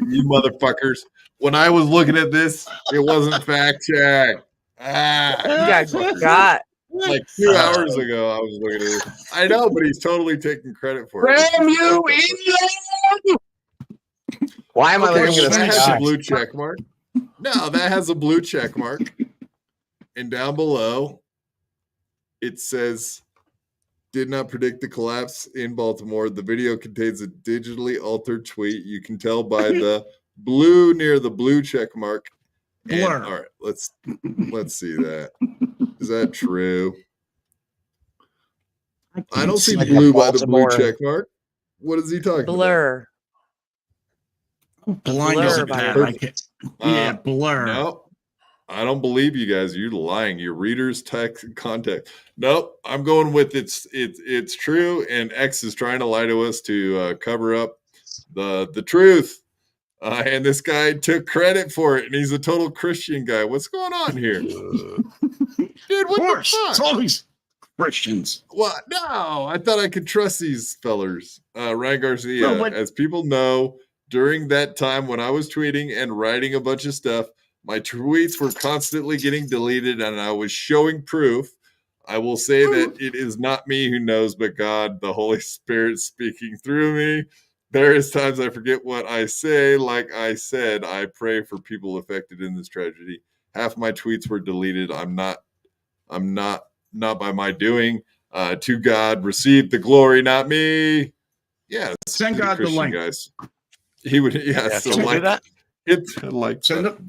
you motherfuckers. When I was looking at this, it wasn't fact checked. God. Like 2 hours ago, I was looking at it. I know, but he's totally taking credit for it. Damn you, England! Why am I Okay, looking at that this? has a blue check mark. No, that has a blue check mark. And down below, it says, did not predict the collapse in Baltimore. The video contains a digitally altered tweet. You can tell by the blue near the blue check mark. And, Blur. all right, let's see that. Is that true? I don't see Like blue by the blue Baltimore. check mark. What is he talking Blur. Blind Blur, as a by bat. the I can't- Yeah, blur. No, I don't believe you guys. You're lying. Your readers text contact. Nope, I'm going with it's true, and X is trying to lie to us to cover up the truth. And this guy took credit for it, and he's a total Christian guy. What's going on here, dude? Of What course. the It's fuck? always Christians. What? No, I thought I could trust these fellers. Ryan Garcia, No, but- as people know, during that time when I was tweeting and writing a bunch of stuff, my tweets were constantly getting deleted, and I was showing proof. I will say that it is not me who knows, but God, the Holy Spirit speaking through me. There is times I forget what I say. Like I said, I pray for people affected in this tragedy. Half my tweets were deleted. I'm not by my doing. To God, receive the glory, not me. Yeah, Send to God the Christian link. guys. He would, Yeah, so can we do like that? it, like Send that. him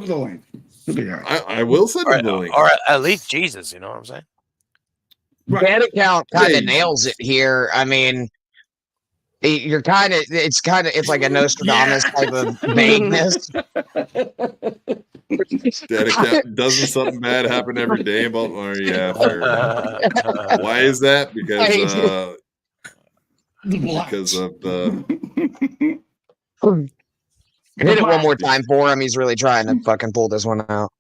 the link. He'll be all right. I will send him the link. Or at least Jesus, you know what I'm saying? That account kind Yeah. of nails it here. I mean, you're it's like a Nostradamus type of vagueness. That account, doesn't something bad happen every day in Baltimore? Yeah, fair enough. Why is that? Because of the Hit it one more time for him. He's really trying to fucking pull this one out.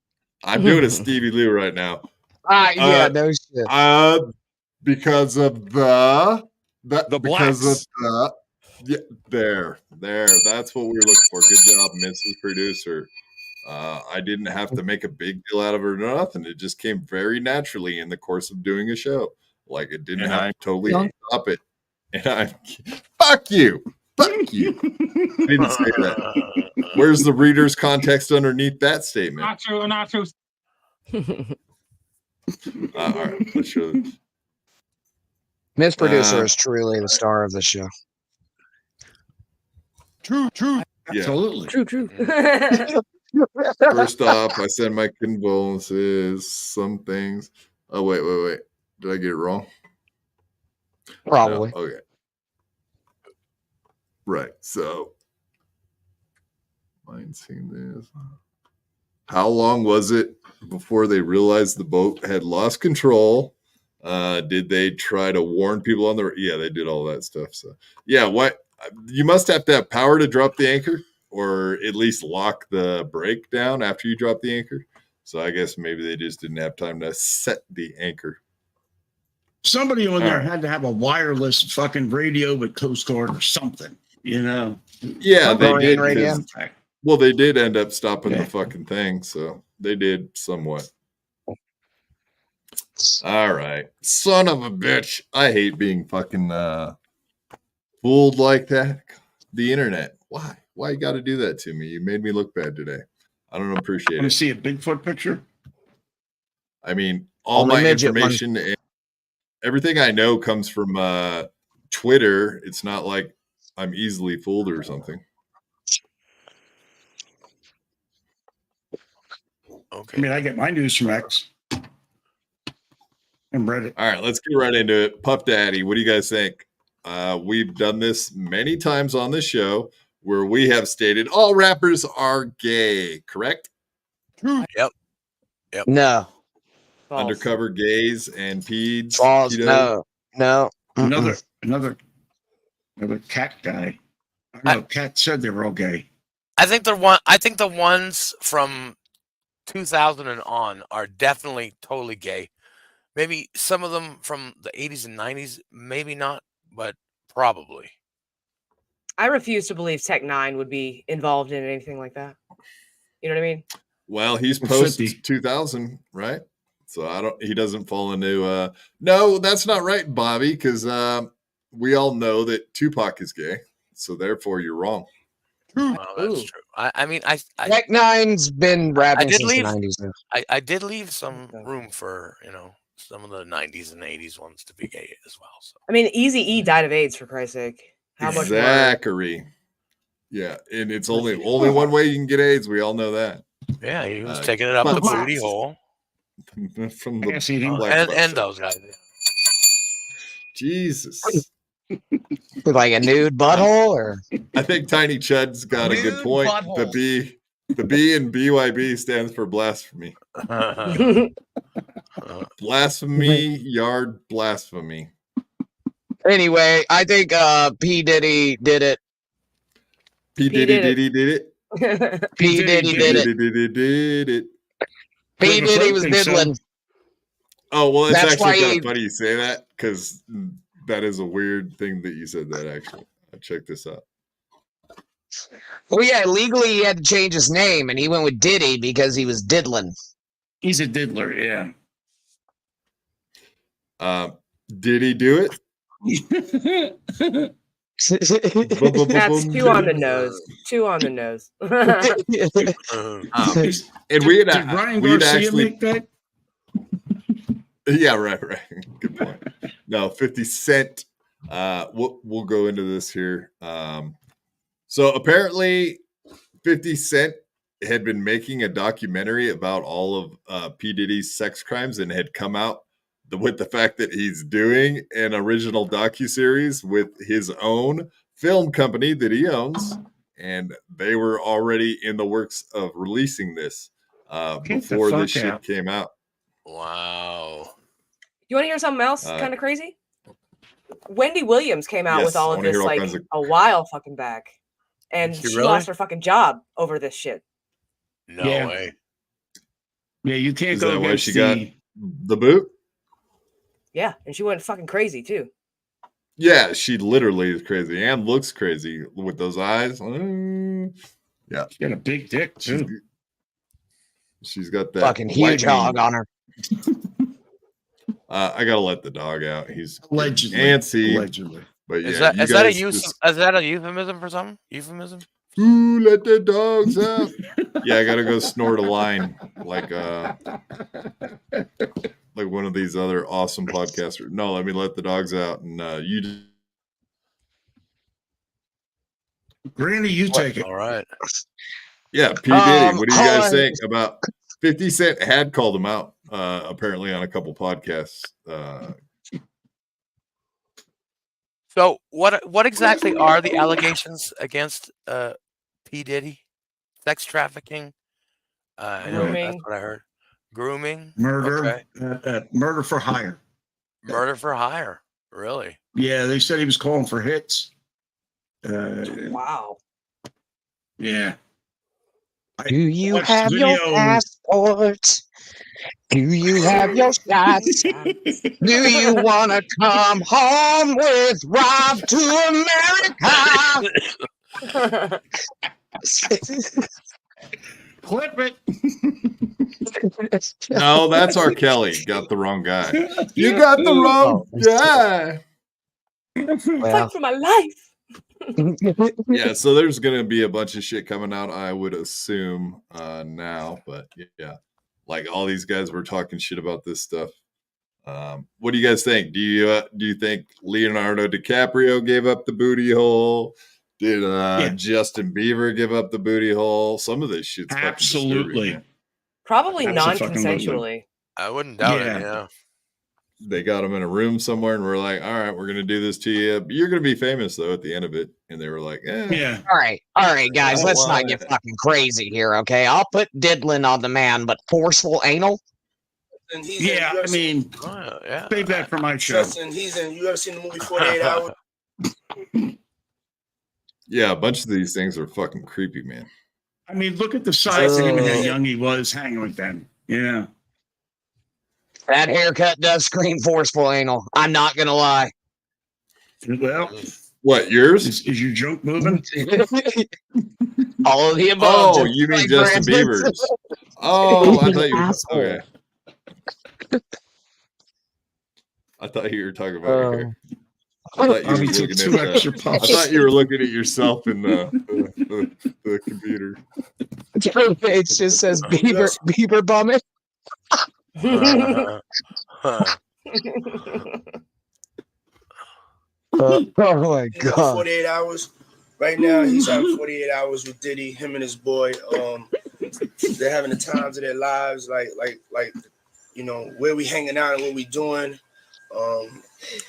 I'm doing a Stevie Lou right now. Yeah, no shit. Because of the because blacks. of the there. That's what we were looking for. Good job, Mrs. Producer. I didn't have to make a big deal out of it or nothing. It just came very naturally in the course of doing a show. Like it didn't have to totally stop it. And I fuck you. Fuck you. I didn't say that. Where's the reader's context underneath that statement? Not true. All right, let's show this. Miss Producer is truly the star of the show. True. Yeah. Absolutely. True. First off, I send my condolences. Some things. Oh, wait. Did I get it wrong? Probably. No? Okay. Right. So, mind seeing this. How long was it before they realized the boat had lost control? Did they try to warn people on the? Yeah, they did all that stuff. So, yeah. What? You must have to have power to drop the anchor. or at least lock the brake down after you drop the anchor. So I guess maybe they just didn't have time to set the anchor. Somebody on All there right. had to have a wireless fucking radio with Coast Guard or something, you know? Yeah, they did. Radio. 'cause- Well, they did end up stopping the fucking thing, so they did somewhat. All right. Son of a bitch. I hate being fucking fooled like that. The internet. Why? Why you got to do that to me? You made me look bad today. I don't appreciate Want to it. see a Bigfoot picture? I mean, all Only my midget one. information and everything I know comes from Twitter. It's not like I'm easily fooled or something. I mean, I get my news from X and Reddit. All right, let's get right into it. Puff Daddy, what do you guys think? We've done this many times on the show where we have stated all rappers are gay, correct? Yep. No. Undercover gays and peds. False. pedo. No. Another cat guy. I don't know. Cat said they were all gay. I think the ones from 2000 and on are definitely totally gay. Maybe some of them from the 80s and 90s, maybe not, but probably. I refuse to believe Tech 9 would be involved in anything like that. You know what I mean? Well, he's post 2000, right? So he doesn't fall into no, that's not right, Bobby, because we all know that Tupac is gay. So therefore you're wrong. Well, that's true. I mean, Tech Nine's been rapping since the 90s now. I did leave some room for, some of the 90s and 80s ones to be gay as well. So I mean, Easy E died of AIDS, for Christ's sake. How much more? Zachary. Yeah, and it's only one way you can get AIDS. We all know that. yeah, he was taking it up the booty hole. From the Ass eating. And those guys. Jesus. With like a nude butthole, or I think Tiny Chud's got a good point. The B in BYB stands for blasphemy. Blasphemy, yard blasphemy. Anyway, I think P. Diddy did it. P. Diddy did it. P. Diddy did it. Did it. P. Diddy was diddling. Oh, well, it's That's actually why kind he- of funny you say that, because that is a weird thing that you said that, actually. Check this out. Well, yeah, legally he had to change his name, and he went with Diddy because he was diddling. He's a diddler, yeah. Did he do it? That's two on the nose. Two on the nose. And we had Did Ryan we'd Garcia actually make that? Yeah, right. Good point. No, 50 Cent. We'll go into this here. So apparently 50 Cent had been making a documentary about all of P. Diddy's sex crimes and had come out with the fact that he's doing an original docuseries with his own film company that he owns. And they were already in the works of releasing this before this shit came out. Wow. You want to hear something else kind of crazy? Wendy Williams came out Yes, with all I of wanna this hear all like kinds of- a while fucking back. And Did she she really? lost her fucking job over this shit. No Yeah. way. Yeah, you can't Is go that why against she got the... the boot? Yeah, and she went fucking crazy too. Yeah, she literally is crazy and looks crazy with those eyes. Yeah. She got a big dick, too. She's got that Fucking huge lightning- hog on her. I gotta let the dog out. He's Allegedly. antsy. Allegedly. But yeah, Is that you is that a guys use? just- Is that a euphemism for something? Euphemism? Ooh, let the dogs out. Yeah, I gotta go snort a line like one of these other awesome podcasters. No, let me let the dogs out, and you. Granny, you take it. All right. Yeah, P. Diddy. What do you hold guys on. think about 50 Cent had called him out apparently on a couple podcasts. So what exactly are the allegations against P. Diddy? Sex trafficking? I know that's Grooming. what I heard. Grooming? Murder. Okay. Murder for hire. Murder for hire. Really? Yeah, they said he was calling for hits. Wow. Yeah. Do you watched have the your video. passport? Do you have your shots? Do you want to come home with Rob to America? Clip it. No, that's R. Kelly. Got the wrong guy. You got the wrong guy. Fight for my life. Yeah, so there's gonna be a bunch of shit coming out, I would assume, now. But yeah, like all these guys were talking shit about this stuff. What do you guys think? Do you think Leonardo DiCaprio gave up the booty hole? Did Justin Bieber give up the booty hole? Some of this shit's absolutely. Probably Abso-fucking-lutely. non-consensually. I wouldn't doubt it. Yeah. Yeah. They got him in a room somewhere, and we're like, all right, we're gonna do this to you. You're gonna be famous though at the end of it. And they were like, Yeah. All right, guys, Oh, let's wow. not get fucking crazy here, okay? I'll put diddling on the man, but forceful anal? Yeah, I mean, save that for my show. Justin, you ever seen the movie 48 Hours? Yeah, a bunch of these things are fucking creepy, man. I mean, look at the size of him and how young he was hanging with them. Yeah. That haircut does scream forceful anal. I'm not gonna lie. Well, what, yours? Is your joke moving? All of the above. Oh, you mean Justin Bieber's? Oh, I thought you were okay. I thought you were talking about your hair. I thought you were looking at I thought you were looking at yourself in the computer. It just says Bieber bumming. Oh my god! 48 Hours. Right now, he's having 48 hours with Diddy. Him and his boy. They're having the times of their lives. Like you know, where we hanging out and what we doing.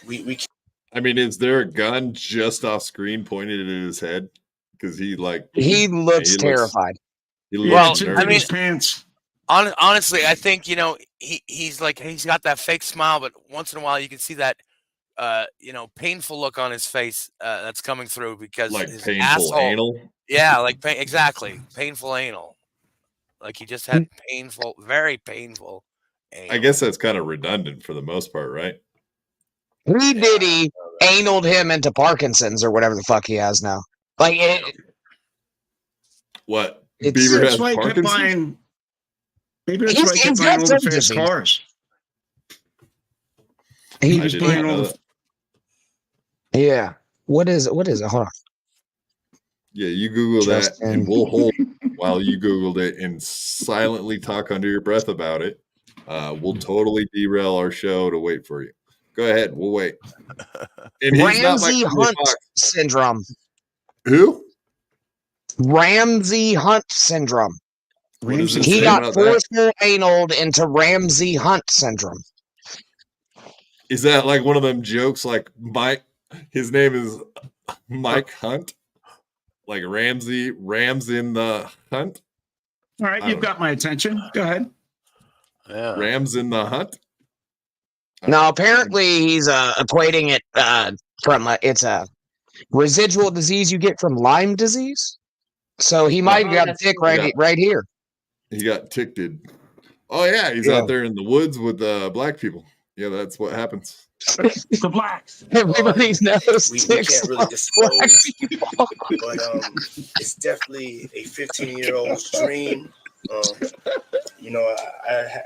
We. I mean, is there a gun just off screen pointed at his head? Because he looks terrified. He looks I mean, pants. Honestly, I think he's got that fake smile, but once in a while you can see that painful look on his face that's coming through because like his painful asshole, anal. Yeah, like exactly painful anal. Like he just had very painful. Anal. I guess that's kind of redundant for the most part, right? He Diddy analed him into Parkinson's or whatever the fuck he has now. Like what? Bieber has Parkinson's. Maybe that's why he kept buying all the fast cars. He was buying all the. Yeah. What is it? Hold on. Yeah, you Google that, and we'll hold while you Googled it and silently talk under your breath about it. We'll totally derail our show to wait for you. Go ahead, we'll wait. And Ramsey Hunt syndrome. Who? Ramsey Hunt syndrome. He got forceful analed into Ramsey Hunt syndrome. Is that like one of them jokes? Like his name is Mike Hunt, like Rams in the Hunt. All right, you've got my attention. Go ahead. Yeah. Rams in the Hunt. No, apparently he's equating it from it's a residual disease you get from Lyme disease. So he might have got a tick right here. He got ticked. Oh yeah, he's out there in the woods with black people. Yeah, that's what happens. The blacks. Everybody knows we can't really disclose, but it's definitely a 15-year-old's dream. I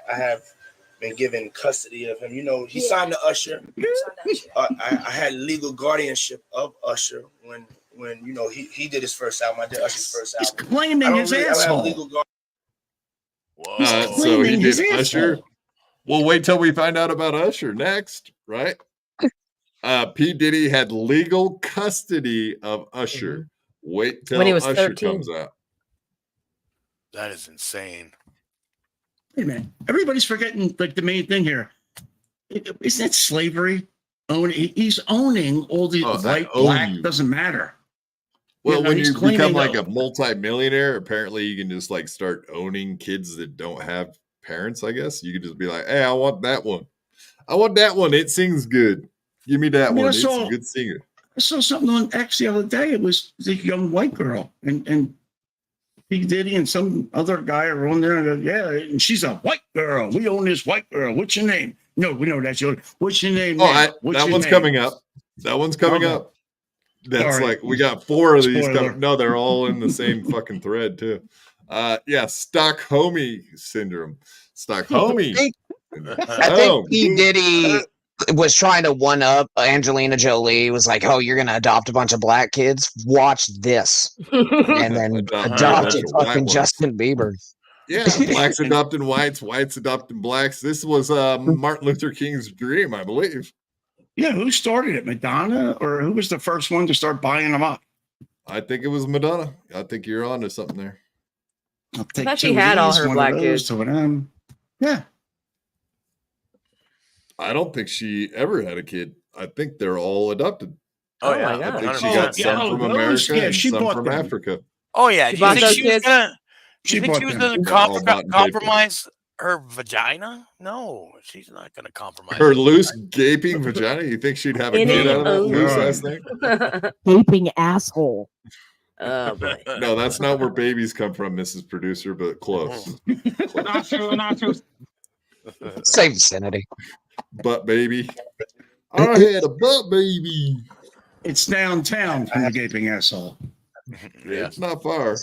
have been given custody of him. He signed to Usher. I had legal guardianship of Usher when he did his first album. I did Usher's first album. He's claiming his asshole. So he did Usher. Well, wait till we find out about Usher next, right? P. Diddy had legal custody of Usher. Wait till when he was Usher 13. comes out. That is insane. Hey man, everybody's forgetting like the main thing here. Isn't it slavery? He's owning all the white, black, doesn't matter. Well, when you become like a a multi-millionaire, apparently you can just like start owning kids that don't have parents, I guess. You could just be like, hey, I want that one. I want that one. It sings good. Give me that one. It's a good singer. I saw something on X the other day. It was the young white girl. And P. Diddy and some other guy are on there. And go, yeah, and she's a white girl. We own this white girl. What's your name? No, we know that's your. What's your name? That one's coming up. That one's coming up. That's All right. like we got 4 of these Spoiler. coming. No, they're all in the same fucking thread too. Yeah, Stockholm syndrome. Stockholm. I think P. Diddy was trying to one up Angelina Jolie. Was like, "Oh, you're gonna adopt a bunch of black kids? Watch this," and then adopted fucking Justin Bieber. Yeah, blacks adopting whites, whites adopting blacks. This was Martin Luther King's dream, I believe. Yeah, who started it? Madonna, or who was the first one to start buying them up? I think it was Madonna. I think you're on to something there. I'll I thought she had all her black kids. Yeah. I don't think she ever had a kid. I think they're all adopted. Oh, yeah. I think she got some from America and some from Africa. Oh, yeah. She Do you bought think those she was kids? gonna? She You think bought she was them. going All to bought and paid for. compromise her vagina? No, she's not going to compromise. Her it. loose gaping vagina. You think she'd have a In kid it, out of that oh. loose ass thing? Gaping asshole. Oh boy. No, that's not where babies come from, Mrs. Producer, but close. Not true, not true. Same vicinity. Butt baby. I had a butt baby. It's downtown from the gaping asshole. Yeah, it's not far.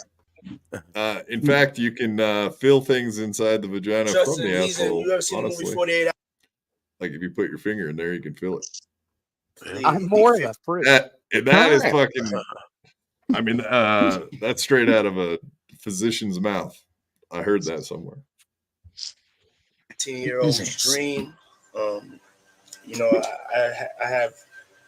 In fact, you can feel things inside the vagina Justin, from the he's in, asshole. you ever seen the movie Honestly, 48 Hours? like if you put your finger in there, you can feel it. I'm more of a fruit. That is Alright. fucking. I mean, that's straight out of a physician's mouth. I heard that somewhere. 18-year-old's dream. You know, I have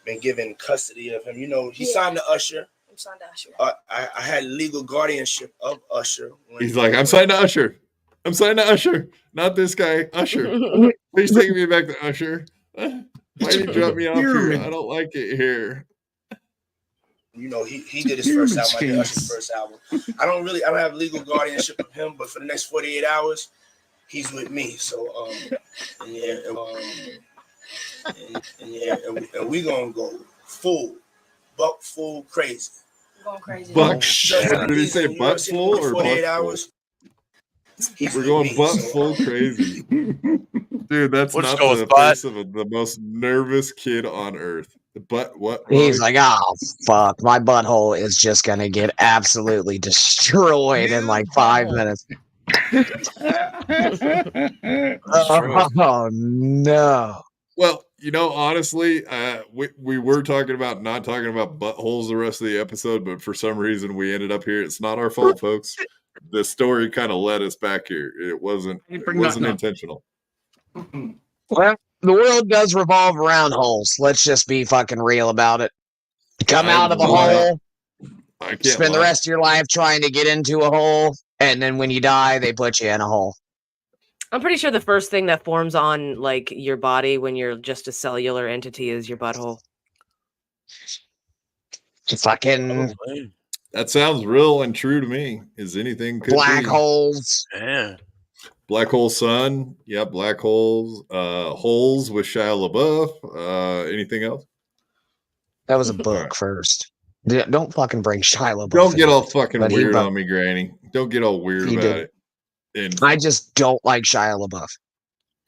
been given custody of him. You know, he signed to Usher. I'm signed to Usher. I had legal guardianship of Usher. He's like, I'm signed to Usher. I'm signed to Usher. Not this guy, Usher. Please take me back to Usher. Why did you drop me off here? I don't like it here. You know, he did his first album. I did Usher's first album. I don't have legal guardianship of him, but for the next 48 hours, he's with me. So, and we gonna go buck full crazy. Going crazy. Buck. What did he say? Butt full or 48 butt hours? We're going butt full crazy. Dude, that's We'll not just go the with butt. face of the most nervous kid on earth. The butt, what? He's Roy? like, oh fuck, my butthole is just gonna get absolutely destroyed in like 5 minutes. Oh no. Well, you know, honestly, we were talking about not talking about buttholes the rest of the episode, but for some reason we ended up here. It's not our fault, folks. The story kind of led us back here. It wasn't intentional. Well, the world does revolve around holes. Let's just be fucking real about it. Come out of a hole, I can't spend the lie. rest of your life trying to get into a hole, and then when you die, they put you in a hole. I'm pretty sure the first thing that forms on like your body when you're just a cellular entity is your butthole. Fucking That sounds real and true to me. Is anything could black be. holes. Yeah. Black Hole Sun. Yeah, black holes. Holes with Shia LaBeouf. Anything else? That was a book first. Don't fucking bring Shia LaBeouf. Don't get in all it. fucking But he weird bu- on me, Granny. Don't get all weird He about did. it. And I just don't like Shia LaBeouf.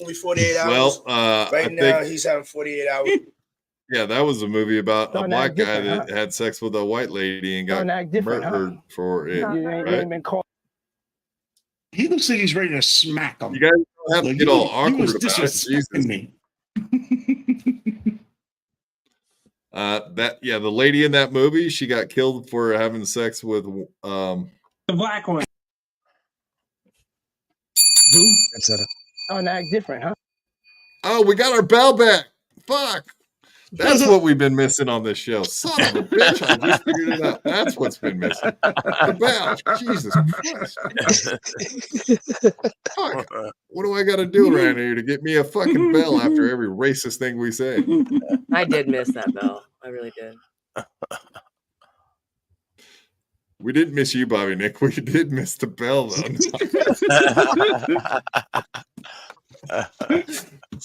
Only 48 hours. well, right I now, think he's having 48 hours. yeah, that was a movie about a Don't black act guy different, that had sex with a white lady and got Don't act different, huh? murdered for it. You ain't Right? been caught. He looks like he's ready to smack him. You guys don't have to Like, get he- all he awkward was about it. Jesus. disrespecting me. The lady in that movie, she got killed for having sex with The black one. Who? That's it. Don't act different, huh? Oh, we got our bell back. Fuck. That's what we've been missing on this show. Son of a bitch, I just figured it out. That's what's been missing. The bell. Jesus Christ. Fuck. What do I got to do around here to get me a fucking bell after every racist thing we say? I did miss that bell. I really did. We didn't miss you, Bobby Nick. We did miss the bell, though.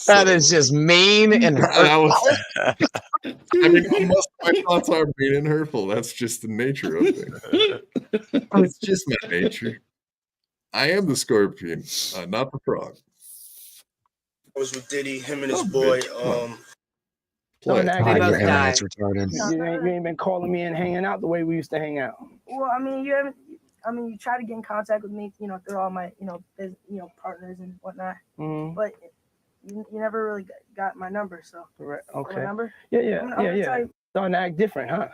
That is just mean and hurtful. I mean, most of my thoughts are mean and hurtful. That's just the nature of things. It's just my nature. I am the scorpion, not the frog. I was with Diddy, him and his boy. Play. They both died. retarded. You ain't been calling me and hanging out the way we used to hang out. Well, I mean, you haven't. I mean, you try to get in contact with me, through all my, partners and whatnot. Mhm. But you never really got my number, so. Right. My Okay. number? Yeah. I'm gonna tell you- Starting to act different, huh?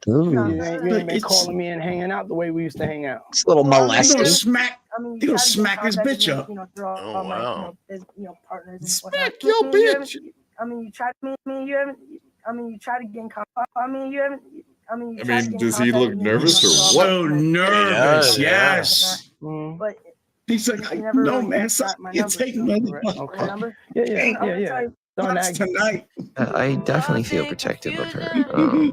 Ooh. You ain't been It's- calling me and hanging out the way we used to hang out. It's a little You're gonna molested. smack. I mean, You're gonna try to get in smack his contact with bitch me, up. through all my, wow. partners and Smack whatnot. your I mean, you bitch. haven't- I mean, you try. You haven't. I mean, you try to get in contact. I mean, you haven't. I mean, you try to get in does he contact look with me, nervous or through all what? So my, nervous. does, yeah. Yes. But He's like, you never no, really man. got my You number, take so- another Right. my Okay. number. Yeah. I'm gonna tell you- Starting to That's act tonight. I definitely feel protective of her.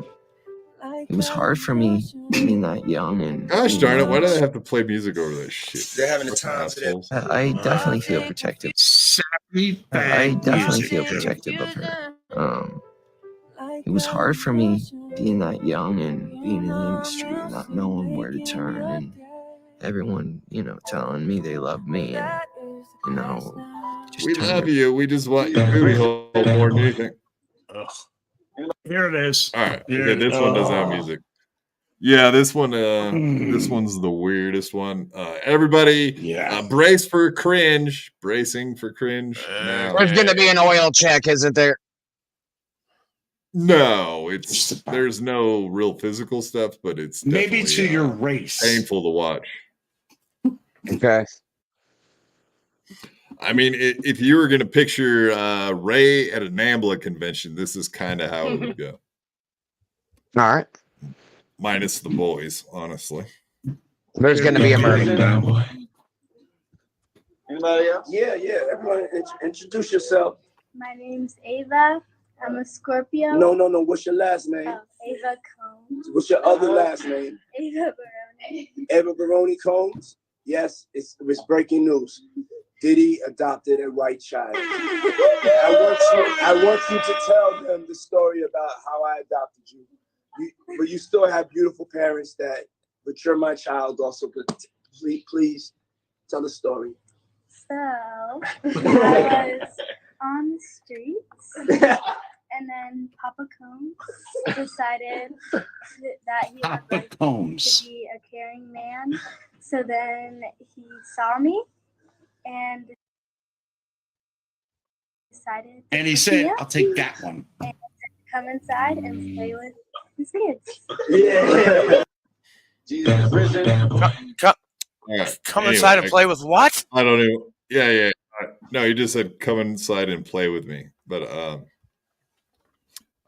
It was hard for me being that young and Gosh being darn it! Why do young. they have to play music over this shit? They're having the Fucking time today. assholes. I definitely feel protective. Savvy I bad definitely music, feel dude. protective of her. It was hard for me being that young and being in the industry and not knowing where to turn, and everyone, telling me they love me, and just We turn love their- you. We just want your booty hole more than anything. Here it is. All right. Here Okay, it- this one doesn't have oh. music. Yeah, this one. This one's the weirdest one. Everybody, brace for cringe. Bracing for cringe. Now, There's going to be an oil check, isn't there? no, there's no real physical stuff, but it's Maybe definitely, to your race. painful to watch. Okay. I mean, if you were going to picture Ray at a NAMBLA convention, this is kind of how it would go. All right. Minus the boys, honestly. There's going to be a murder. Anybody else? Yeah. Everyone, introduce yourself. My name's Ava. I'm a Scorpio. No. What's your last name? Ava Combs. What's your other last name? Ava Baroni. Eva Baroni Combs. Yes, it's breaking news. Diddy adopted a white child. I want you to tell them the story about how I adopted you. But you still have beautiful parents but you're my child also. But please tell the story. So I was on the streets, and then Papa Combs decided that he would like to be a caring man. So then he saw me and decided. And he said, "I'll take that one." And come inside and play with his kids. Yeah. Jesus, prison. Come inside and play with what? I don't even. Yeah. No, you just said come inside and play with me, but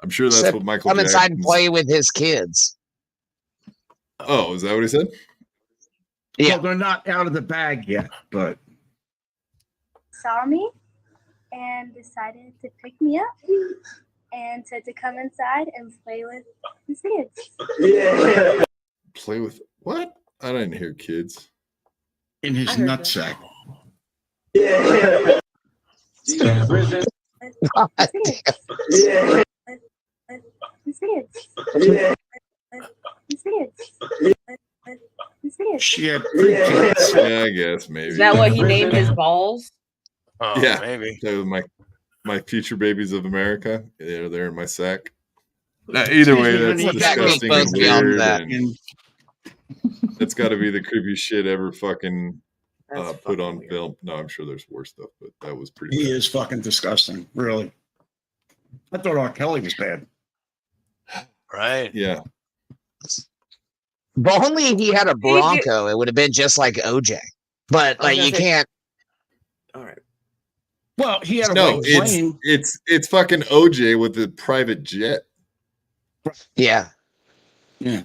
I'm sure that's Said, what Michael. come inside and Jackson's- play with his kids. Oh, is that what he said? Yeah. Well, they're not out of the bag yet, but Saw me and decided to pick me up and said to come inside and play with his kids. Yeah. Play with what? I didn't hear kids. in his nutsack. Yeah. Jesus, prison. Yeah. Yeah. She had Yeah, I guess maybe. Is that what he named his balls? Oh, yeah, maybe. So my future babies of America. They're in my sack. Either way, that's disgusting and weird. And that's got to be the creepy shit ever fucking put on film. No, I'm sure there's worse stuff, but that was pretty. He is fucking disgusting, really. I thought R. Kelly was bad. Right. Yeah. But only he had a Bronco, it would have been just like OJ. But like you can't. All right. Well, he had a No, white plane. it's fucking OJ with the private jet. Yeah. Yeah.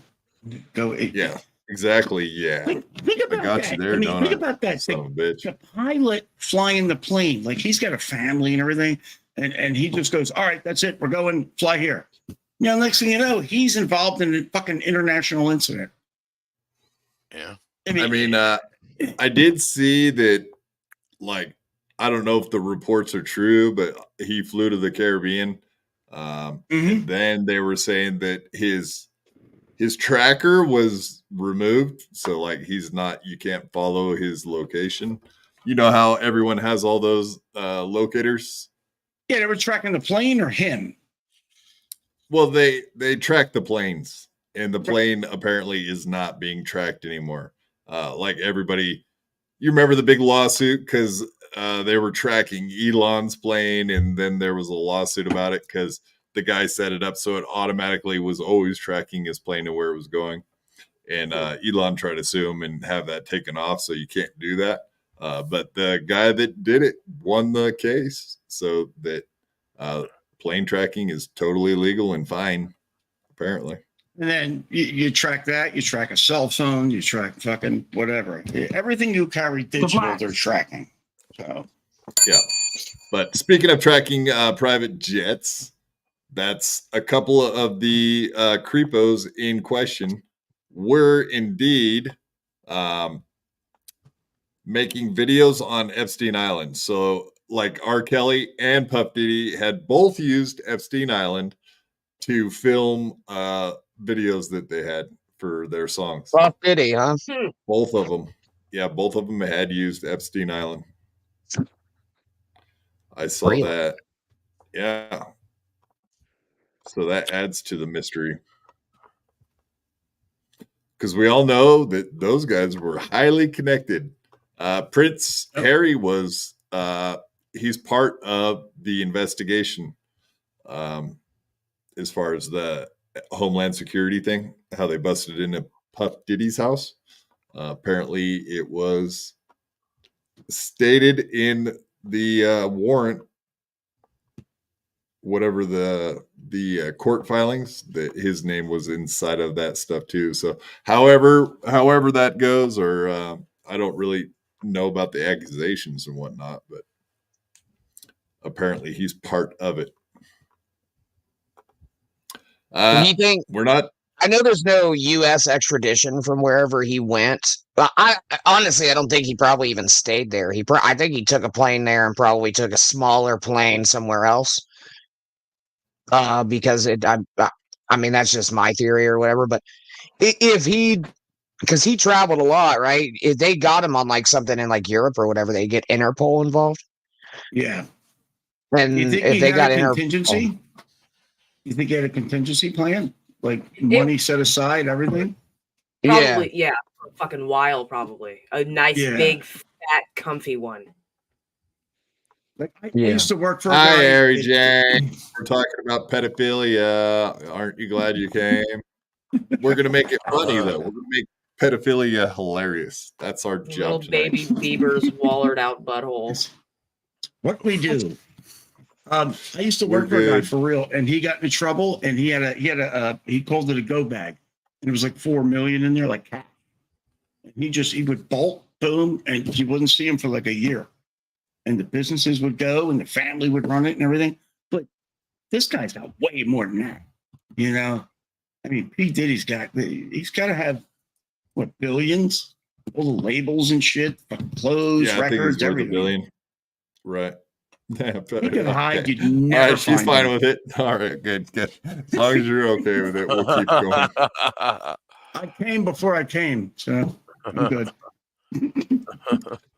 Go. Yeah. Exactly. Yeah. Think about I got that. you there, I mean, don't think I? about that. Son of a bitch. The pilot flying the plane, like he's got a family and everything, and he just goes, "All right, that's it. We're going. Fly here." You know, next thing you know, he's involved in a fucking international incident. Yeah. I mean, I did see that. Like, I don't know if the reports are true, but he flew to the Caribbean. And then they were saying that his his tracker was removed, so like you can't follow his location. You know how everyone has all those locators? Yeah, they were tracking the plane or him. Well, they track the planes, and the plane apparently is not being tracked anymore. Like everybody, you remember the big lawsuit because they were tracking Elon's plane, and then there was a lawsuit about it because the guy set it up so it automatically was always tracking his plane and where it was going. And Elon tried to sue him and have that taken off, so you can't do that. But the guy that did it won the case, so that plane tracking is totally legal and fine, apparently. And then you track that, you track a cell phone, you track fucking whatever. Everything you carry digital, they're tracking. So, yeah. But speaking of tracking private jets, that's a couple of the creepos in question were indeed making videos on Epstein Island. So like R. Kelly and Puff Diddy had both used Epstein Island to film videos that they had for their songs. Puff Diddy, huh? Both of them. Yeah, both of them had used Epstein Island. I saw that. Yeah. So that adds to the mystery. Because we all know that those guys were highly connected. Prince Harry was, he's part of the investigation as far as the Homeland Security thing, how they busted into Puff Diddy's house. Apparently it was stated in the warrant, whatever the court filings, that his name was inside of that stuff too. So however that goes, or I don't really know about the accusations and whatnot, but apparently he's part of it. You think we're not? I know there's no U.S. extradition from wherever he went. But I honestly, I don't think he probably even stayed there. I think he took a plane there and probably took a smaller plane somewhere else. Because I mean, that's just my theory or whatever. But because he traveled a lot, right? If they got him on like something in like Europe or whatever, they get Interpol involved. Yeah. And You think if they got a Interpol, contingency? You think he had a contingency plan? Like money set aside, everything? Probably, yeah. For a fucking while, probably. A nice, big, fat, comfy one. Like I used to work for a Hi, guy. Harry Jane. We're talking about pedophilia. Aren't you glad you came? We're going to make it funny, though. We're going to make pedophilia hilarious. That's our job Little baby Bieber's wallered out butthole. What we do? I used to work for a guy for real, and he got into trouble, and he called it a go bag, and it was like $4 million in there, like cash. And he would bolt, boom, and you wouldn't see him for like a year, and the businesses would go, and the family would run it and everything. But this guy's got way more than that, you know. I mean, P. Diddy's got to have what, billions, all the labels and shit, clothes, records, everything. $1 billion. Right. You can hide, you'd All never right, she's find fine him. with it. All right, good. As long as you're okay with it, we'll keep going. I came before I came, so I'm good.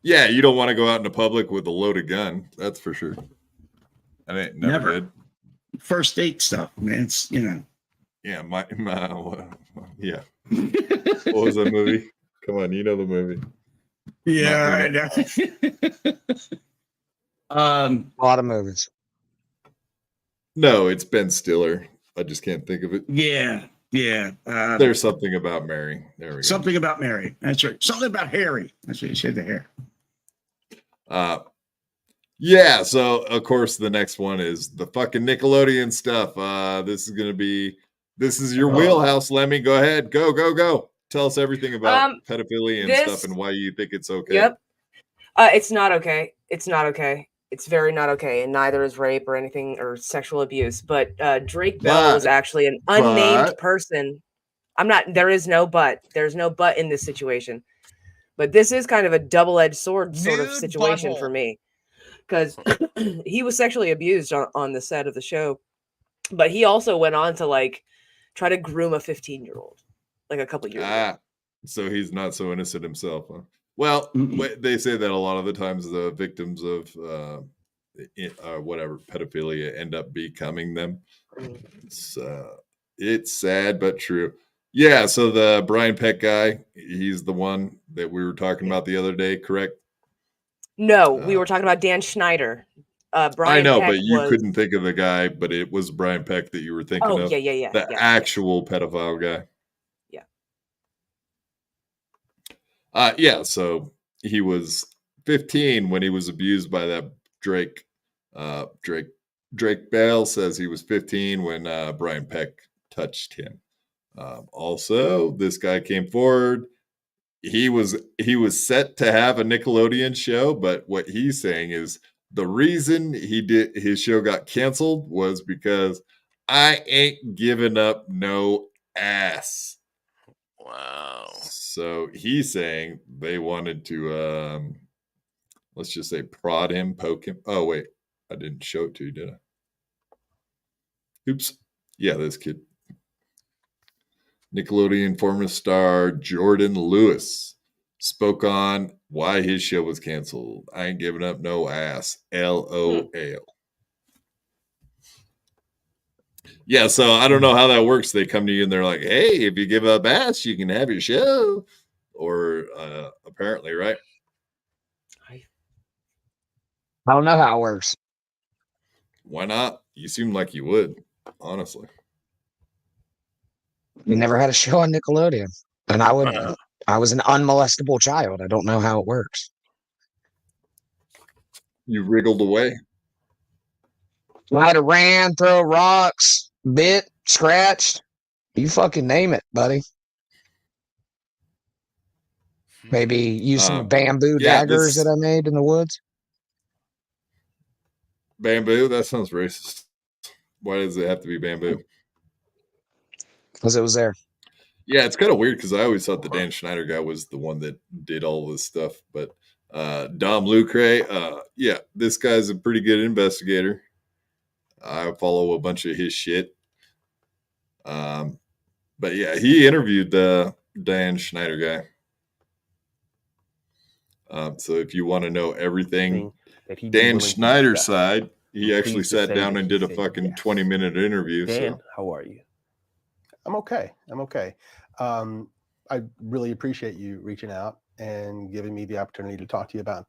Yeah, you don't want to go out in the public with a loaded gun. That's for sure. I ain't never did. First date stuff, man. It's, you know. Yeah, yeah. What was that movie? Come on, you know the movie. Yeah, I know. a lot of movies. No, it's Ben Stiller. I just can't think of it. Yeah. There's something about Mary. There we go. Something about Mary. That's right. Something about Harry. That's what you said, the hair. Yeah, so of course the next one is the fucking Nickelodeon stuff. This is your wheelhouse, Lemmy. Go ahead. Go. Tell us everything about pedophilia and stuff and why you think it's okay. Yep. It's not okay. It's not okay. It's very not okay, and neither is rape or anything or sexual abuse. But Drake Bell was actually an unnamed person. There is no but. There's no but in this situation. But this is kind of a double-edged sword sort of situation for me. Because he was sexually abused on the set of the show. But he also went on to like try to groom a 15-year-old. like a couple years ago. Ah, so he's not so innocent himself, huh? Well, they say that a lot of the times the victims of whatever pedophilia end up becoming them. It's sad but true. Yeah, so the Brian Peck guy, he's the one that we were talking about the other day, correct? No, we were talking about Dan Schneider. Brian I know, Peck but you was... couldn't think of the guy, but it was Brian Peck that you were thinking of. Yeah. The actual pedophile guy. Yeah, so he was 15 when he was abused by that Drake. Drake Bell says he was 15 when Brian Peck touched him. Also, this guy came forward. He was set to have a Nickelodeon show, but what he's saying is the reason his show got canceled was because I ain't giving up no ass. Wow. So he's saying they wanted to, let's just say, prod him, poke him. Oh, wait. I didn't show it to you, did I? Oops. Yeah, this kid. Nickelodeon former star Jordan Lewis spoke on why his show was canceled. I ain't giving up no ass. LOL. Yeah, so I don't know how that works. They come to you and they're like, hey, if you give up ass, you can have your show. Or apparently, right? I don't know how it works. Why not? You seem like you would, honestly. We never had a show on Nickelodeon. And I was an unmolestable child. I don't know how it works. You wriggled away. I'd have ran, throw rocks, bit, scratched. You fucking name it, buddy. Maybe use some bamboo daggers that I made in the woods. Bamboo? That sounds racist. Why does it have to be bamboo? Because it was there. Yeah, it's kind of weird because I always thought the Dan Schneider guy was the one that did all this stuff. But Dom Lucre, yeah, this guy's a pretty good investigator. I follow a bunch of his shit. But yeah, he interviewed the Dan Schneider guy. So if you want to know everything, Dan Schneider's side, he actually sat down and did a fucking 20-minute interview. Dan, so how are you? I'm okay. I really appreciate you reaching out and giving me the opportunity to talk to you about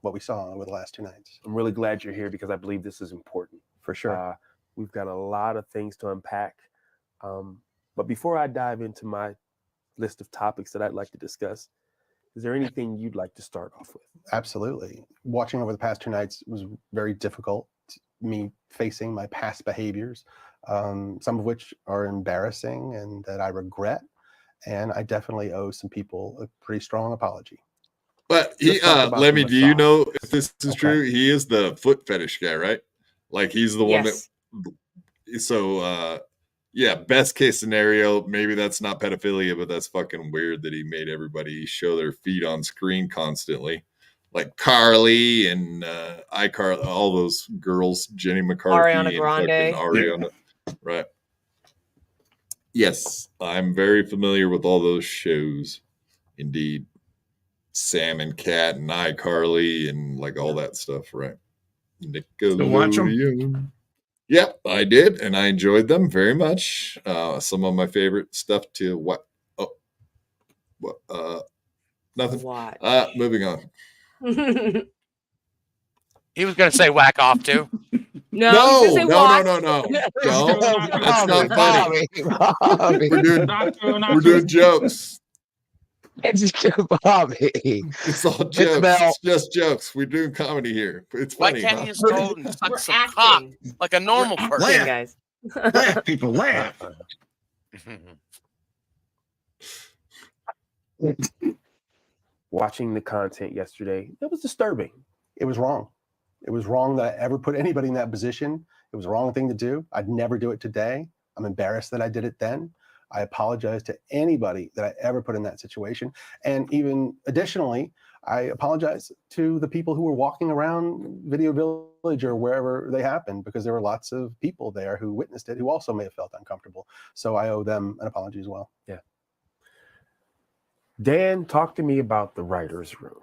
what we saw over the last 2 nights. I'm really glad you're here because I believe this is important. For sure. We've got a lot of things to unpack. But before I dive into my list of topics that I'd like to discuss, is there anything you'd like to start off with? Absolutely. Watching over the past 2 nights was very difficult. Me facing my past behaviors, some of which are embarrassing and that I regret. And I definitely owe some people a pretty strong apology. But he, Lemmy, do you know if this is true? He is the foot fetish guy, right? Like he's the one that. So, yeah, best case scenario, maybe that's not pedophilia, but that's fucking weird that he made everybody show their feet on screen constantly. Like Carly and iCarly, all those girls, Jenny McCarthy, Ariana Grande. Ariana, right? Yes, I'm very familiar with all those shows. Indeed, Sam and Cat and iCarly and like all that stuff, right? Nickelodeon. Watch them. Yep, I did, and I enjoyed them very much. Some of my favorite stuff to what? Nothing. Watch. Moving on. He was going to say whack off too. No. Don't. That's not funny. Bobby. We're doing jokes. It's Bobby. It's all jokes. It's just jokes. We're doing comedy here. It's Why funny. can't you just go and suck some cock like a normal person? Laugh. Guys. Laugh, people, laugh. Watching the content yesterday, it was disturbing. It was wrong. It was wrong that I ever put anybody in that position. It was the wrong thing to do. I'd never do it today. I'm embarrassed that I did it then. I apologize to anybody that I ever put in that situation. And even additionally, I apologize to the people who were walking around Video Village or wherever they happened, because there were lots of people there who witnessed it who also may have felt uncomfortable. So I owe them an apology as well. Yeah. Dan, talk to me about the writer's room.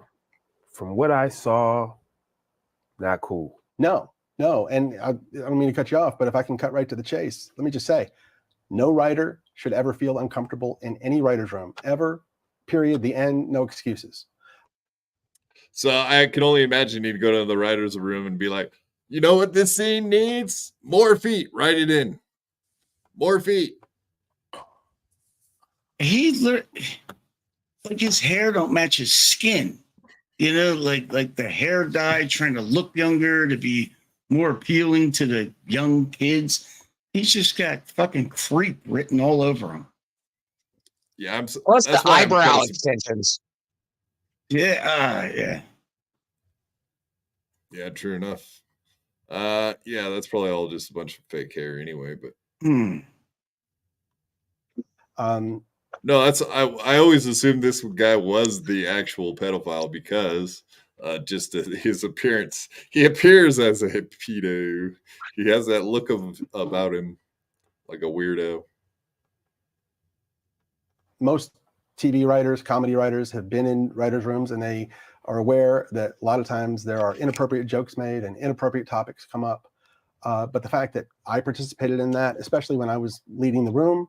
From what I saw, not cool. No. And I don't mean to cut you off, but if I can cut right to the chase, let me just say, no writer should ever feel uncomfortable in any writer's room, ever, period, the end, no excuses. So I can only imagine he'd go to the writer's room and be like, you know what this scene needs? More feet. Write it in. More feet. Like his hair don't match his skin. You know, like the hair dye, trying to look younger, to be more appealing to the young kids. He's just got fucking creep written all over him. Yeah, Plus the eyebrow extensions. Yeah. Yeah, true enough. Yeah, that's probably all just a bunch of fake hair anyway, but no, that's I always assumed this guy was the actual pedophile because just his appearance. He appears as a pedo. He has that look about him like a weirdo. Most TV writers, comedy writers have been in writers' rooms, and they are aware that a lot of times there are inappropriate jokes made and inappropriate topics come up. But the fact that I participated in that, especially when I was leading the room.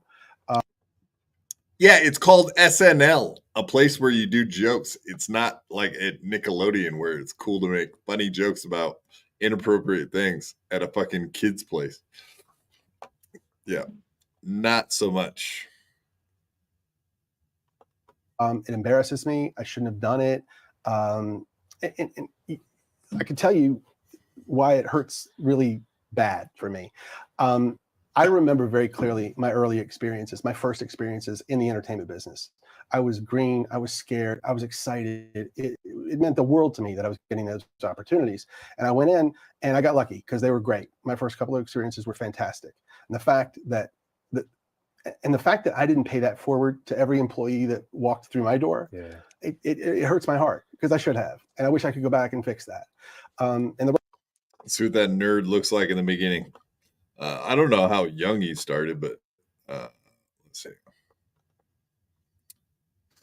Yeah, it's called SNL, a place where you do jokes. It's not like at Nickelodeon where it's cool to make funny jokes about inappropriate things at a fucking kid's place. Yeah, not so much. It embarrasses me. I shouldn't have done it. And I can tell you why it hurts really bad for me. I remember very clearly my early experiences, my first experiences in the entertainment business. I was green. I was scared. I was excited. It meant the world to me that I was getting those opportunities. And I went in and I got lucky because they were great. My first couple of experiences were fantastic. And the fact that I didn't pay that forward to every employee that walked through my door, it hurts my heart because I should have. And I wish I could go back and fix that. Let's see what that nerd looks like in the beginning. I don't know how young he started, but let's see.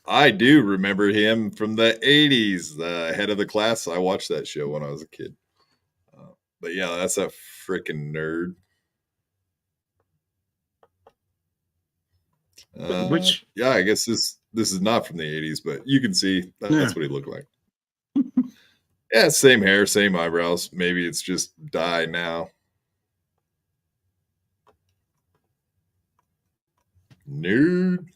I do remember him from the 80s, the head of the class. I watched that show when I was a kid. But yeah, that's a freaking nerd. Yeah, I guess this is not from the 80s, but you can see that's what he looked like. Yeah, same hair, same eyebrows. Maybe it's just dye now. Nerd.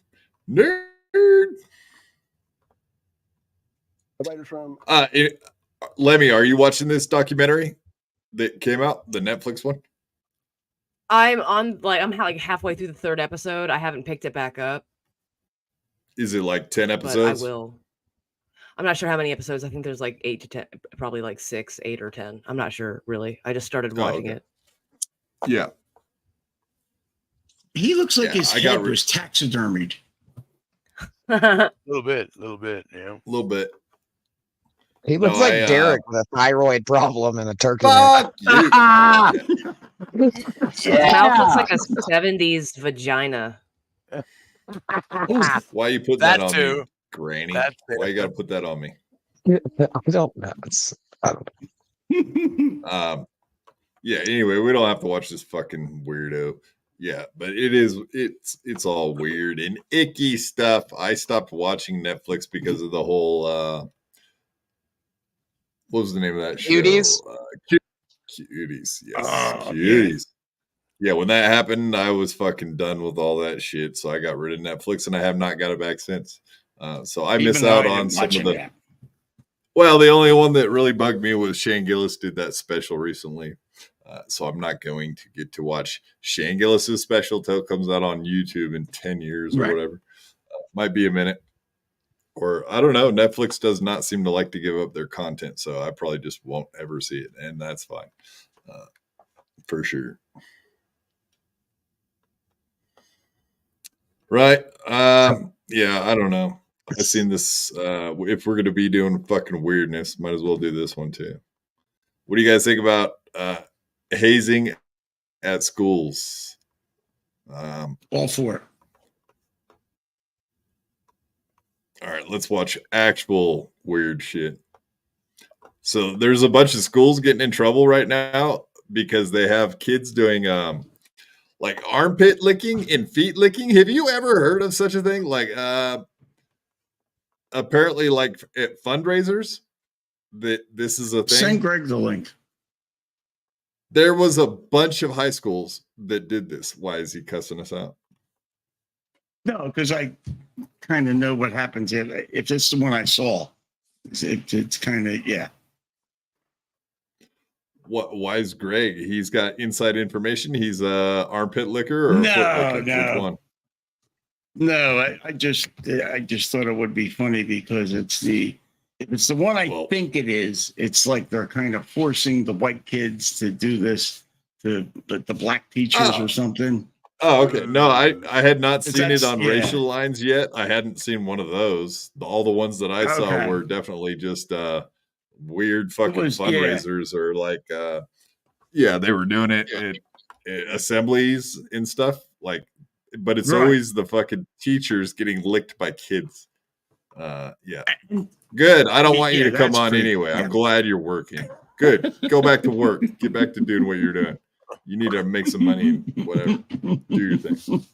Lemmy, are you watching this documentary that came out, the Netflix one? I'm like halfway through the third episode. I haven't picked it back up. Is it like 10 episodes? But I will. I'm not sure how many episodes. I think there's like 8 to 10, probably like 6, 8 or 10. I'm not sure really. I just started watching it. Yeah. He looks like his head was taxidermied. A little bit, yeah. A little bit. He looks like Derek with a thyroid problem and a turkey Fuck neck. His mouth looks like a 70s vagina. Why you put that on too. me, Granny? Why you got to put that on me? I don't know. Yeah, anyway, we don't have to watch this fucking weirdo. Yeah, but it's all weird and icky stuff. I stopped watching Netflix because of the whole what was the name of that show? Cuties? Cuties, yes. Cuties. Yeah, when that happened, I was fucking done with all that shit. So I got rid of Netflix and I have not got it back since. So I miss out on some of the. Well, the only one that really bugged me was Shane Gillis did that special recently. So I'm not going to get to watch Shane Gillis's special till it comes out on YouTube in 10 years or whatever. Might be a minute. Or I don't know. Netflix does not seem to like to give up their content. So I probably just won't ever see it. And that's fine. For sure. Right. Yeah, I don't know. I've seen this. If we're going to be doing fucking weirdness, might as well do this one too. What do you guys think about hazing at schools? All for it. All right, let's watch actual weird shit. So there's a bunch of schools getting in trouble right now because they have kids doing like armpit licking and feet licking. Have you ever heard of such a thing? Like apparently like at fundraisers that this is a thing. Send Greg the link. There was a bunch of high schools that did this. Why is he cussing us out? No, because I kind of know what happens if it's the one I saw. It's kind of, yeah. Why is Greg? He's got inside information. He's a armpit licker or a foot licker? Which one? No, I just thought it would be funny because if it's the one I think it is, it's like they're kind of forcing the white kids to do this to the black teachers or something. Oh, okay. No, I had not seen it on racial lines yet. I hadn't seen one of those. All the ones that I saw were definitely just weird fucking fundraisers or like they were doing it at assemblies and stuff. Like, but it's always the fucking teachers getting licked by kids. Good. I don't want you to come on anyway. I'm glad you're working. Good. Go back to work. Get back to doing what you're doing. You need to make some money and whatever. Do your thing.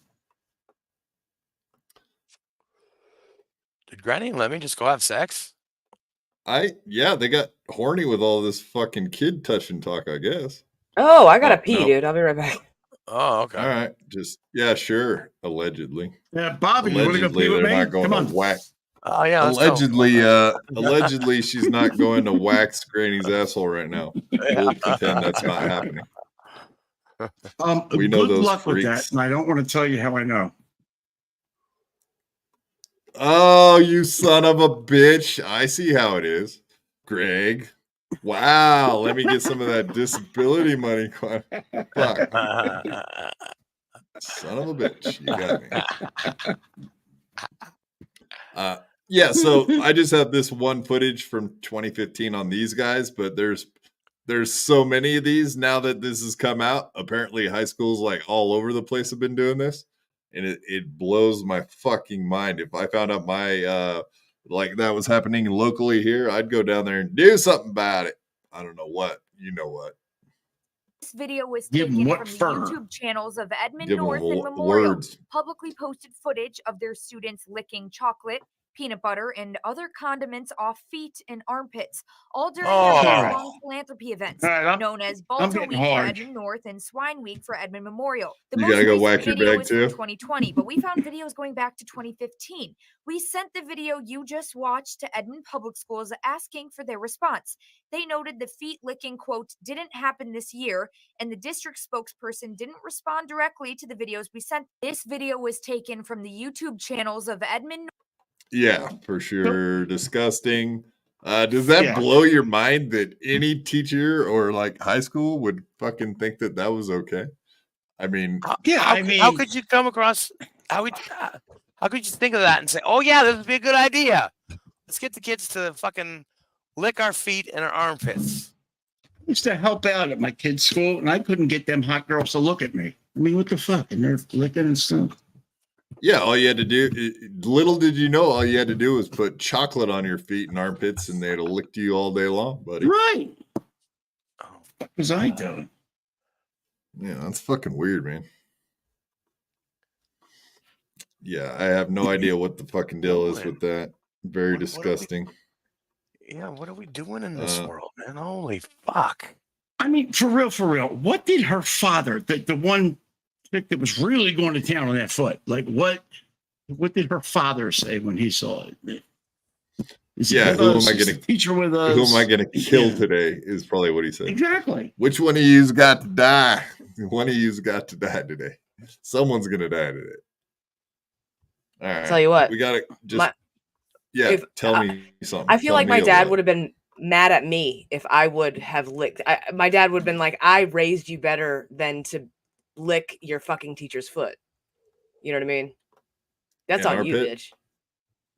Did Granny let me just go have sex? They got horny with all this fucking kid touching talk, I guess. Oh, I gotta pee, dude. I'll be right back. Oh, okay. All right. Just sure. Allegedly. Yeah, Bobby, you want to go pee with me? Come on. Whack. Oh yeah. Allegedly, she's not going to wax Granny's asshole right now. We'll pretend that's not happening. We know good luck freaks. With that, and I don't want to tell you how I know. Oh, you son of a bitch! I see how it is, Greg. Wow, let me get some of that disability money. Fuck. Son of a bitch, you got me. So I just have this one footage from 2015 on these guys, but there's so many of these now that this has come out. Apparently high schools like all over the place have been doing this, and it blows my fucking mind. If I found out my like that was happening locally here, I'd go down there and do something about it. I don't know what. You know what. This video was taken from the YouTube channels of Edmond North and Memorial. Words. Publicly posted footage of their students licking chocolate, peanut butter, and other condiments off feet and armpits, all during their long philanthropy events known as Balto Week for Edmond North and Swine Week for Edmond Memorial. The you gotta go whack your bag too. 2020, but we found videos going back to 2015. We sent the video you just watched to Edmond Public Schools asking for their response. They noted the feet licking quote didn't happen this year, and the district spokesperson didn't respond directly to the videos we sent. This video was taken from the YouTube channels of Edmond. Yeah, for sure. Disgusting. Does that blow your mind that any teacher or like high school would fucking think that was okay? I mean, how could you come across? How could you think of that and say, "Oh yeah, this would be a good idea. Let's get the kids to fucking lick our feet and our armpits." I used to help out at my kids' school, and I couldn't get them hot girls to look at me. I mean, what the fuck? And they're licking and stuff. Yeah, all you had to do, little did you know, all you had to do was put chocolate on your feet and armpits, and they'd have licked you all day long, buddy. Right. What was I doing? Yeah, that's fucking weird, man. Yeah, I have no idea what the fucking deal is with that. Very disgusting. What are we doing in this world, man? Holy fuck. I mean, for real, what did her father, the one chick that was really going to town on that foot, like what did her father say when he saw it? Who am I going to teacher with us? Who am I going to kill today? Is probably what he said. Exactly. Which one of you's got to die? One of you's got to die today. Someone's going to die today. All right. Tell you what, we got to just tell me something. I feel like my dad would have been mad at me if I would have licked. My dad would have been like, "I raised you better than to lick your fucking teacher's foot." You know what I mean? That's on you, bitch.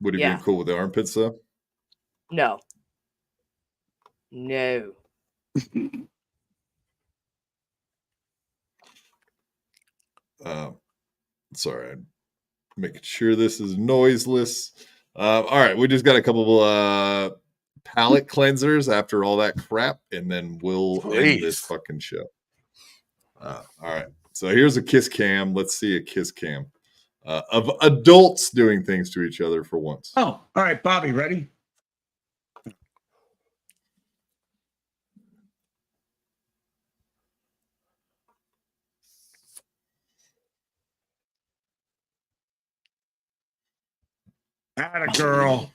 Would he be cool with the armpits though? No. Sorry, I'm making sure this is noiseless. All right, we just got a couple palate cleansers after all that crap, and then we'll end this fucking show. All right, so here's a kiss cam. Let's see a kiss cam of adults doing things to each other for once. Oh, all right, Bobby, ready? Atta girl.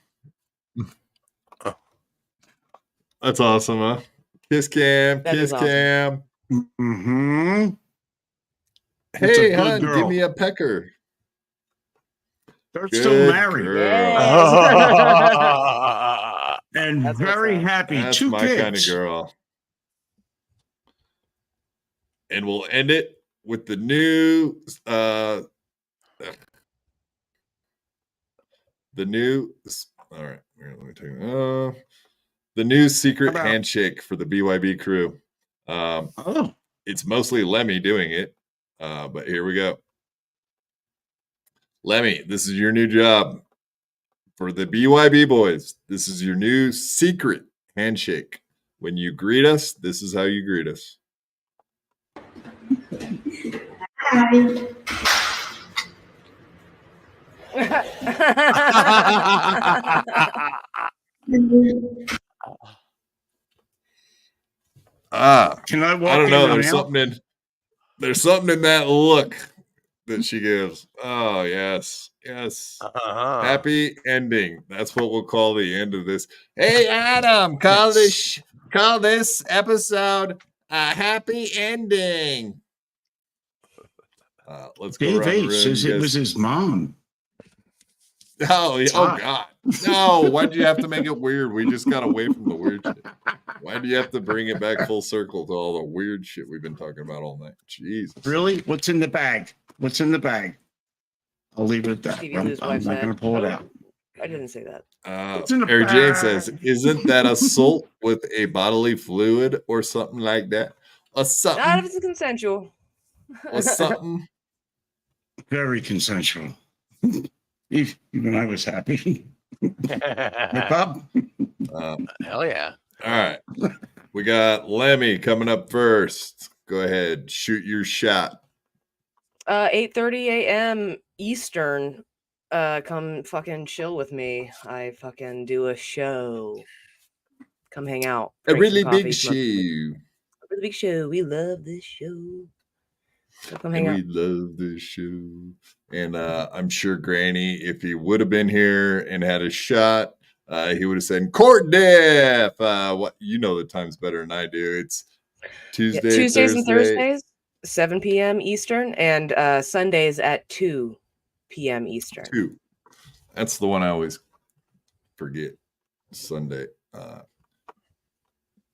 That's awesome, huh? Kiss cam, That kiss is awesome. cam. Mm-hmm. Hey, hon, give me a pecker. They're Good still married. girl. And That's very what's up. happy. That's 2 my kids. kind of girl. And we'll end it with the new all right, here, let me take the new secret handshake for the BYB crew. It's mostly Lemmy doing it, but here we go. Lemmy, this is your new job for the BYB boys. This is your new secret handshake. When you greet us, this is how you greet us. Can I walk I don't in know. on There's out? something in that look that she gives. Oh, yes. Yes. Happy ending. That's what we'll call the end of this. Hey, Adam, call this episode a happy ending. Let's go Dave around the H room. says You it guys- was his mom. Oh, hot. God. No, why'd you have to make it weird? We just got away from the weird shit. Why do you have to bring it back full circle to all the weird shit we've been talking about all night? Jesus. Really? What's in the bag? What's in the bag? I'll leave it at that. Stevie I'm Lou's not wife's going to at. pull it out. I didn't say that. What's in the Eric Jane bag? says, isn't that assault with a bodily fluid or something like that? Or Not if something? it's consensual. Or something? Very consensual. Even I was happy. Hey, Bob? Hell yeah. All right. We got Lemmy coming up first. Go ahead. Shoot your shot. 8:30 a.m. Eastern. Come fucking chill with me. I fucking do a show. Come hang out. A drink some really coffee, big smoke some weed. show. A really big show. We love this show. So come hang And out. we love this show. And I'm sure Granny, if he would have been here and had a shot, he would have said court death. What you know the time's better than I do. It's Yeah, Tuesday, Tuesdays and Thursday. Thursdays, 7 p.m. Eastern, and Sundays at 2 p.m. Eastern. 2. That's the one I always forget. Sunday.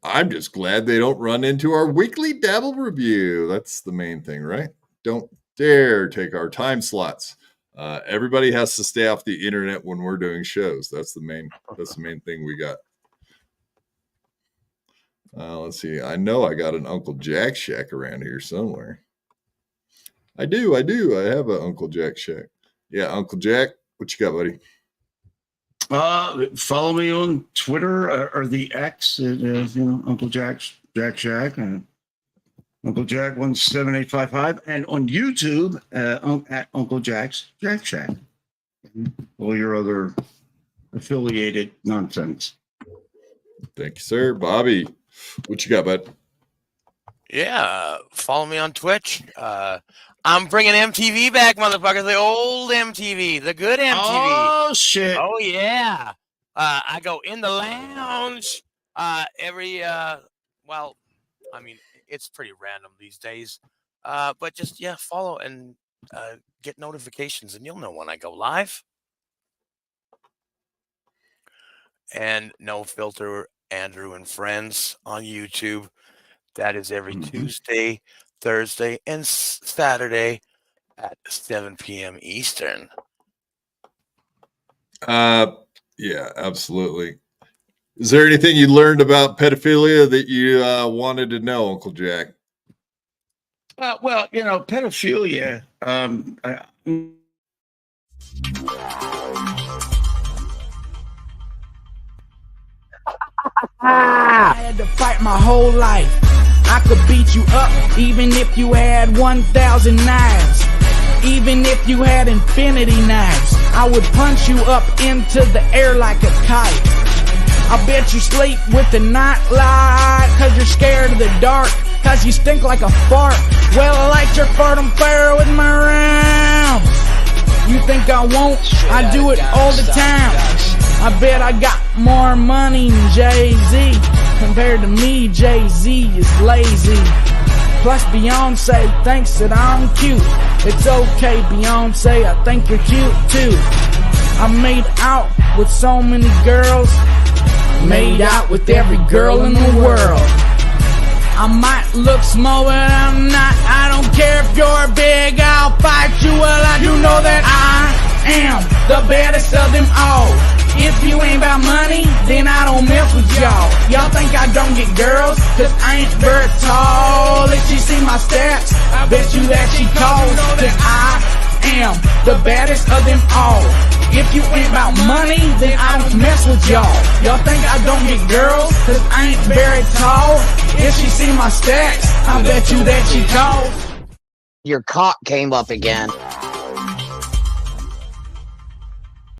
I'm just glad they don't run into our weekly Dabble review. That's the main thing, right? Don't dare take our time slots. Everybody has to stay off the internet when we're doing shows. That's the main thing we got. Let's see. I know I got an Uncle Jack shack around here somewhere. I do. I have an Uncle Jack shack. Yeah, Uncle Jack. What you got, buddy? Follow me on Twitter or the X. Uncle Jack Shack and Uncle Jack 17855, and on YouTube at Uncle Jack's Jack Shack. All your other affiliated nonsense. Thank you, sir. Bobby, what you got, bud? Yeah, follow me on Twitch. I'm bringing MTV back, motherfucker. The old MTV, the good MTV. Oh shit! Oh yeah. I go in the lounge every. Well, I mean, it's pretty random these days. But just follow and get notifications, and you'll know when I go live. And No Filter, Andrew and Friends on YouTube. That is every Tuesday, Thursday, and Saturday at 7 p.m. Eastern. Yeah, absolutely. Is there anything you learned about pedophilia that you wanted to know, Uncle Jack? Well, pedophilia. I had to fight my whole life. I could beat you up even if you had 1,000 knives. Even if you had infinity knives, I would punch you up into the air like a kite. I bet you sleep with the night light, cause you're scared of the dark, cause you stink like a fart. Well, I light your fart on fire with my rounds. You think I won't? I do it all the time. I bet I got more money than Jay-Z. Compared to me, Jay-Z is lazy. Plus Beyonce thinks that I'm cute. It's okay, Beyonce, I think you're cute too. I made out with so many girls. Made out with every girl in the world. I might look small, but I'm not. I don't care if you're big, I'll fight you. Well, I do know that I am the baddest of them all. If you ain't about money, then I don't mess with y'all. Y'all think I don't get girls, cause I ain't very tall. If she see my stats, I bet you that she calls. Cause I am the baddest of them all. If you ain't about money, then I don't mess with y'all. Y'all think I don't get girls, cause I ain't very tall. If she see my stats, I bet you that she calls. Your cock came up again.